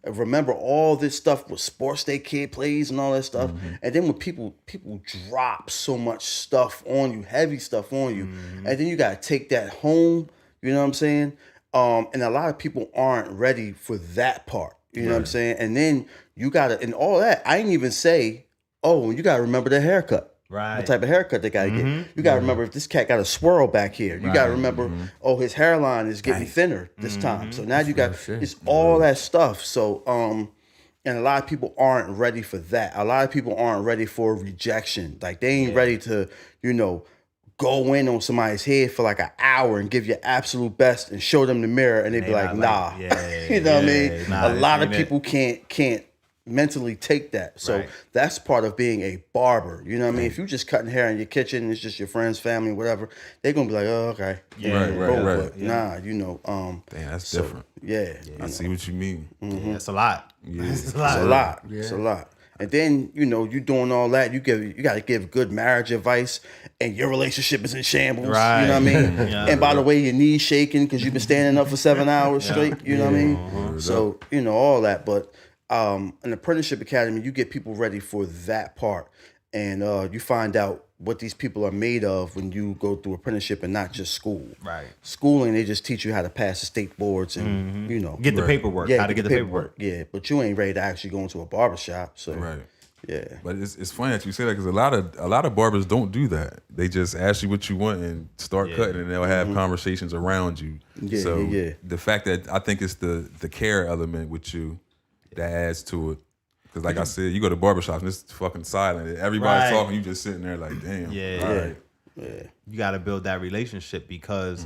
[SPEAKER 4] remember all this stuff with sports they kid plays and all that stuff. And then when people drop so much stuff on you, heavy stuff on you, and then you gotta take that home, you know what I'm saying? And a lot of people aren't ready for that part. You know what I'm saying? And then you gotta, and all that, I didn't even say, oh, you gotta remember the haircut.
[SPEAKER 5] Right.
[SPEAKER 4] What type of haircut they gotta get. You gotta remember if this cat got a swirl back here. You gotta remember, oh, his hairline is getting thinner this time. So now you got, it's all that stuff. So, and a lot of people aren't ready for that. A lot of people aren't ready for rejection. Like they ain't ready to, you know, go in on somebody's head for like an hour and give your absolute best and show them the mirror and they be like, nah. You know what I mean?
[SPEAKER 5] Nah,
[SPEAKER 4] a lot of people can't mentally take that. So that's part of being a barber. You know what I mean? If you just cutting hair in your kitchen, it's just your friends, family, whatever, they're gonna be like, oh, okay.
[SPEAKER 1] Right.
[SPEAKER 4] But nah, you know,
[SPEAKER 1] Damn, that's different.
[SPEAKER 4] Yeah.
[SPEAKER 1] I see what you mean.
[SPEAKER 5] Yeah, it's a lot.
[SPEAKER 1] Yeah.
[SPEAKER 5] It's a lot.
[SPEAKER 4] It's a lot. It's a lot. And then, you know, you doing all that, you got to give good marriage advice, and your relationship is in shambles. Right. You know what I mean? And by the way, your knees shaking because you've been standing up for 7 hours straight. You know what I mean? So, you know, all that. But an apprenticeship academy, you get people ready for that part. And you find out what these people are made of when you go through apprenticeship and not just school. Right. Schooling, they just teach you how to pass the state boards and, you know.
[SPEAKER 5] Get the paperwork. How to get the paperwork.
[SPEAKER 4] Yeah, but you ain't ready to actually go into a barbershop. So, yeah.
[SPEAKER 1] But it's funny that you say that because a lot of barbers don't do that. They just ask you what you want and start cutting, and they'll have conversations around you. The fact that I think it's the care element with you that adds to it. Because like I said, you go to barbershops and it's fucking silent. Everybody's talking, you just sitting there like, damn.
[SPEAKER 5] Yeah. You got to build that relationship because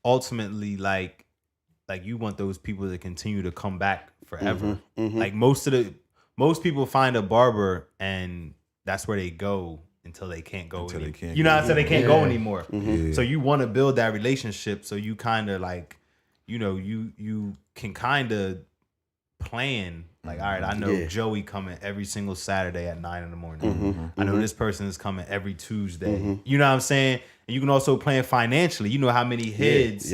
[SPEAKER 5] ultimately, like you want those people to continue to come back forever. Like most people find a barber and that's where they go until they can't go. You know what I'm saying? They can't go anymore. So you want to build that relationship so you kind of like, you know, you can kind of plan. Like, all right, I know Joey coming every single Saturday at 9 a.m. I know this person is coming every Tuesday. You know what I'm saying? And you can also plan financially. You know how many heads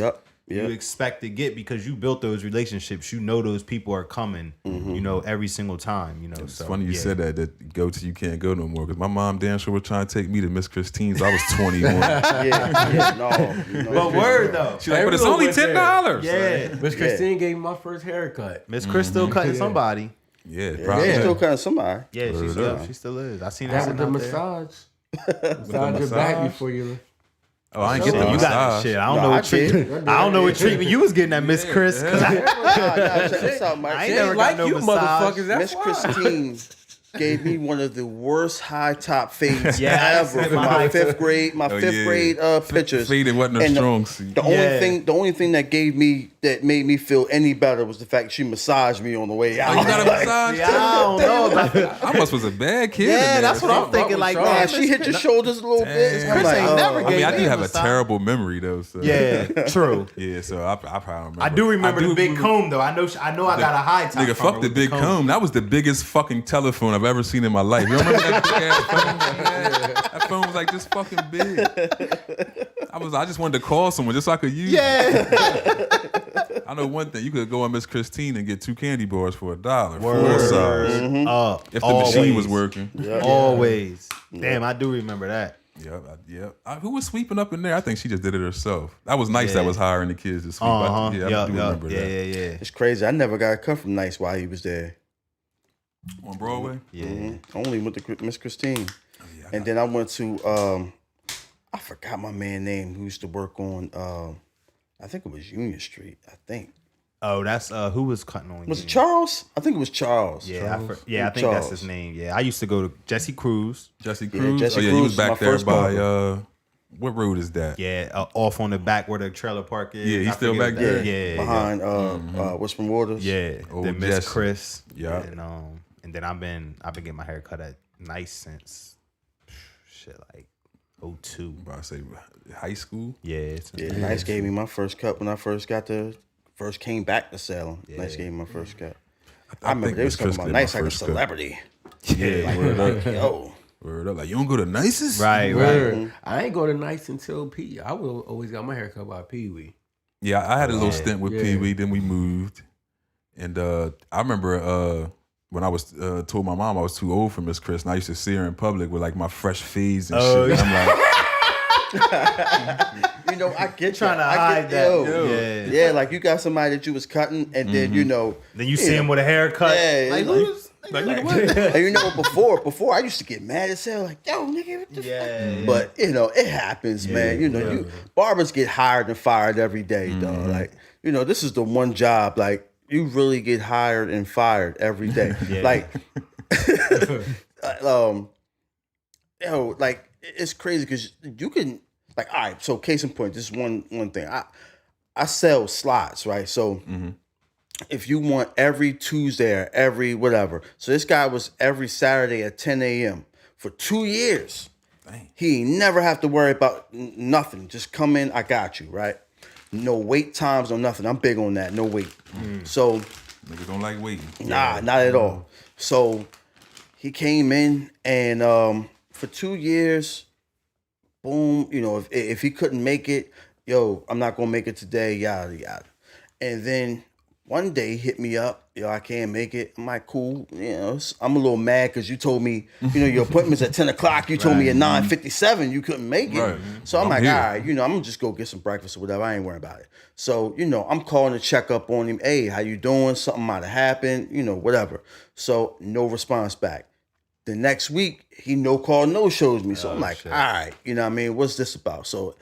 [SPEAKER 5] you expect to get because you built those relationships. You know those people are coming, you know, every single time. You know,
[SPEAKER 1] it's funny you said that go to you can't go no more because my mom damn sure was trying to take me to Miss Christine's. I was 21.
[SPEAKER 5] But word though,
[SPEAKER 1] she's like, but it's only $10.
[SPEAKER 5] Yeah,
[SPEAKER 3] Miss Christine gave me my first haircut.
[SPEAKER 5] Miss Chris still cutting somebody.
[SPEAKER 1] Probably.
[SPEAKER 4] She's still cutting somebody.
[SPEAKER 5] Yeah, she still is. I seen
[SPEAKER 3] that
[SPEAKER 5] her
[SPEAKER 3] with the massage. Massage your back before you.
[SPEAKER 1] Oh, I ain't get the
[SPEAKER 5] you
[SPEAKER 1] massage.
[SPEAKER 5] got shit. I don't know what treatment. I don't know what treatment you was getting at Miss Chris.
[SPEAKER 4] Check this out, Mike.
[SPEAKER 5] I ain't never got no massage.
[SPEAKER 4] Miss Christine gave me one of the worst high top fades
[SPEAKER 5] Yes,
[SPEAKER 4] ever for my fifth grade pictures.
[SPEAKER 1] Fading wasn't a strong suit.
[SPEAKER 4] The only thing that made me feel any better was the fact she massaged me on the way out.
[SPEAKER 1] Oh, you got a massage?
[SPEAKER 5] Yeah, I don't know.
[SPEAKER 1] I must was a bad kid.
[SPEAKER 5] Yeah, that's what I'm thinking. Like, man,
[SPEAKER 4] she hit your shoulders a little bit.
[SPEAKER 5] Chris ain't never
[SPEAKER 1] I mean,
[SPEAKER 5] gave
[SPEAKER 1] I do
[SPEAKER 5] me a
[SPEAKER 1] have a
[SPEAKER 5] massage.
[SPEAKER 1] terrible memory though. So.
[SPEAKER 5] Yeah, true.
[SPEAKER 1] Yeah, so I probably remember.
[SPEAKER 5] I do remember the big comb though. I know I got a high top.
[SPEAKER 1] Nigga, fuck the big comb. That was the biggest fucking telephone I've ever seen in my life. You remember that big ass phone? That phone was like this fucking big. I just wanted to call someone just so I could use it. I know one thing. You could go on Miss Christine and get 2 candy bars for $1. Full size. If the machine was working.
[SPEAKER 5] Always. Damn, I do remember that.
[SPEAKER 1] Yep. Who was sweeping up in there? I think she just did it herself. That was Nice that was hiring the kids to sweep. I do remember that.
[SPEAKER 5] Yeah.
[SPEAKER 4] It's crazy. I never got a cut from Nice while he was there.
[SPEAKER 1] On Broadway?
[SPEAKER 5] Yeah.
[SPEAKER 4] Only went to Miss Christine. And then I went to, I forgot my man's name who used to work on, I think it was Union Street, I think.
[SPEAKER 5] Oh, that's who was cutting on?
[SPEAKER 4] Was it Charles? I think it was Charles.
[SPEAKER 5] Yeah, I think that's his name. Yeah, I used to go to Jesse Cruz.
[SPEAKER 1] Jesse Cruz?
[SPEAKER 4] Jesse
[SPEAKER 1] Cruz
[SPEAKER 4] he
[SPEAKER 1] was back there by, what road is that?
[SPEAKER 5] Yeah, off on the back where the trailer park is.
[SPEAKER 1] Yeah, he's still back there?
[SPEAKER 5] Yeah.
[SPEAKER 4] Behind Whisper Waters.
[SPEAKER 5] Yeah, then Miss
[SPEAKER 1] Jesse.
[SPEAKER 5] Chris.
[SPEAKER 1] Yeah.
[SPEAKER 5] And then I've been getting my hair cut at Nice since shit like 02.
[SPEAKER 1] I say high school.
[SPEAKER 5] Yeah.
[SPEAKER 4] Nice gave me my first cut when I first came back to Salem. Nice gave me my first cut. I remember they was talking about Nice like a celebrity.
[SPEAKER 1] Yeah, word up.
[SPEAKER 4] Yo.
[SPEAKER 1] Word up. Like, you don't go to Nice's?
[SPEAKER 5] Right.
[SPEAKER 3] I ain't go to Nice until P. I always got my hair cut by Pee Wee.
[SPEAKER 1] Yeah, I had a little stint with Pee Wee, then we moved. And I remember when I was told my mom I was too old for Miss Chris, and I used to see her in public with like my fresh fades and shit. And I'm like,
[SPEAKER 4] You know, I get
[SPEAKER 5] Trying to
[SPEAKER 4] I
[SPEAKER 5] hide
[SPEAKER 4] get,
[SPEAKER 5] that.
[SPEAKER 4] yo.
[SPEAKER 5] Yeah.
[SPEAKER 4] Yeah, like you got somebody that you was cutting, and then you know,
[SPEAKER 5] Then you see him with a haircut.
[SPEAKER 4] Yeah,
[SPEAKER 5] like,
[SPEAKER 4] like-
[SPEAKER 5] who's?
[SPEAKER 4] and you know, before I used to get mad as hell, like, yo, nigga, what the fuck? But you know, it happens, man. You know, barbers get hired and fired every day, dog. Like, you know, this is the one job, like, you really get hired and fired every day. Like, yo, like, it's crazy because you can, like, all right. So, case in point, this is one thing. I sell slots, right? So. If you want every Tuesday or every whatever. So this guy was every Saturday at 10 a.m. for 2 years. Dang. He never have to worry about nothing. Just come in, I got you, right? No wait times, no nothing. I'm big on that, no wait. So
[SPEAKER 1] niggas don't like waiting.
[SPEAKER 4] nah, not at all. So he came in and for 2 years, boom, you know, if he couldn't make it, yo, I'm not gonna make it today, yada yada. And then one day he hit me up, yo, I can't make it. I'm like, cool, you know, I'm a little mad because you told me, you know, your appointment's at 10 o'clock. You told me at 9:57 you couldn't make it.
[SPEAKER 1] Right.
[SPEAKER 4] So I'm like,
[SPEAKER 1] here.
[SPEAKER 4] all right, you know, I'm gonna just go get some breakfast or whatever. I ain't worrying about it. So, you know, I'm calling to check up on him. Hey, how you doing? Something might have happened, you know, whatever. So no response back. The next week, he no call, no shows me. So I'm like, all right, you know what I mean? What's this about? So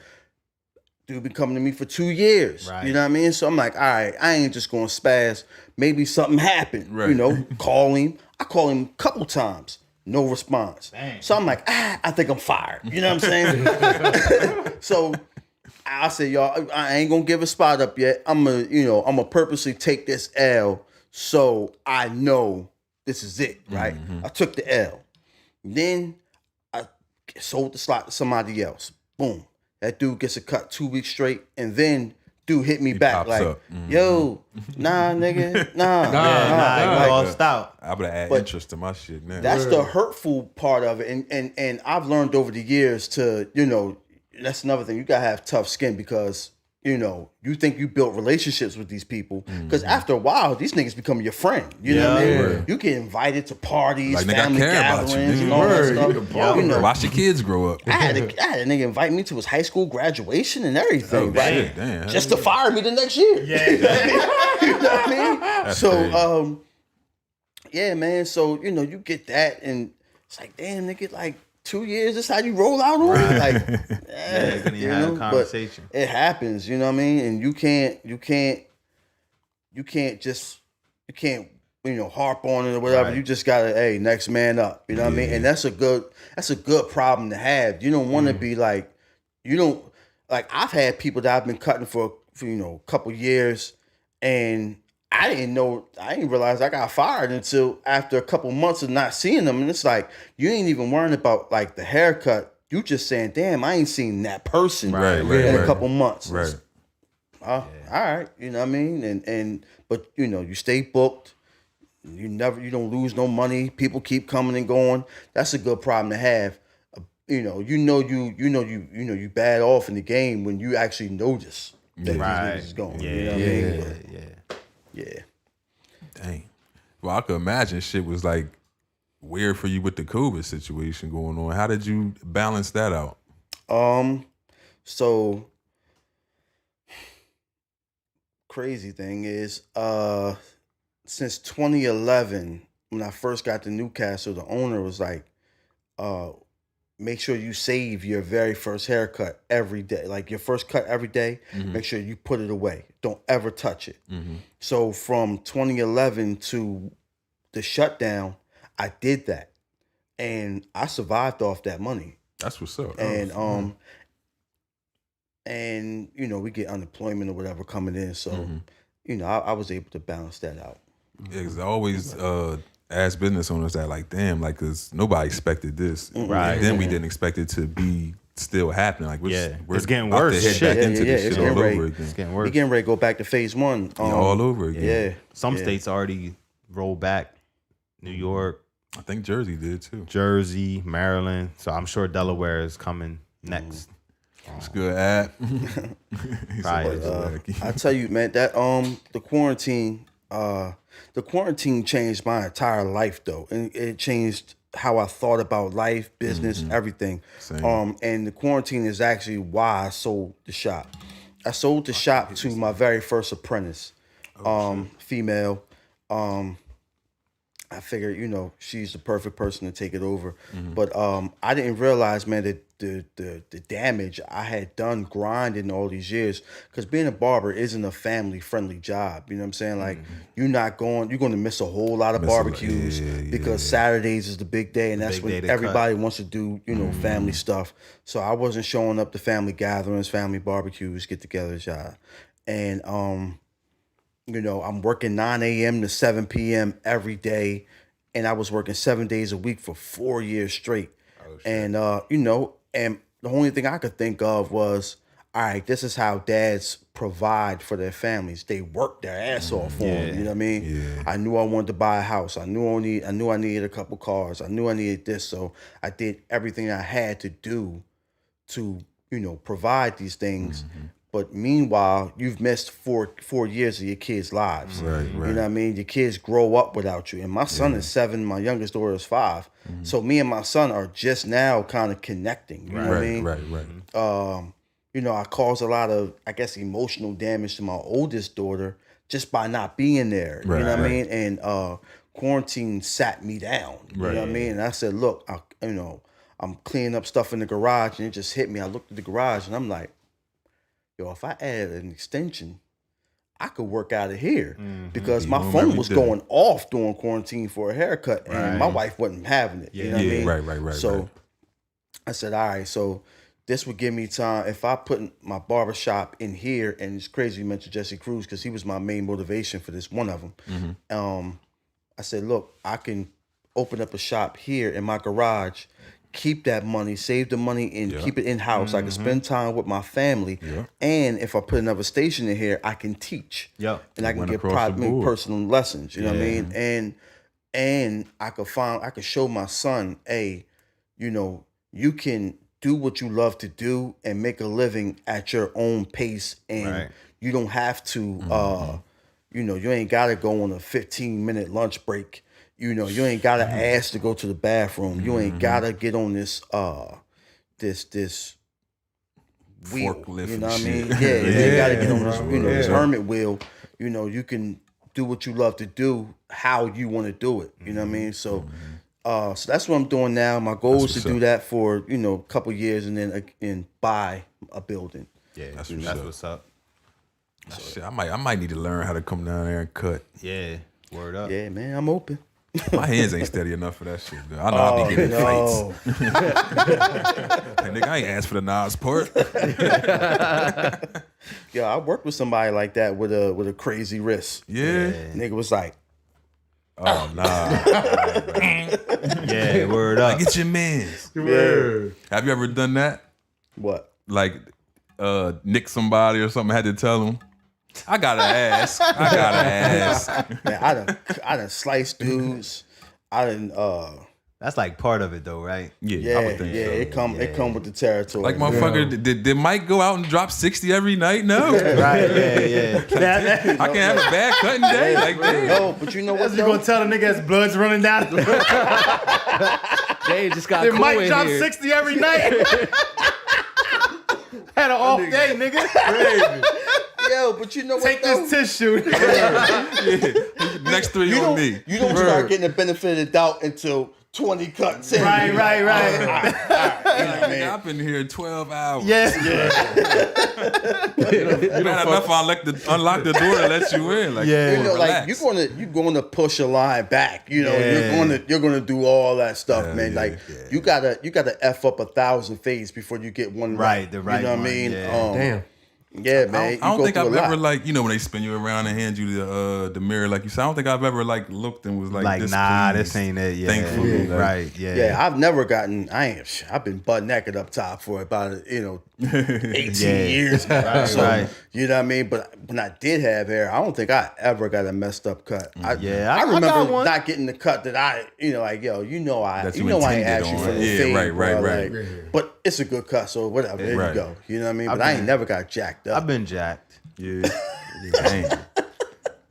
[SPEAKER 4] dude been coming to me for 2 years.
[SPEAKER 5] Right.
[SPEAKER 4] You know what I mean? So I'm like, all right, I ain't just gonna spaz. Maybe something happened.
[SPEAKER 1] Right.
[SPEAKER 4] You know, call him. I call him a couple times. No response. Dang. So I'm like, I think I'm fired. You know what I'm saying? So I said, y'all, I ain't gonna give a spot up yet. I'm gonna purposely take this L so I know this is it, right? I took the L. Then I sold the slot to somebody else. Boom. That dude gets a cut 2 weeks straight, and then dude hit me back
[SPEAKER 1] pops
[SPEAKER 4] like,
[SPEAKER 1] up.
[SPEAKER 4] yo, nah, nigga, nah.
[SPEAKER 5] Nah,
[SPEAKER 4] Like,
[SPEAKER 5] lost out.
[SPEAKER 1] I would add
[SPEAKER 4] But
[SPEAKER 1] interest to my shit now.
[SPEAKER 4] that's the hurtful part of it. And I've learned over the years to, you know, that's another thing. You gotta have tough skin because, you know, you think you built relationships with these people. Because after a while, these niggas become your friend. You know what I mean?
[SPEAKER 1] Word.
[SPEAKER 4] You get invited to parties,
[SPEAKER 1] Like, nigga, I
[SPEAKER 4] family
[SPEAKER 1] care about you,
[SPEAKER 4] gatherings,
[SPEAKER 1] nigga.
[SPEAKER 4] and all
[SPEAKER 3] Word.
[SPEAKER 4] that
[SPEAKER 3] You
[SPEAKER 4] stuff. You know,
[SPEAKER 1] Watch your kids grow up.
[SPEAKER 4] I had a nigga invite me to his high school graduation and everything,
[SPEAKER 1] Oh,
[SPEAKER 4] right?
[SPEAKER 1] shit, damn.
[SPEAKER 4] Just to fire me the next year.
[SPEAKER 5] Yeah.
[SPEAKER 4] You know what I mean?
[SPEAKER 1] That's
[SPEAKER 4] So,
[SPEAKER 1] crazy.
[SPEAKER 4] yeah, man. So, you know, you get that, and it's like, damn, nigga, like 2 years, this how you roll out on it? Like,
[SPEAKER 5] Yeah, you couldn't even have a conversation.
[SPEAKER 4] But it happens, you know what I mean? And you can't, you know, harp on it or whatever.
[SPEAKER 5] Right.
[SPEAKER 4] You just gotta, hey, next man up. You know what I mean? And that's a good problem to have. You don't want to be like, I've had people that I've been cutting for you know, a couple years, and I didn't realize I got fired until after a couple months of not seeing them. And it's like, you ain't even worrying about like the haircut. You just saying, damn, I ain't seen that person in a couple months.
[SPEAKER 1] Right.
[SPEAKER 4] All right, you know what I mean? But you know, you stay booked. You don't lose no money. People keep coming and going. That's a good problem to have. You bad off in the game when you actually notice that these niggas is going.
[SPEAKER 5] Yeah,
[SPEAKER 4] You know what I mean? Yeah.
[SPEAKER 1] Dang. Well, I could imagine shit was like weird for you with the COVID situation going on. How did you balance that out?
[SPEAKER 4] So crazy thing is, since 2011, when I first got to Newcastle, the owner was like, make sure you save your very first haircut every day. Like your first cut every day, make sure you put it away. Don't ever touch it. So from 2011 to the shutdown, I did that. And I survived off that money.
[SPEAKER 1] That's what's up.
[SPEAKER 4] And you know, we get unemployment or whatever coming in. So, you know, I was able to balance that out.
[SPEAKER 1] Yeah, 'cause I always ask business owners that, like, damn, like, cause nobody expected this.
[SPEAKER 5] Right.
[SPEAKER 1] And then we didn't expect it to be still happening. Like, we're
[SPEAKER 5] it's getting
[SPEAKER 1] about
[SPEAKER 5] worse.
[SPEAKER 1] to head
[SPEAKER 5] Shit.
[SPEAKER 1] back into
[SPEAKER 4] Yeah,
[SPEAKER 1] this
[SPEAKER 4] it's
[SPEAKER 1] shit all
[SPEAKER 4] getting
[SPEAKER 1] over
[SPEAKER 4] ready.
[SPEAKER 1] again.
[SPEAKER 5] It's getting
[SPEAKER 4] We
[SPEAKER 5] worse.
[SPEAKER 4] getting ready to go back to phase one.
[SPEAKER 1] All over again.
[SPEAKER 4] Yeah.
[SPEAKER 5] Some states already rolled back. New York,
[SPEAKER 1] I think Jersey did too.
[SPEAKER 5] Jersey, Maryland. So I'm sure Delaware is coming next.
[SPEAKER 1] It's good, Ad.
[SPEAKER 5] Right.
[SPEAKER 4] I tell you, man, that the quarantine The quarantine changed my entire life, though, and it changed how I thought about life, business, everything.
[SPEAKER 1] Same.
[SPEAKER 4] And the quarantine is actually why I sold the shop. I sold the shop to my very first apprentice, female. I figured, she's the perfect person to take it over. But I didn't realize, man, that the damage I had done grinding all these years. Because being a barber isn't a family-friendly job. You know what I'm saying? Like, you're going to miss a whole lot of barbecues because Saturdays is the big day, and that's when everybody wants to do, family stuff. So I wasn't showing up to family gatherings, family barbecues, get-togethers, y'all. And I'm working 9 a.m. to 7 p.m. every day, and I was working 7 days a week for 4 years straight. And and the only thing I could think of was, all right, this is how dads provide for their families. They work their ass off for them. You know what I mean?
[SPEAKER 1] Yeah.
[SPEAKER 4] I knew I wanted to buy a house. I knew I needed a couple cars. I knew I needed this, so I did everything I had to do to provide these things. But meanwhile, you've missed four years of your kids' lives.
[SPEAKER 1] Right.
[SPEAKER 4] You know what I mean? Your kids grow up without you. And my son is 7, my youngest daughter is 5. So me and my son are just now kind of connecting. You know what I mean?
[SPEAKER 1] Right.
[SPEAKER 4] I caused a lot of, I guess, emotional damage to my oldest daughter just by not being there. You know what I mean? And quarantine sat me down. You know what I mean? And I said, look, I'm cleaning up stuff in the garage, and it just hit me. I looked at the garage, and I'm like, if I added an extension, I could work out of here because my phone was going off during quarantine for a haircut, and my wife wasn't having it. You know what I mean?
[SPEAKER 1] Right.
[SPEAKER 4] So I said, all right, so this would give me time if I put my barbershop in here. And it's crazy you mentioned Jesse Cruz because he was my main motivation for this, one of them. I said, look, I can open up a shop here in my garage, keep that money, save the money, and keep it in-house. I can spend time with my family. And if I put another station in here, I can teach. And I can get personal lessons. You know what I mean? And I could show my son, hey, you can do what you love to do and make a living at your own pace. And you don't have to, you ain't got to go on a 15-minute lunch break. You ain't gotta ask to go to the bathroom. You ain't gotta get on this this wheel.
[SPEAKER 1] Forklift.
[SPEAKER 4] You know what I mean? You ain't gotta get on this this hermit wheel. You can do what you love to do, how you want to do it. You know what I mean? So so that's what I'm doing now. My goal is to do that for a couple years and then buy a building.
[SPEAKER 5] That's what's up.
[SPEAKER 1] Shit, I might need to learn how to come down there and cut.
[SPEAKER 5] Word up.
[SPEAKER 4] Yeah, man, I'm open.
[SPEAKER 1] My hands ain't steady enough for that shit, though. I know I'll be getting fights. Hey, nigga, I ain't asked for the Nas part.
[SPEAKER 4] Yeah, I worked with somebody like that with a crazy wrist. Nigga was like,
[SPEAKER 1] oh, nah.
[SPEAKER 5] Word up.
[SPEAKER 1] Like, get your mans. Have you ever done that?
[SPEAKER 4] What?
[SPEAKER 1] Like, nick somebody or something, had to tell them? I gotta ask.
[SPEAKER 4] Man, I done sliced dudes. I done
[SPEAKER 5] That's like part of it though, right?
[SPEAKER 1] Yeah, I would think so.
[SPEAKER 4] It come with the territory.
[SPEAKER 1] Like, motherfucker, did Mike go out and drop 60 every night? No.
[SPEAKER 5] Right,
[SPEAKER 1] I can't have a bad cutting day. Like, damn.
[SPEAKER 4] No, but you know what?
[SPEAKER 2] You gonna tell the nigga his blood's running down?
[SPEAKER 6] They just got
[SPEAKER 2] Then
[SPEAKER 6] cool
[SPEAKER 2] Mike
[SPEAKER 6] in
[SPEAKER 2] drop
[SPEAKER 6] here.
[SPEAKER 2] 60 every night. Had an off day, nigga.
[SPEAKER 4] Yo, but you know what?
[SPEAKER 2] Take this tissue.
[SPEAKER 1] Next 3 on me.
[SPEAKER 4] You don't start getting the benefit of the doubt until 20 cuts in.
[SPEAKER 2] Right.
[SPEAKER 4] You know what I mean?
[SPEAKER 1] I've been here 12 hours.
[SPEAKER 2] Yes.
[SPEAKER 1] You not enough unlock the door to let you in. Like,
[SPEAKER 4] Like you're gonna push a line back. You're gonna do all that stuff, man. Like you gotta F up 1,000 fades before you get one right.
[SPEAKER 5] The right
[SPEAKER 4] You know what I
[SPEAKER 5] one,
[SPEAKER 4] mean?
[SPEAKER 5] yeah.
[SPEAKER 4] Yeah, man.
[SPEAKER 1] I don't think I've ever when they spin you around and hand you the mirror like you said. I don't think I've ever looked and was like this
[SPEAKER 5] nah,
[SPEAKER 1] pleased.
[SPEAKER 5] this ain't it. Yeah,
[SPEAKER 1] Thankfully,
[SPEAKER 5] right. Yeah.
[SPEAKER 4] Yeah, I've never gotten. I've been butt naked up top for about 18 years.
[SPEAKER 5] Right.
[SPEAKER 4] You know what I mean? But when I did have hair, I don't think I ever got a messed up cut. I
[SPEAKER 5] I
[SPEAKER 4] remember
[SPEAKER 5] got one.
[SPEAKER 4] not getting the cut that I ain't asked you for no
[SPEAKER 1] Yeah,
[SPEAKER 4] fade,
[SPEAKER 1] right.
[SPEAKER 4] Like, but it's a good cut, so whatever. There you go. You know what I mean? But I ain't never got jacked up.
[SPEAKER 5] I've been jacked.
[SPEAKER 1] Yeah. Damn.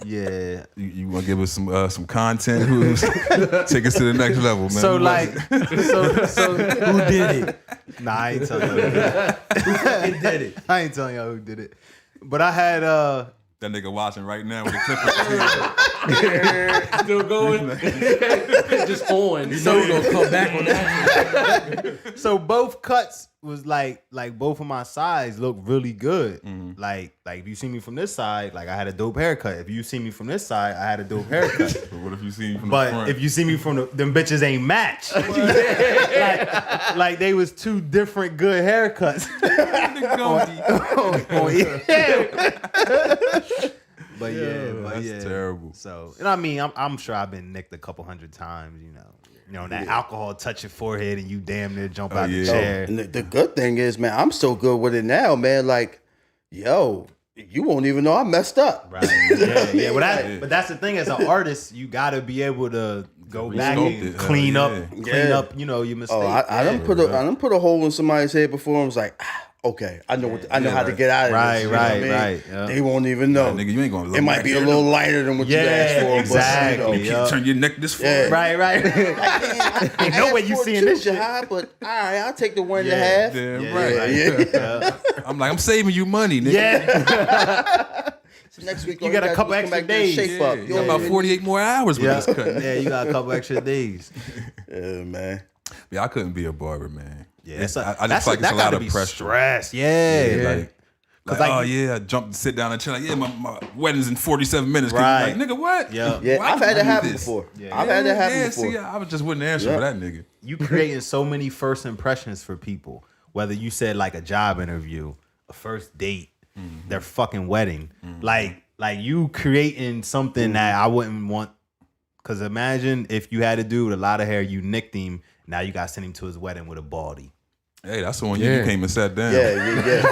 [SPEAKER 5] Yeah.
[SPEAKER 1] You want to give us some content? Take us to the next level, man.
[SPEAKER 5] So like, so who did it? Nah, I ain't telling y'all who did it. I ain't telling y'all who did it. But I had
[SPEAKER 1] that nigga watching right now with the clip.
[SPEAKER 6] Still going. Just on.
[SPEAKER 3] You know you gonna come back on that.
[SPEAKER 5] so both cuts was like both of my sides look really good. Like if you see me from this side, like I had a dope haircut. If you see me from this side, I had a dope haircut.
[SPEAKER 1] What if you see me from the
[SPEAKER 5] But
[SPEAKER 1] front?
[SPEAKER 5] if you see me from them bitches ain't match. like they was two different good haircuts. But yeah,
[SPEAKER 1] that's terrible.
[SPEAKER 5] So, and I mean, I'm sure I've been nicked a couple hundred times, you know, that alcohol touch your forehead and you damn near jump out the chair.
[SPEAKER 4] And the good thing is, man, I'm so good with it now, man. Like, yo, you won't even know I messed up.
[SPEAKER 5] Right. Yeah. But that's the thing. As an artist, you gotta be able to go back and clean up, you know, your mistakes.
[SPEAKER 4] Oh, I done put a hole in somebody's head before. I was like, okay, I know I know how to get out of this.
[SPEAKER 5] Right.
[SPEAKER 4] Yeah. They won't even know.
[SPEAKER 1] Nigga, you ain't gonna look
[SPEAKER 4] It might
[SPEAKER 1] back
[SPEAKER 4] be a
[SPEAKER 1] there,
[SPEAKER 4] little
[SPEAKER 1] no.
[SPEAKER 4] lighter than what you asked for.
[SPEAKER 5] Exactly.
[SPEAKER 4] But,
[SPEAKER 1] You keep turning your neck this far.
[SPEAKER 4] Yeah.
[SPEAKER 5] Right.
[SPEAKER 4] Ain't
[SPEAKER 5] no way you seeing this shit.
[SPEAKER 4] Jihad, but all right, I'll take the 1.5.
[SPEAKER 1] Damn right.
[SPEAKER 4] Yeah.
[SPEAKER 1] I'm like, I'm saving you money, nigga.
[SPEAKER 5] Yeah.
[SPEAKER 4] So next week
[SPEAKER 5] You got a couple extra days.
[SPEAKER 4] Shape up.
[SPEAKER 1] You got about 48 more hours with this cut.
[SPEAKER 5] Yeah, you got a couple extra days.
[SPEAKER 4] Yeah, man.
[SPEAKER 1] Yeah, I couldn't be a barber, man.
[SPEAKER 5] Yeah,
[SPEAKER 1] I just feel like it's a lot of pressure.
[SPEAKER 5] Stress. Yeah.
[SPEAKER 1] Like, oh yeah, I jumped, sit down and chill. Like, yeah, my wedding's in 47 minutes.
[SPEAKER 5] Right.
[SPEAKER 1] Like, nigga, what?
[SPEAKER 5] Yeah.
[SPEAKER 1] Why
[SPEAKER 4] I've
[SPEAKER 1] would
[SPEAKER 4] had
[SPEAKER 1] you
[SPEAKER 4] that
[SPEAKER 1] do
[SPEAKER 4] happen
[SPEAKER 1] this?
[SPEAKER 4] before.
[SPEAKER 5] Yeah.
[SPEAKER 4] I've had that happen before.
[SPEAKER 1] See, I just wouldn't answer for that nigga.
[SPEAKER 5] You creating so many first impressions for people. Whether you said like a job interview, a first date, their fucking wedding. Like you creating something that I wouldn't want. Cause imagine if you had a dude with a lot of hair, you nicked him. Now you got to send him to his wedding with a baldy.
[SPEAKER 1] Hey, that's the one you came and sat down.
[SPEAKER 4] Yeah.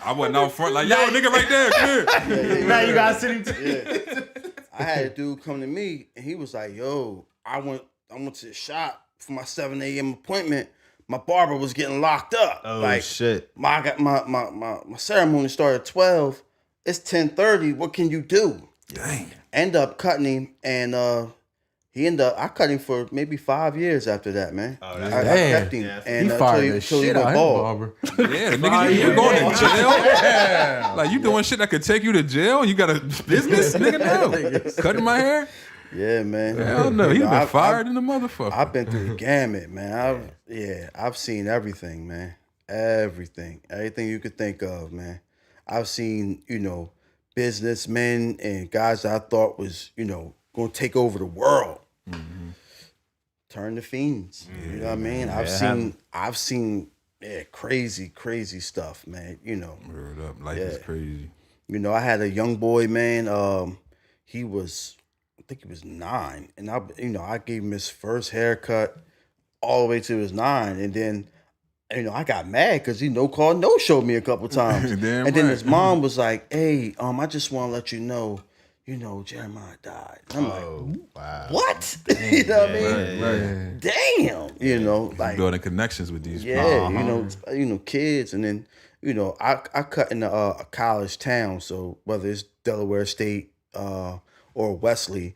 [SPEAKER 1] I wasn't out front like, yo, nigga right there, come here.
[SPEAKER 5] Now you got to send him to.
[SPEAKER 4] I had a dude come to me and he was like, yo, I went to the shop for my 7 a.m. appointment. My barber was getting locked up.
[SPEAKER 5] Oh
[SPEAKER 4] like,
[SPEAKER 5] shit.
[SPEAKER 4] I got my ceremony started at 12. It's 10:30. What can you do?
[SPEAKER 1] Dang.
[SPEAKER 4] End up cutting him, and I cut him for maybe 5 years after that, man.
[SPEAKER 5] Oh,
[SPEAKER 4] I
[SPEAKER 3] damn.
[SPEAKER 4] kept him,
[SPEAKER 5] Yeah,
[SPEAKER 4] and
[SPEAKER 3] He fired the shit out of him,
[SPEAKER 4] bald.
[SPEAKER 3] barber.
[SPEAKER 1] Yeah, nigga, you going to jail? Like, you doing shit that could take you to jail? You got a business? Nigga, no. Cutting my hair?
[SPEAKER 4] Yeah, man.
[SPEAKER 1] Hell no. He's been
[SPEAKER 4] I've-
[SPEAKER 1] fired in the motherfucker.
[SPEAKER 4] I've been through the gamut, man. I've seen everything, man. Everything you could think of, man. I've seen, businessmen and guys that I thought was, going to take over the world. Turn to fiends. You know what I mean? I've seen crazy stuff, man.
[SPEAKER 1] Word up. Life is crazy.
[SPEAKER 4] I had a young boy, man. I think he was 9, and I gave him his first haircut all the way to his 9, and then I got mad because he no-showed me a couple times.
[SPEAKER 1] Damn
[SPEAKER 4] and then
[SPEAKER 1] right.
[SPEAKER 4] his mom was like, "Hey, I just want to let you know, Jeremiah died." And I'm like,
[SPEAKER 5] Wow.
[SPEAKER 4] "What?" You know what I mean?
[SPEAKER 1] Right.
[SPEAKER 4] Damn. Like,
[SPEAKER 1] Building connections with these people.
[SPEAKER 4] yeah, kids, and then I cut in a college town, so whether it's Delaware State or Wesley,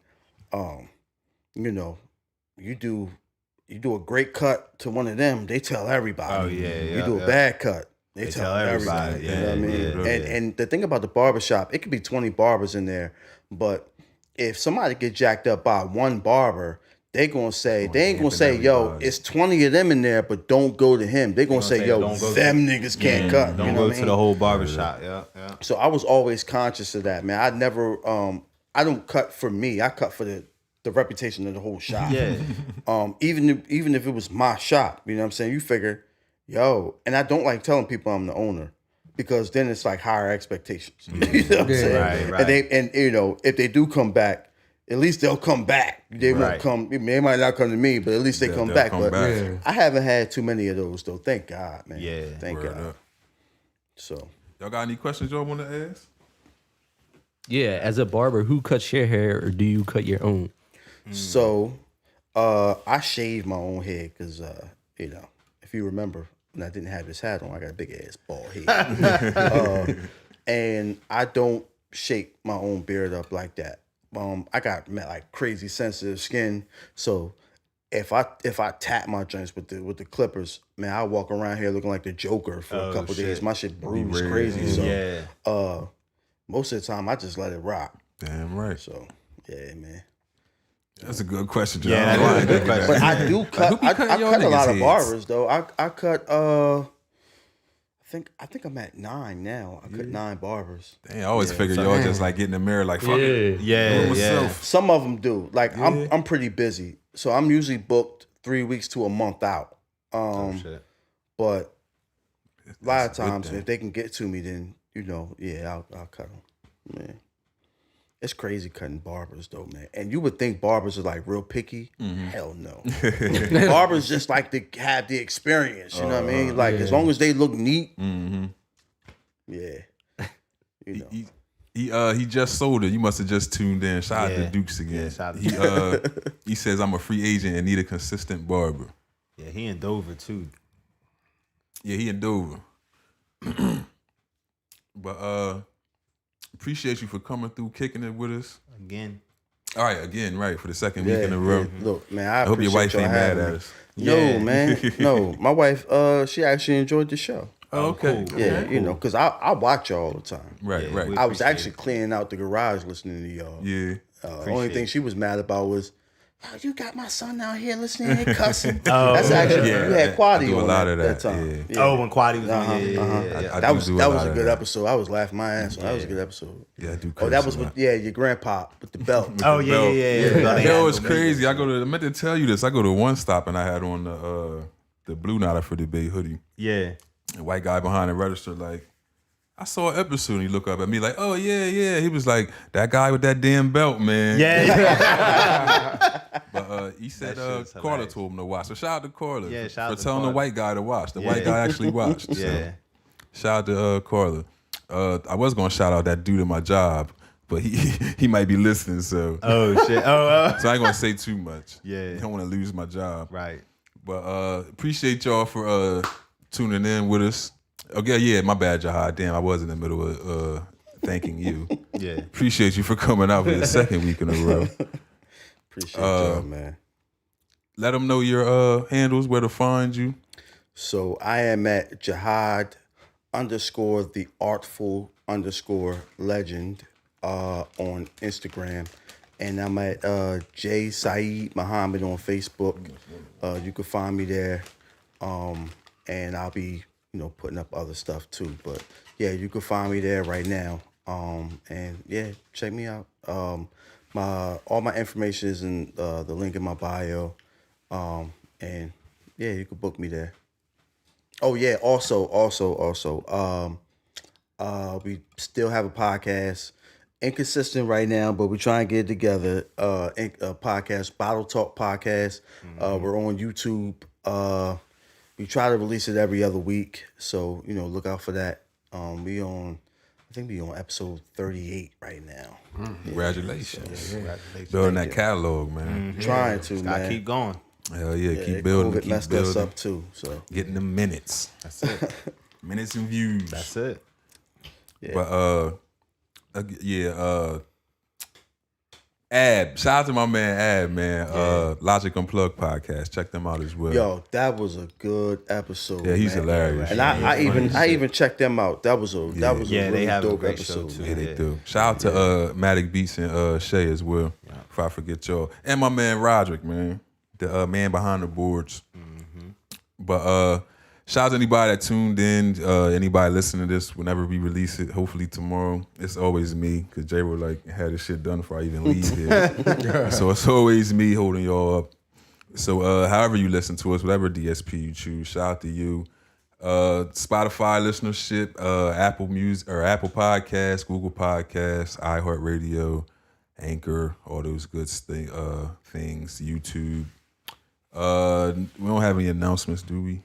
[SPEAKER 4] you do a great cut to one of them, they tell everybody.
[SPEAKER 5] Oh, yeah.
[SPEAKER 4] You do a bad cut, they tell everybody.
[SPEAKER 5] Yeah,
[SPEAKER 4] You know what I mean?
[SPEAKER 5] yeah.
[SPEAKER 4] And the thing about the barbershop, it could be 20 barbers in there, but if somebody get jacked up by one barber, they ain't gonna say, yo,
[SPEAKER 1] everybody.
[SPEAKER 4] it's 20 of them in there, but don't go to him. They gonna say,
[SPEAKER 5] say,
[SPEAKER 4] yo,
[SPEAKER 5] don't go
[SPEAKER 4] them niggas can't cut.
[SPEAKER 5] Don't
[SPEAKER 4] you know
[SPEAKER 5] go
[SPEAKER 4] what I
[SPEAKER 5] to
[SPEAKER 4] mean?
[SPEAKER 5] the whole barbershop. Yeah.
[SPEAKER 4] So I was always conscious of that, man. I never, I don't cut for me. I cut for the reputation of the whole shop.
[SPEAKER 5] Yeah.
[SPEAKER 4] Even if it was my shop, you know what I'm saying? You figure, yo, and I don't like telling people I'm the owner because then it's like higher expectations. You know what I'm saying?
[SPEAKER 5] Right.
[SPEAKER 4] And if they do come back, at least they'll come back. They won't come. They might not come to me, but at least they come
[SPEAKER 1] they'll
[SPEAKER 4] back.
[SPEAKER 1] come
[SPEAKER 4] But
[SPEAKER 1] back.
[SPEAKER 4] I haven't had too many of those though. Thank God, man.
[SPEAKER 5] Yeah.
[SPEAKER 4] Thank
[SPEAKER 1] Word
[SPEAKER 4] God.
[SPEAKER 1] up.
[SPEAKER 4] So.
[SPEAKER 1] Y'all got any questions y'all want to ask?
[SPEAKER 6] Yeah, as a barber, who cuts your hair or do you cut your own?
[SPEAKER 4] So, I shaved my own head because, if you remember, when I didn't have this hat on, I got a big ass bald head. And I don't shape my own beard up like that. I got like crazy sensitive skin, so if I tap my joints with the clippers, man, I walk around here looking like the Joker for a couple days. My shit bruised crazy. So most of the time I just let it rock.
[SPEAKER 1] Damn right.
[SPEAKER 4] So yeah, man.
[SPEAKER 1] That's a good question, John.
[SPEAKER 5] Yeah, that's a good question.
[SPEAKER 4] But I do cut. I cut a lot of barbers though. I cut. I think I'm at 9 now. I cut 9 barbers.
[SPEAKER 1] Dang, I always figured y'all just like get in the mirror like fuck it.
[SPEAKER 5] Yeah.
[SPEAKER 4] Some of them do. Like I'm pretty busy, so I'm usually booked 3 weeks to a month out. But a lot of times, if they can get to me, then I'll cut them. Man, it's crazy cutting barbers though, man. And you would think barbers are like real picky. Hell no. Barbers just like to have the experience. You know what I mean? Like as long as they look neat. Yeah. You know.
[SPEAKER 1] He just sold it. You must have just tuned in. Shout out to Dukes again. He says I'm a free agent and need a consistent barber.
[SPEAKER 5] Yeah, he in Dover too.
[SPEAKER 1] Yeah, he in Dover. But appreciate you for coming through, kicking it with us.
[SPEAKER 5] Again.
[SPEAKER 1] All right, again, right, for the second week in a row.
[SPEAKER 4] Look, man, I
[SPEAKER 1] hope your wife ain't mad at us.
[SPEAKER 4] No, man. No. My wife, she actually enjoyed the show.
[SPEAKER 1] Oh, okay.
[SPEAKER 5] Cool.
[SPEAKER 4] Yeah, you know, because I watch y'all all the time.
[SPEAKER 1] Right,
[SPEAKER 5] Yeah,
[SPEAKER 1] right.
[SPEAKER 4] I was actually cleaning out the garage listening to y'all.
[SPEAKER 1] Yeah.
[SPEAKER 4] Only thing she was mad about was, oh, you got my son out here listening and cussing. That's actually, you had Quaddy
[SPEAKER 1] I do a
[SPEAKER 4] on
[SPEAKER 1] lot of
[SPEAKER 4] that
[SPEAKER 1] that,
[SPEAKER 4] time.
[SPEAKER 1] yeah.
[SPEAKER 5] Oh, when Quaddy was on.
[SPEAKER 4] That was a good episode. I was laughing my ass off. That was a good episode.
[SPEAKER 1] Yeah, I do.
[SPEAKER 4] Oh, that was with your grandpa with the belt.
[SPEAKER 5] Oh, yeah.
[SPEAKER 1] Yo, it's crazy. I meant to tell you this. I go to One Stop and I had on the Blue Nada for Debate hoodie.
[SPEAKER 5] Yeah.
[SPEAKER 1] The white guy behind the register, like, I saw an episode and he looked up at me like, oh, yeah. He was like, that guy with that damn belt, man.
[SPEAKER 5] Yeah.
[SPEAKER 1] But he said Carla told him to watch. So shout out to Carla for telling
[SPEAKER 5] Carla.
[SPEAKER 1] the white guy to watch. The white guy actually watched.
[SPEAKER 5] Yeah.
[SPEAKER 1] So, shout out to Carla. I was going to shout out that dude at my job, but he might be listening, so.
[SPEAKER 5] Oh, shit.
[SPEAKER 1] So I ain't going to say too much.
[SPEAKER 5] Yeah.
[SPEAKER 1] I don't want to lose my job.
[SPEAKER 5] Right.
[SPEAKER 1] But appreciate y'all for tuning in with us. Okay, yeah, my bad, Jihad. Damn, I was in the middle of thanking you.
[SPEAKER 5] Yeah.
[SPEAKER 1] Appreciate you for coming out for the second week in a row.
[SPEAKER 4] Appreciate y'all, man.
[SPEAKER 1] Let them know your handles, where to find you.
[SPEAKER 4] So I am at Jihad _ the Artful _ Legend on Instagram. And I'm at J. Cyhi Muhammad on Facebook. You can find me there. And I'll be, putting up other stuff too. But yeah, you can find me there right now. And yeah, check me out. All my information is in the link in my bio. And yeah, you can book me there. Oh yeah, also, we still have a podcast. Inconsistent right now, but we're trying to get it together. A podcast, BottleTalk Podcast. We're on YouTube. We try to release it every other week, so look out for that. I think we on episode 38 right now.
[SPEAKER 1] Congratulations.
[SPEAKER 5] Congratulations.
[SPEAKER 1] Building that catalog, man.
[SPEAKER 4] Trying to,
[SPEAKER 5] Gotta
[SPEAKER 4] man.
[SPEAKER 5] keep going.
[SPEAKER 1] Hell yeah,
[SPEAKER 4] Yeah,
[SPEAKER 1] keep building,
[SPEAKER 4] COVID
[SPEAKER 1] keep
[SPEAKER 4] messed us
[SPEAKER 1] building.
[SPEAKER 4] up too. So
[SPEAKER 1] Getting the minutes.
[SPEAKER 5] That's it.
[SPEAKER 1] Minutes and views.
[SPEAKER 5] That's it.
[SPEAKER 1] But Ab, shout out to my man Ab, man. Logic Unplugged podcast. Check them out as well.
[SPEAKER 4] yo, that was a good episode.
[SPEAKER 1] Yeah, he's
[SPEAKER 4] man.
[SPEAKER 1] hilarious.
[SPEAKER 4] And I even checked them out. That was a
[SPEAKER 5] Yeah,
[SPEAKER 4] really
[SPEAKER 5] they have a
[SPEAKER 4] dope
[SPEAKER 5] great show,
[SPEAKER 4] episode.
[SPEAKER 5] too.
[SPEAKER 1] Yeah, they do. Shout out to Matic Beats and Shay as well. If I forget y'all. And my man Roderick, man. The man behind the boards. But shout out to anybody that tuned in, anybody listening to this whenever we release it, hopefully tomorrow. It's always me, because J-Ro had this shit done before I even leave here. So it's always me holding y'all up. So however you listen to us, whatever DSP you choose, shout out to you. Spotify listenership, Apple Music or Apple Podcasts, Google Podcasts, iHeartRadio, Anchor, all those good things, YouTube. We don't have any announcements, do we?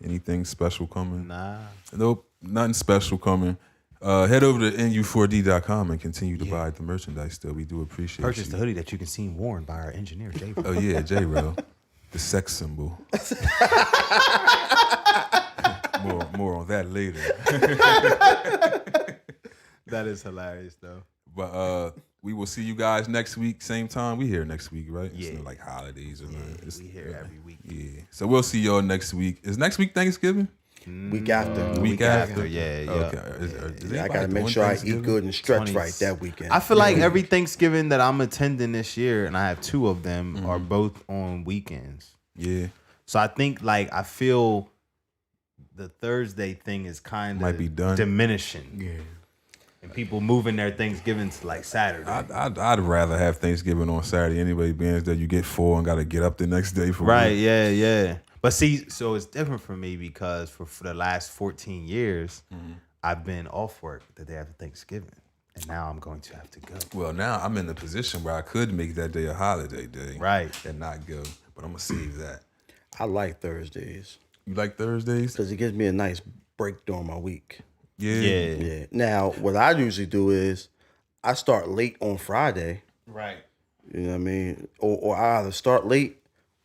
[SPEAKER 1] Anything special coming?
[SPEAKER 5] Nah.
[SPEAKER 1] Nope, nothing special coming. Head over to nu4d.com and continue to buy the merchandise still. We do appreciate
[SPEAKER 5] Purchase
[SPEAKER 1] you.
[SPEAKER 5] the hoodie that you can see worn by our engineer, Jay.
[SPEAKER 1] Oh yeah, J-Ro. The sex symbol. More on that later.
[SPEAKER 5] That is hilarious, though.
[SPEAKER 1] But we will see you guys next week, same time. We here next week, right?
[SPEAKER 5] Yeah.
[SPEAKER 1] It's not like holidays or nothing.
[SPEAKER 5] We here every week.
[SPEAKER 1] Yeah. So we'll see y'all next week. Is next week Thanksgiving?
[SPEAKER 4] Week after.
[SPEAKER 1] Week after.
[SPEAKER 5] Yeah.
[SPEAKER 1] Okay.
[SPEAKER 4] I gotta make sure I eat good and stretch right that weekend.
[SPEAKER 5] I feel like every Thanksgiving that I'm attending this year, and I have 2 of them, are both on weekends.
[SPEAKER 1] Yeah.
[SPEAKER 5] So I think I feel the Thursday thing is kind
[SPEAKER 1] Might
[SPEAKER 5] of
[SPEAKER 1] be done.
[SPEAKER 5] diminishing.
[SPEAKER 3] Yeah.
[SPEAKER 5] And people moving their Thanksgiving to Saturday.
[SPEAKER 1] I'd rather have Thanksgiving on Saturday anyway, being that you get full and got to get up the next day for
[SPEAKER 5] Right,
[SPEAKER 1] work.
[SPEAKER 5] yeah. But see, so it's different for me because for the last 14 years, I've been off work the day after Thanksgiving. And now I'm going to have to go.
[SPEAKER 1] Well, now I'm in a position where I could make that day a holiday day.
[SPEAKER 5] Right.
[SPEAKER 1] And not go. But I'm going to save that.
[SPEAKER 4] I like Thursdays
[SPEAKER 1] You like Thursdays?
[SPEAKER 4] because it gives me a nice break during my week.
[SPEAKER 1] Yeah.
[SPEAKER 4] Yeah. Now, what I usually do is I start late on Friday.
[SPEAKER 5] Right.
[SPEAKER 4] You know what I mean? Or I either start late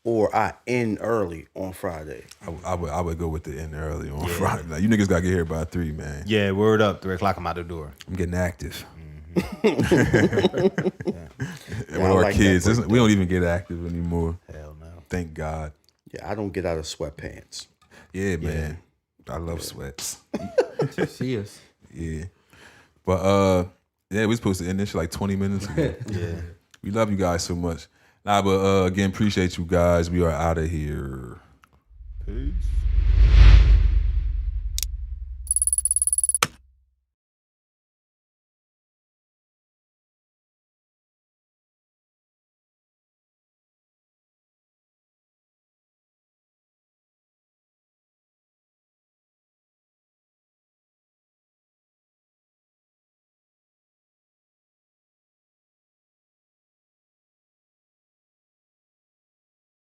[SPEAKER 4] or I end early on Friday.
[SPEAKER 1] I would go with the end early on Friday. Now, you niggas got to get here by 3, man.
[SPEAKER 5] Yeah, word up. 3 o'clock, I'm out the door.
[SPEAKER 1] I'm getting active.
[SPEAKER 4] Yeah,
[SPEAKER 1] With
[SPEAKER 4] I
[SPEAKER 1] our
[SPEAKER 4] like that
[SPEAKER 1] kids,
[SPEAKER 4] break
[SPEAKER 1] we don't even get active anymore.
[SPEAKER 5] Hell no.
[SPEAKER 1] Thank God.
[SPEAKER 4] Yeah, I don't get out of sweatpants.
[SPEAKER 1] Yeah, man. I love sweats.
[SPEAKER 3] See us.
[SPEAKER 1] Yeah. But yeah, we supposed to end this shit like 20 minutes ago.
[SPEAKER 5] Yeah.
[SPEAKER 1] We love you guys so much. Nah, but again, appreciate you guys. We are out of here.
[SPEAKER 5] Peace.